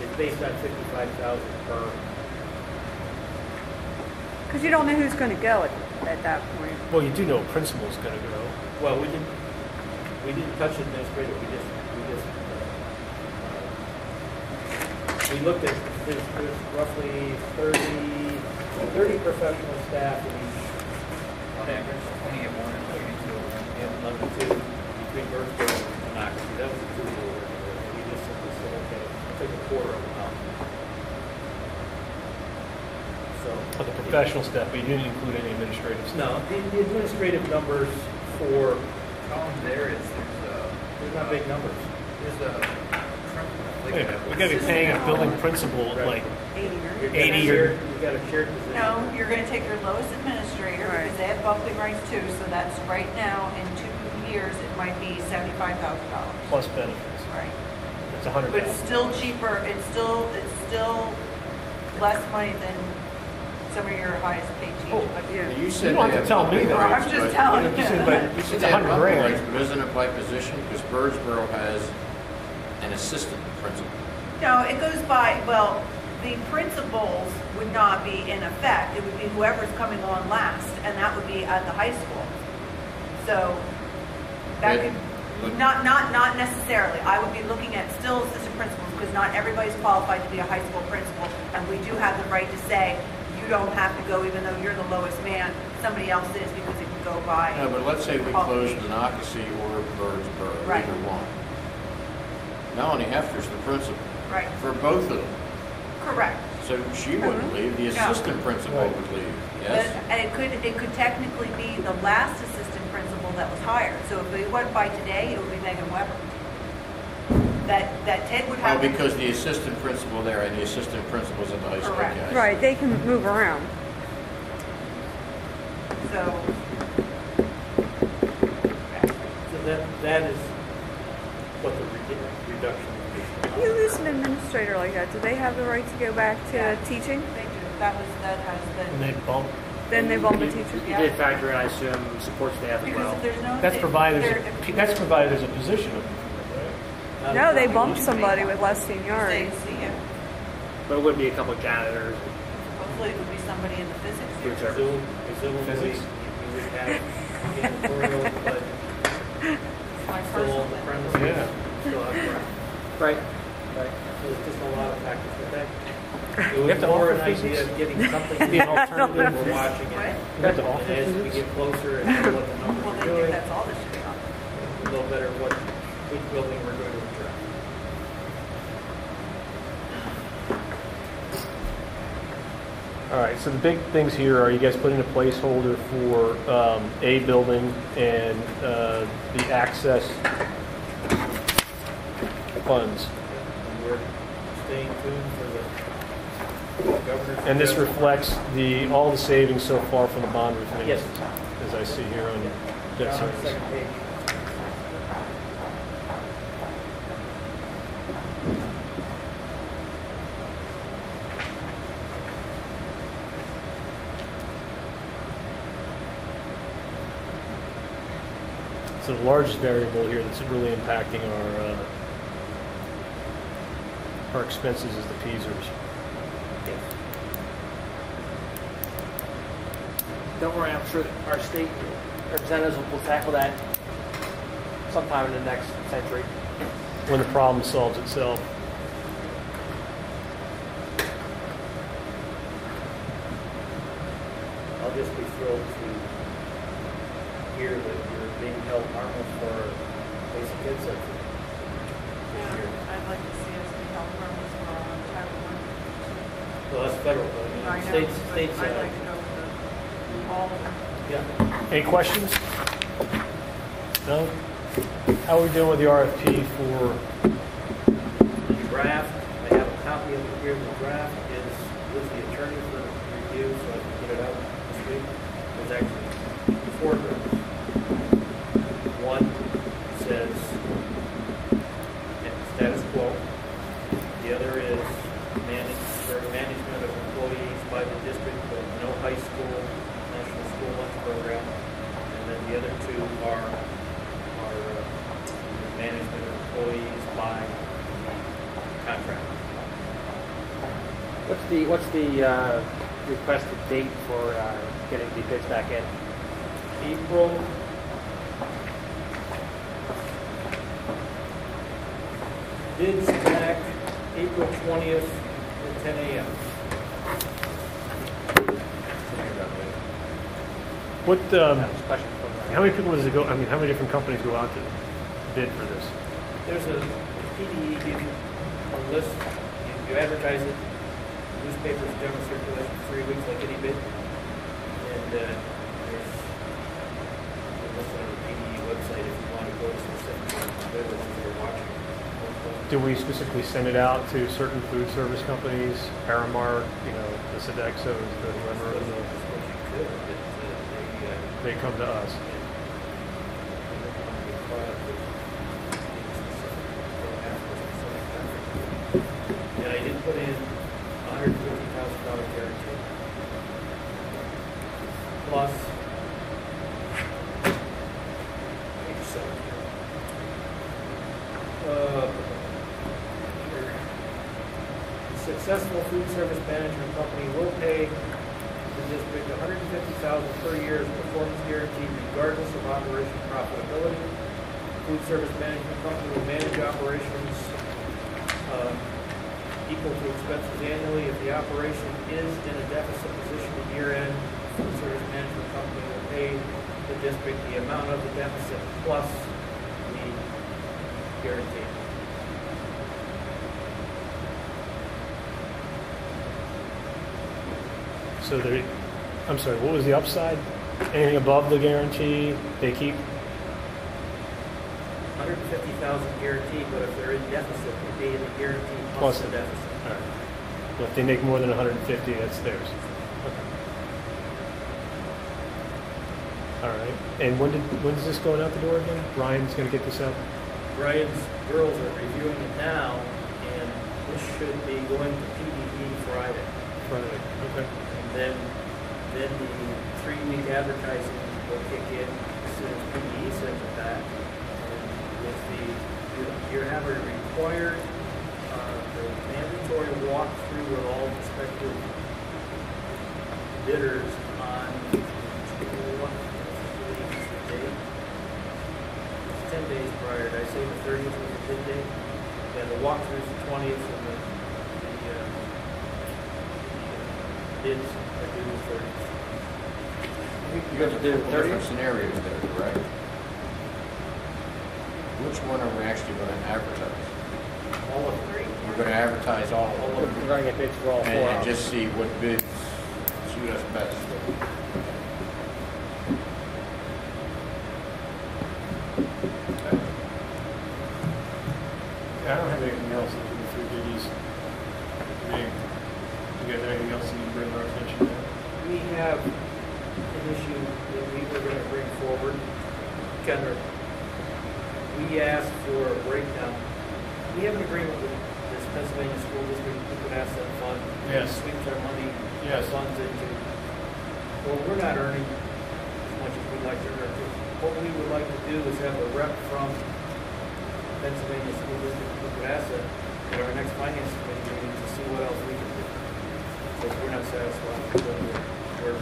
Speaker 5: It's based on 55,000 per.
Speaker 4: Because you don't know who's going to go at that point.
Speaker 1: Well, you do know a principal's going to go.
Speaker 5: Well, we didn't touch administrative. We looked at there's roughly 30 professional staff in each.
Speaker 9: On average, 20 at one and 22 at one.
Speaker 5: And number 2 between Birdsboro and Monocacy. That was the 2 we were working with. And we just simply said, okay, take a quarter of them out. So.
Speaker 1: But the professional staff, but you didn't include any administrative staff.
Speaker 5: No, the administrative numbers for
Speaker 9: Column there is
Speaker 5: they're not big numbers.
Speaker 9: there's a
Speaker 1: Wait a minute, we got to be paying a building principal like
Speaker 4: 80
Speaker 5: You're
Speaker 1: 80
Speaker 5: gonna
Speaker 1: or-
Speaker 5: share- You've got a shared position.
Speaker 7: No, you're gonna take your lowest administrator,
Speaker 4: Right.
Speaker 7: because they have bumping rights too, so that's right now, in 2 years, it might be $75,000.
Speaker 1: plus benefits.
Speaker 7: Right.
Speaker 1: It's 100.
Speaker 7: But it's still cheaper, it's still less money than some of your highest paid teachers.
Speaker 4: Yeah.
Speaker 6: You
Speaker 1: You
Speaker 6: said
Speaker 1: don't
Speaker 6: they
Speaker 1: have to tell me
Speaker 6: bumping
Speaker 1: that.
Speaker 6: rights,
Speaker 7: I'm just
Speaker 6: but-
Speaker 7: telling you.
Speaker 1: But
Speaker 6: You
Speaker 1: it's
Speaker 6: said they have
Speaker 1: $100
Speaker 6: bumping rights,
Speaker 1: grand.
Speaker 6: but isn't it by position? Because Birdsboro has an assistant principal.
Speaker 7: No, it goes by, well, the principals would not be in effect, it would be whoever's coming on last, and that would be at the high school. So, that
Speaker 6: But-
Speaker 7: could, not necessarily, I would be looking at still assistant principals, because not everybody's qualified to be a high school principal, and we do have the right to say, you don't have to go even though you're the lowest man, somebody else is, because it can go by.
Speaker 6: No, but let's say we closed Monocacy or Birdsboro,
Speaker 7: Right.
Speaker 6: either one. Melanie Hefter's the principal,
Speaker 7: Right,
Speaker 6: for both of them.
Speaker 7: correct.
Speaker 6: So she wouldn't leave, the assistant principal would leave, yes?
Speaker 7: And it could technically be the last assistant principal that was hired. So if it went by today, it would be Megan Weber. That Ted would
Speaker 6: Oh,
Speaker 7: have.
Speaker 6: because the assistant principal there and the assistant principal's at the high school.
Speaker 7: Correct.
Speaker 6: Okay.
Speaker 4: Right, they can move around.
Speaker 7: So,
Speaker 5: So that is what the reduction would be.
Speaker 4: You lose an administrator like that, do they have the right to go back to
Speaker 7: Yeah.
Speaker 4: teaching?
Speaker 7: they do, that has
Speaker 1: And
Speaker 7: been,
Speaker 1: they bump.
Speaker 4: Then they bump the teacher?
Speaker 3: You did factor in, I assume, support staff as
Speaker 7: because
Speaker 3: well.
Speaker 7: if there's no.
Speaker 1: That's provided.
Speaker 7: there-
Speaker 1: That's provided as a position. Right?
Speaker 4: No, they bump somebody with less seniority.
Speaker 7: They see it.
Speaker 3: But it would be a couple of janitors.
Speaker 7: Hopefully it would be somebody in the physics.
Speaker 3: Food
Speaker 7: area.
Speaker 3: service.
Speaker 5: Presumably,
Speaker 1: Physics?
Speaker 5: you would have janitorial, but
Speaker 7: My
Speaker 5: still on the
Speaker 7: personal.
Speaker 5: premises.
Speaker 1: Yeah.
Speaker 5: Still have to.
Speaker 3: Right.
Speaker 5: So there's just a lot of factors with that. It
Speaker 1: You have
Speaker 5: was
Speaker 1: to
Speaker 5: more
Speaker 1: offer
Speaker 5: an idea
Speaker 1: physics?
Speaker 5: of getting something.
Speaker 1: Be an alternative.
Speaker 5: We're watching
Speaker 7: What?
Speaker 5: it.
Speaker 1: You have to offer
Speaker 5: And as we
Speaker 1: physics?
Speaker 5: get closer and know what the numbers
Speaker 7: Well,
Speaker 5: are
Speaker 7: they think
Speaker 5: doing,
Speaker 7: that's all this should be on.
Speaker 5: a little better which building we're going to address.
Speaker 1: All right, so the big things here are you guys putting a placeholder for a building and the access funds.
Speaker 5: And we're staying tuned for the governor's.
Speaker 1: And this
Speaker 5: suggestion.
Speaker 1: reflects all the savings so far from the bond refinancing,
Speaker 5: Yes.
Speaker 1: as I see here on debt
Speaker 5: Down on the
Speaker 1: service.
Speaker 5: second page.
Speaker 1: So the largest variable here that's really impacting our expenses is the PSERS.
Speaker 5: Yes.
Speaker 3: Don't worry, I'm sure that our state representatives will tackle that sometime in the next century.
Speaker 1: When the problem solves itself.
Speaker 5: I'll just be thrilled to hear that you're being held harmless for basic ed section. This year.
Speaker 7: I'd like to see us be held harmless for our Title I.
Speaker 5: Well, that's federal, but I
Speaker 7: I
Speaker 5: mean,
Speaker 7: know,
Speaker 5: states,
Speaker 7: but
Speaker 5: states,
Speaker 7: I'd like to go with all of them.
Speaker 5: yeah.
Speaker 1: Any questions? No? How are we doing with the RFP for,
Speaker 5: The draft, I have a copy of it here, the draft is with the attorney for review, so I can get it out this week. There's actually 4 drafts. One says status quo. The other is management of employees by the district, but no high school, national school lunch program. And then the other 2 are management of employees by contract.
Speaker 3: What's the requested date for getting the bids back in?
Speaker 5: April. Bids back April 20th at 10 a.m.
Speaker 1: what,
Speaker 3: That was a question from
Speaker 1: how many people does it go, I mean, how many different companies go out to bid for this?
Speaker 5: There's a PDE gives you a list. You advertise it. Newspapers, general circulation for 3 weeks, like any bid. And there's a list on the PDE website if you want to go to specific ones. They're the ones that are watching.
Speaker 1: Do we specifically send it out to certain food service companies, Aramark, the Sodexos, the whoever, they come to us?
Speaker 5: And I did put in $150,000 guarantee. Plus, page 7 here. The successful food service management company will pay the district $150,000 per year as performance guarantee regardless of operation profitability. Food service management company will manage operations equal to expenses annually. If the operation is in a deficit position at year end, food service management company will pay the district the amount of the deficit plus the guarantee.
Speaker 1: So they, I'm sorry, what was the upside? Anything above the guarantee, they keep?
Speaker 5: 150,000 guaranteed, but if they're in deficit, they pay the guarantee
Speaker 1: Plus
Speaker 5: plus the deficit.
Speaker 1: All right. Well, if they make more than 150, that's theirs. Okay. All right. And when is this going out the door again? Ryan's going to get this out?
Speaker 5: Brian's girls are reviewing it now, and this should be going to PDD Friday.
Speaker 1: Friday. Okay.
Speaker 5: And then the 3-week advertising will kick in as soon as PDD sends it back. And with you have a required, the mandatory walkthrough with all prospective bidders on 10 days prior. Did I say the 30th was the bid date? Yeah, the walkthrough is the 20th, and the bids are due the 30th.
Speaker 6: You have to do different scenarios there, correct? Which one are we actually going to advertise?
Speaker 5: All of three.
Speaker 6: We're going to advertise all of them.
Speaker 3: We're going to get bids for all 4
Speaker 6: And
Speaker 3: of them.
Speaker 6: just see what bids suit us best.
Speaker 1: I don't have anything else other than 3 biggies. You guys have anything else you need to bring our attention to?
Speaker 5: We have an issue that we were going to bring forward. Kendra, we asked for a breakdown. We have an agreement with this Pennsylvania School District Liquid Asset Fund.
Speaker 1: Yes.
Speaker 5: Sweeps our money,
Speaker 1: Yes.
Speaker 5: funds into. Well, we're not earning as much as we'd like to earn. What we would like to do is have a rep from Pennsylvania School District Liquid Asset at our next finance committee meeting to see what else we can do. Because we're not satisfied with what we're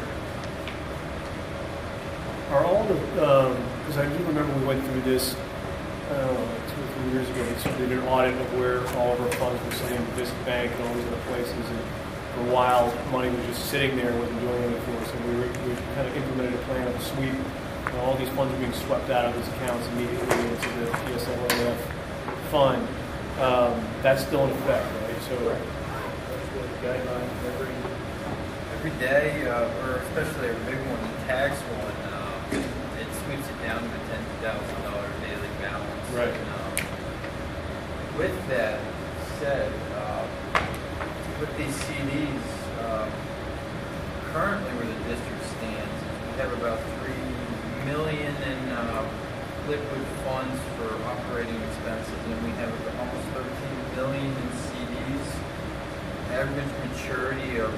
Speaker 1: Are all the, because I do remember we went through this, I don't know, like 2 or 3 years ago, we did an audit of where all of our funds were sitting, Visit Bank and all these other places, and for a while, money was just sitting there and wasn't doing anything for us, and we kind of implemented a plan of a sweep, and all these funds are being swept out of these accounts immediately into the PSLF fund. That's still in effect, right? So
Speaker 5: that's the guideline
Speaker 9: Every day, or especially a big one, the tax one, it sweeps it down to a $10,000 daily balance.
Speaker 1: Right.
Speaker 9: And, with that said, with these CDs, currently where the district stands, we have about $3 million in liquid funds for operating expenses, and we have almost $13 million in CDs. Average maturity of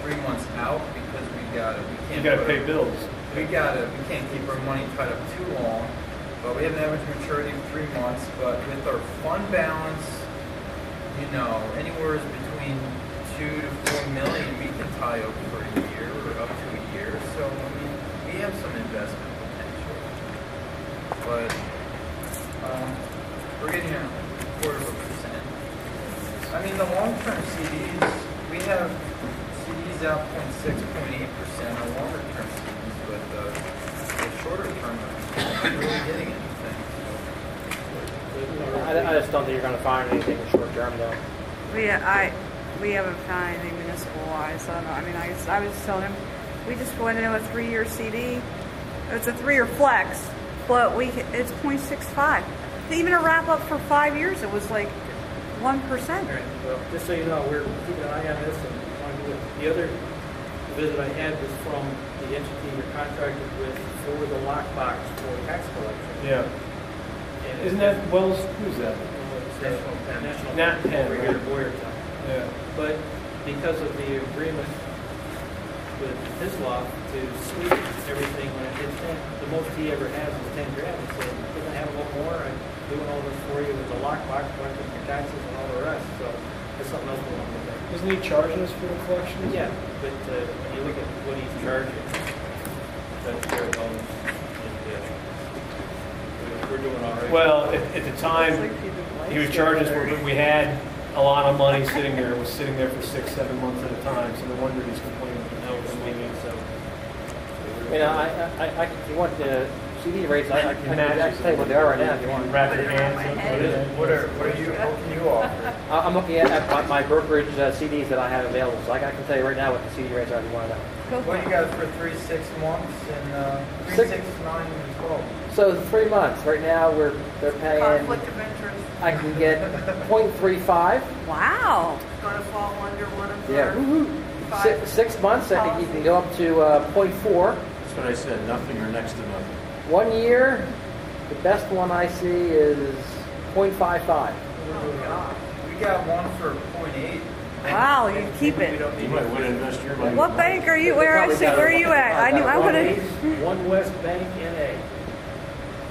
Speaker 9: 3 months out because we can't.
Speaker 1: you got to pay bills.
Speaker 9: We can't keep our money tied up too long, but we have an average maturity of 3 months. But with our fund balance, anywhere between 2 to 4 million, we can tie up for a year or up to a year. So we have some investment potential, but we're getting a 0.25%. I mean, the long-term CDs, we have CDs out 0.6, 0.8% on longer-term CDs, but the shorter-term are not really getting anything.
Speaker 3: I just don't think you're going to find anything in short term, though.
Speaker 4: We haven't found anything municipal-wise. I don't know. I mean, I was telling him, we just went into a 3-year CD. It's a 3-year flex, but it's 0.65. Even a wrap up for 5 years, it was like 1%.
Speaker 5: All right, well, just so you know, we're keeping an eye on this, and want to do it. The other visit I had was from the entity you're contracted with for the lockbox for tax collection.
Speaker 1: Yeah.
Speaker 5: And
Speaker 1: Isn't that Wells? Who's that?
Speaker 5: National Penn.
Speaker 1: Nat Penn,
Speaker 5: Over
Speaker 1: right.
Speaker 5: here in Boyertown.
Speaker 1: Yeah.
Speaker 5: But because of the agreement with Hislop to sweep everything when it hits 10, the most he ever has is 10 grand. He said, "Can I have a little more? I'm doing all this for you with the lockbox, collecting your taxes and all the rest." So that's something else we want to look at.
Speaker 1: Isn't he charging us for the collections?
Speaker 5: Yeah, but when you look at what he's charging, that's where it goes. We're doing all right.
Speaker 1: Well, at the time, he was charging us for it, but we had a lot of money sitting there. It was sitting there for 6, 7 months at a time, so no wonder he's complaining.
Speaker 5: Now we're sweeping, so.
Speaker 3: If you want to CD rates, I can tell you what they are right now if you want.
Speaker 1: Wrap
Speaker 7: Put
Speaker 1: your
Speaker 7: it around my
Speaker 1: hands
Speaker 7: head.
Speaker 1: up.
Speaker 6: What can you offer?
Speaker 3: I'm looking at my brokerage CDs that I have available, so I can tell you right now what the CD rates are if you want to know.
Speaker 4: Go for
Speaker 9: What
Speaker 4: it.
Speaker 9: you got for 3, 6 months and 3,
Speaker 3: 6
Speaker 9: 6, 9, and 12?
Speaker 3: So 3 months, right now they're paying,
Speaker 7: Conflict of interest,
Speaker 3: I can get 0.35.
Speaker 4: Wow.
Speaker 7: gonna fall under one of
Speaker 3: Yeah.
Speaker 7: our 5.
Speaker 3: 6 months, I think you can go up to 0.4.
Speaker 6: That's what I said, nothing or next to nothing.
Speaker 3: 1 year, the best one I see is 0.55.
Speaker 7: Oh, God.
Speaker 9: We got one for 0.8.
Speaker 4: Wow, you keep
Speaker 9: We
Speaker 4: it.
Speaker 9: don't
Speaker 6: You
Speaker 9: need
Speaker 6: might want to invest your money.
Speaker 4: What bank are you? Where actually? Where are you at? I knew I would have.
Speaker 5: One West Bank NA.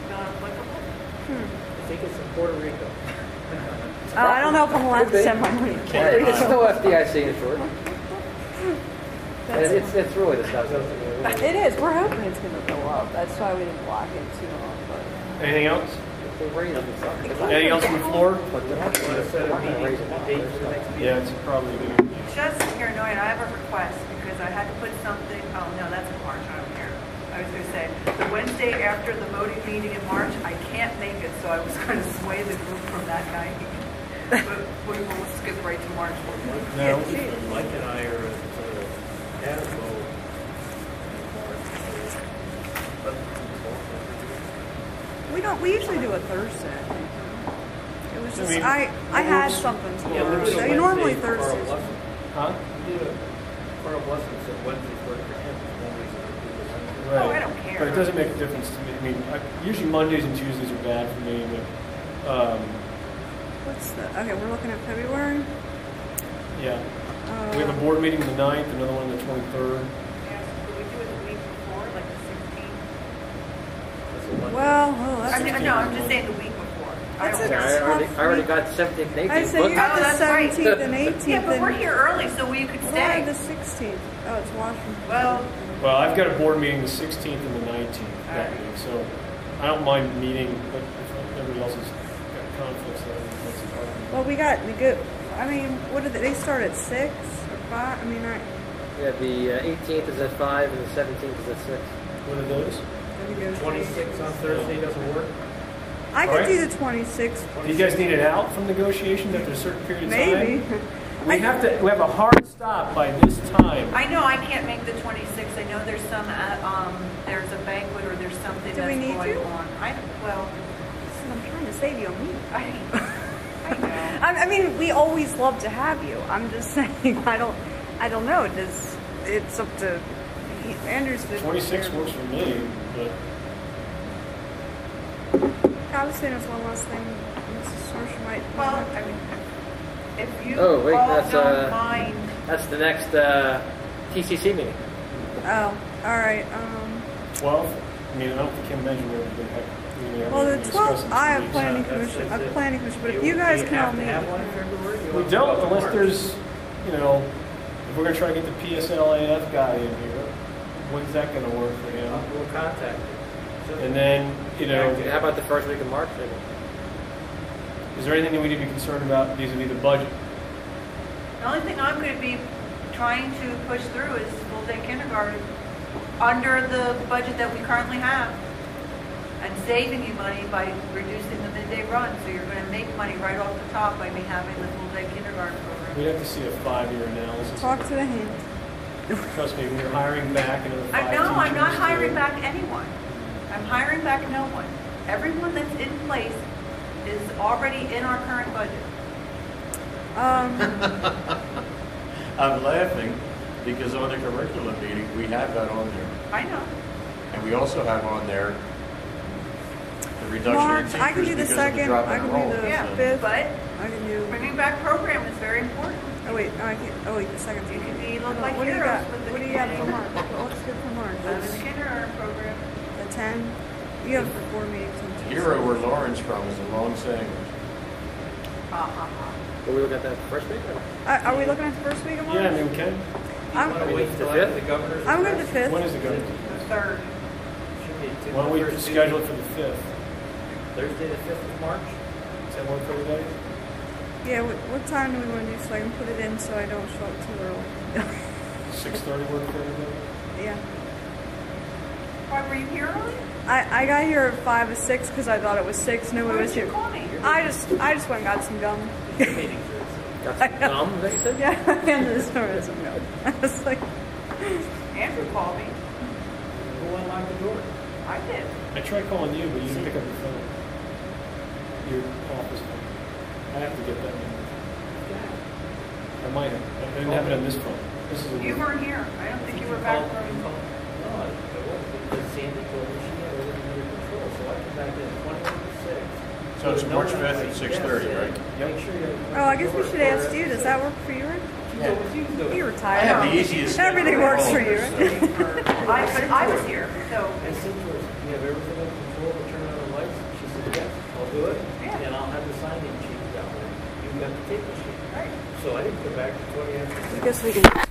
Speaker 7: Not applicable?
Speaker 5: I think it's in Puerto Rico.
Speaker 4: I don't know if I'm allowed to send my money.
Speaker 3: It's still FDIC insured. It's really disgusting.
Speaker 4: It is. We're hoping it's going to go up. That's why we didn't lock it too long.
Speaker 1: Anything else?
Speaker 3: They raise them, it's not-
Speaker 1: Anything else from the floor?
Speaker 3: But they're not
Speaker 5: Want to set a
Speaker 3: gonna
Speaker 5: meeting,
Speaker 3: raise it.
Speaker 5: a date for the next meeting?
Speaker 1: Yeah, it's probably good.
Speaker 7: Just here, annoying, I have a request because I had to put something, oh no, that's in March, I don't care. I was gonna say, the Wednesday after the voting meeting in March, I can't make it, so I was gonna sway the group from that night. But we will skip right to March.
Speaker 1: No.
Speaker 5: Mike and I are at a vote.
Speaker 4: We don't. We usually do a Thursday. It was just
Speaker 1: I mean,
Speaker 4: I had something to
Speaker 5: Yeah,
Speaker 4: do.
Speaker 5: we did a
Speaker 4: So normally
Speaker 5: Wednesday for
Speaker 4: Thursdays.
Speaker 5: Carl Blessing.
Speaker 1: Huh?
Speaker 5: We did a Carl Blessing said Wednesday's work for him. For one reason or the
Speaker 7: Oh, I don't care.
Speaker 1: But it doesn't make a difference to me. I mean, usually Mondays and Tuesdays are bad for me, but
Speaker 4: What's the? Okay, we're looking at February.
Speaker 1: yeah. We have a board meeting the 9th, another one the 23rd.
Speaker 7: Yes, could we do it the week before, like the 16th?
Speaker 4: Well, oh, that's.
Speaker 7: I mean, no, I'm just saying the week before. I
Speaker 4: That's
Speaker 7: don't
Speaker 4: a
Speaker 7: care.
Speaker 3: I already got 17th and 18th.
Speaker 4: I say you got
Speaker 7: Oh,
Speaker 4: the
Speaker 7: that's right.
Speaker 4: 17th and 18th.
Speaker 7: Yeah, but we're
Speaker 4: and-
Speaker 7: here early, so we could
Speaker 4: Why the
Speaker 7: stay.
Speaker 4: 16th? Oh, it's Washington.
Speaker 7: Well,
Speaker 1: Well, I've got a board meeting the 16th and the 19th that
Speaker 7: Alright.
Speaker 1: week, so I don't mind meeting, but if everybody else has got conflicts, that's a problem.
Speaker 4: Well, we got the good. I mean, what did they start at 6 or 5? I mean,
Speaker 3: Yeah, the 18th is at 5 and the 17th is at 6.
Speaker 1: What are those?
Speaker 4: I think it was
Speaker 5: 26 on Thursday doesn't work?
Speaker 4: I could
Speaker 1: Alright.
Speaker 4: do the 26th.
Speaker 1: Do you guys need it out from negotiations after a certain period of time?
Speaker 4: Maybe.
Speaker 1: We have a hard stop by this time.
Speaker 7: I know I can't make the 26th. I know there's some, there's a banquet or there's something
Speaker 4: Do we
Speaker 7: that's
Speaker 4: need
Speaker 7: going
Speaker 4: to?
Speaker 7: on. Well,
Speaker 4: I'm trying to save you a meeting.
Speaker 7: I know.
Speaker 4: I mean, we always love to have you. I'm just saying, I don't know. It's up to Andrew's.
Speaker 1: 26 works for me, but
Speaker 4: I was saying there's one last thing. Mrs. Sorsh might.
Speaker 7: Well, I mean, if you
Speaker 3: Oh, wait,
Speaker 7: all
Speaker 3: that's,
Speaker 7: don't mind,
Speaker 3: That's the next TCC meeting.
Speaker 4: Oh, all right.
Speaker 1: 12? I mean, I don't think Kim mentioned where we've been
Speaker 4: Well, the 12th, I have planning commission. I'm planning commission, but if you guys can all
Speaker 5: Do
Speaker 4: meet.
Speaker 5: you have one in February? You
Speaker 1: We
Speaker 5: want
Speaker 1: don't
Speaker 5: to go
Speaker 1: unless
Speaker 5: March?
Speaker 1: there's, if we're going to try to get the PSLAF guy in here, when's that going to work for him?
Speaker 5: We'll contact you.
Speaker 1: And then,
Speaker 3: How about the first week of March? Maybe?
Speaker 1: is there anything that we need to be concerned about vis-a-vis the budget?
Speaker 7: the only thing I'm going to be trying to push through is full-day kindergarten under the budget that we currently have. And saving you money by reducing the midday run, so you're going to make money right off the top by me having the full-day kindergarten program.
Speaker 1: We'd have to see a 5-year analysis.
Speaker 4: Talk to the hand.
Speaker 1: Trust me, we're hiring back another 5
Speaker 7: No, I'm not
Speaker 1: teachers
Speaker 7: hiring
Speaker 1: to-
Speaker 7: back anyone. I'm hiring back no one. Everyone that's in place is already in our current budget.
Speaker 6: I'm laughing because on the curriculum meeting, we have that on there.
Speaker 7: I know.
Speaker 6: And we also have on there the reduction in
Speaker 4: March,
Speaker 6: teachers
Speaker 4: I can do the
Speaker 6: because of the
Speaker 4: second.
Speaker 6: drop
Speaker 4: I
Speaker 6: in
Speaker 4: can do
Speaker 6: enrollment.
Speaker 4: the
Speaker 7: Yeah,
Speaker 6: So-
Speaker 4: 5th.
Speaker 7: but
Speaker 4: I can do.
Speaker 7: bringing back program is very important.
Speaker 4: Oh wait, no, I can't. Oh wait, the second.
Speaker 7: You can be look like
Speaker 4: What do you
Speaker 7: heroes
Speaker 4: got?
Speaker 7: with the
Speaker 4: What do you have for
Speaker 7: community.
Speaker 4: March? What's good for March?
Speaker 7: I'm in the kindergarten program.
Speaker 4: The 10. You have the 4 meetings on Tuesday.
Speaker 6: Hero where Lauren's from is a long saying.
Speaker 7: Ha ha ha.
Speaker 3: Will we look at that first week?
Speaker 4: Are we looking at the first week of March?
Speaker 1: Yeah, I mean, we can.
Speaker 4: I'm,
Speaker 5: Want to wait until
Speaker 3: The
Speaker 5: after the governor's
Speaker 4: I'm going
Speaker 5: address?
Speaker 4: to the 5th.
Speaker 1: When is it going?
Speaker 7: The third.
Speaker 5: Should be
Speaker 1: Why don't we
Speaker 5: Thursday-
Speaker 1: schedule it for the 5th?
Speaker 5: Thursday the 5th of March?
Speaker 1: Does that work for everybody?
Speaker 4: Yeah, what time do we want to do so I can put it in so I don't show up too early?
Speaker 1: 6:30 work for everybody?
Speaker 4: Yeah.
Speaker 7: Why were you here early?
Speaker 4: I got here at 5 or 6 because I thought it was 6. Nobody
Speaker 7: Why
Speaker 4: was
Speaker 7: didn't
Speaker 4: here.
Speaker 7: you call me?
Speaker 4: I just went and got some gum.
Speaker 3: Got some gum, they said?
Speaker 4: Yeah, I went to the store with some gum. I was like,
Speaker 7: Andrew called me.
Speaker 5: Who unlocked the door?
Speaker 7: I did.
Speaker 1: I tried calling you, but you didn't pick up your phone. Your office phone. I have to get that number. I might have. I didn't have it on this phone. This is a
Speaker 7: You weren't here. I don't think you were back from.
Speaker 5: No, I wasn't, because Sandy told me she had everything under control, so I came back in 21
Speaker 6: So it's March 5th at 6:30, right?
Speaker 5: Make sure you.
Speaker 4: oh, I guess we should ask you. Does that work for you, Rick? You're retired.
Speaker 6: I have the easiest schedule
Speaker 4: Everything
Speaker 6: of
Speaker 4: works
Speaker 6: all
Speaker 4: for
Speaker 6: of
Speaker 4: you,
Speaker 6: us,
Speaker 4: right?
Speaker 7: But I was here, so.
Speaker 5: And since you have everything under control to turn on the lights, she said, yes, I'll do it.
Speaker 7: Yeah.
Speaker 5: And I'll have the signing sheet down there. You've got the tape machine.
Speaker 7: Right.
Speaker 5: So I didn't come back to 20 after.
Speaker 4: I guess we can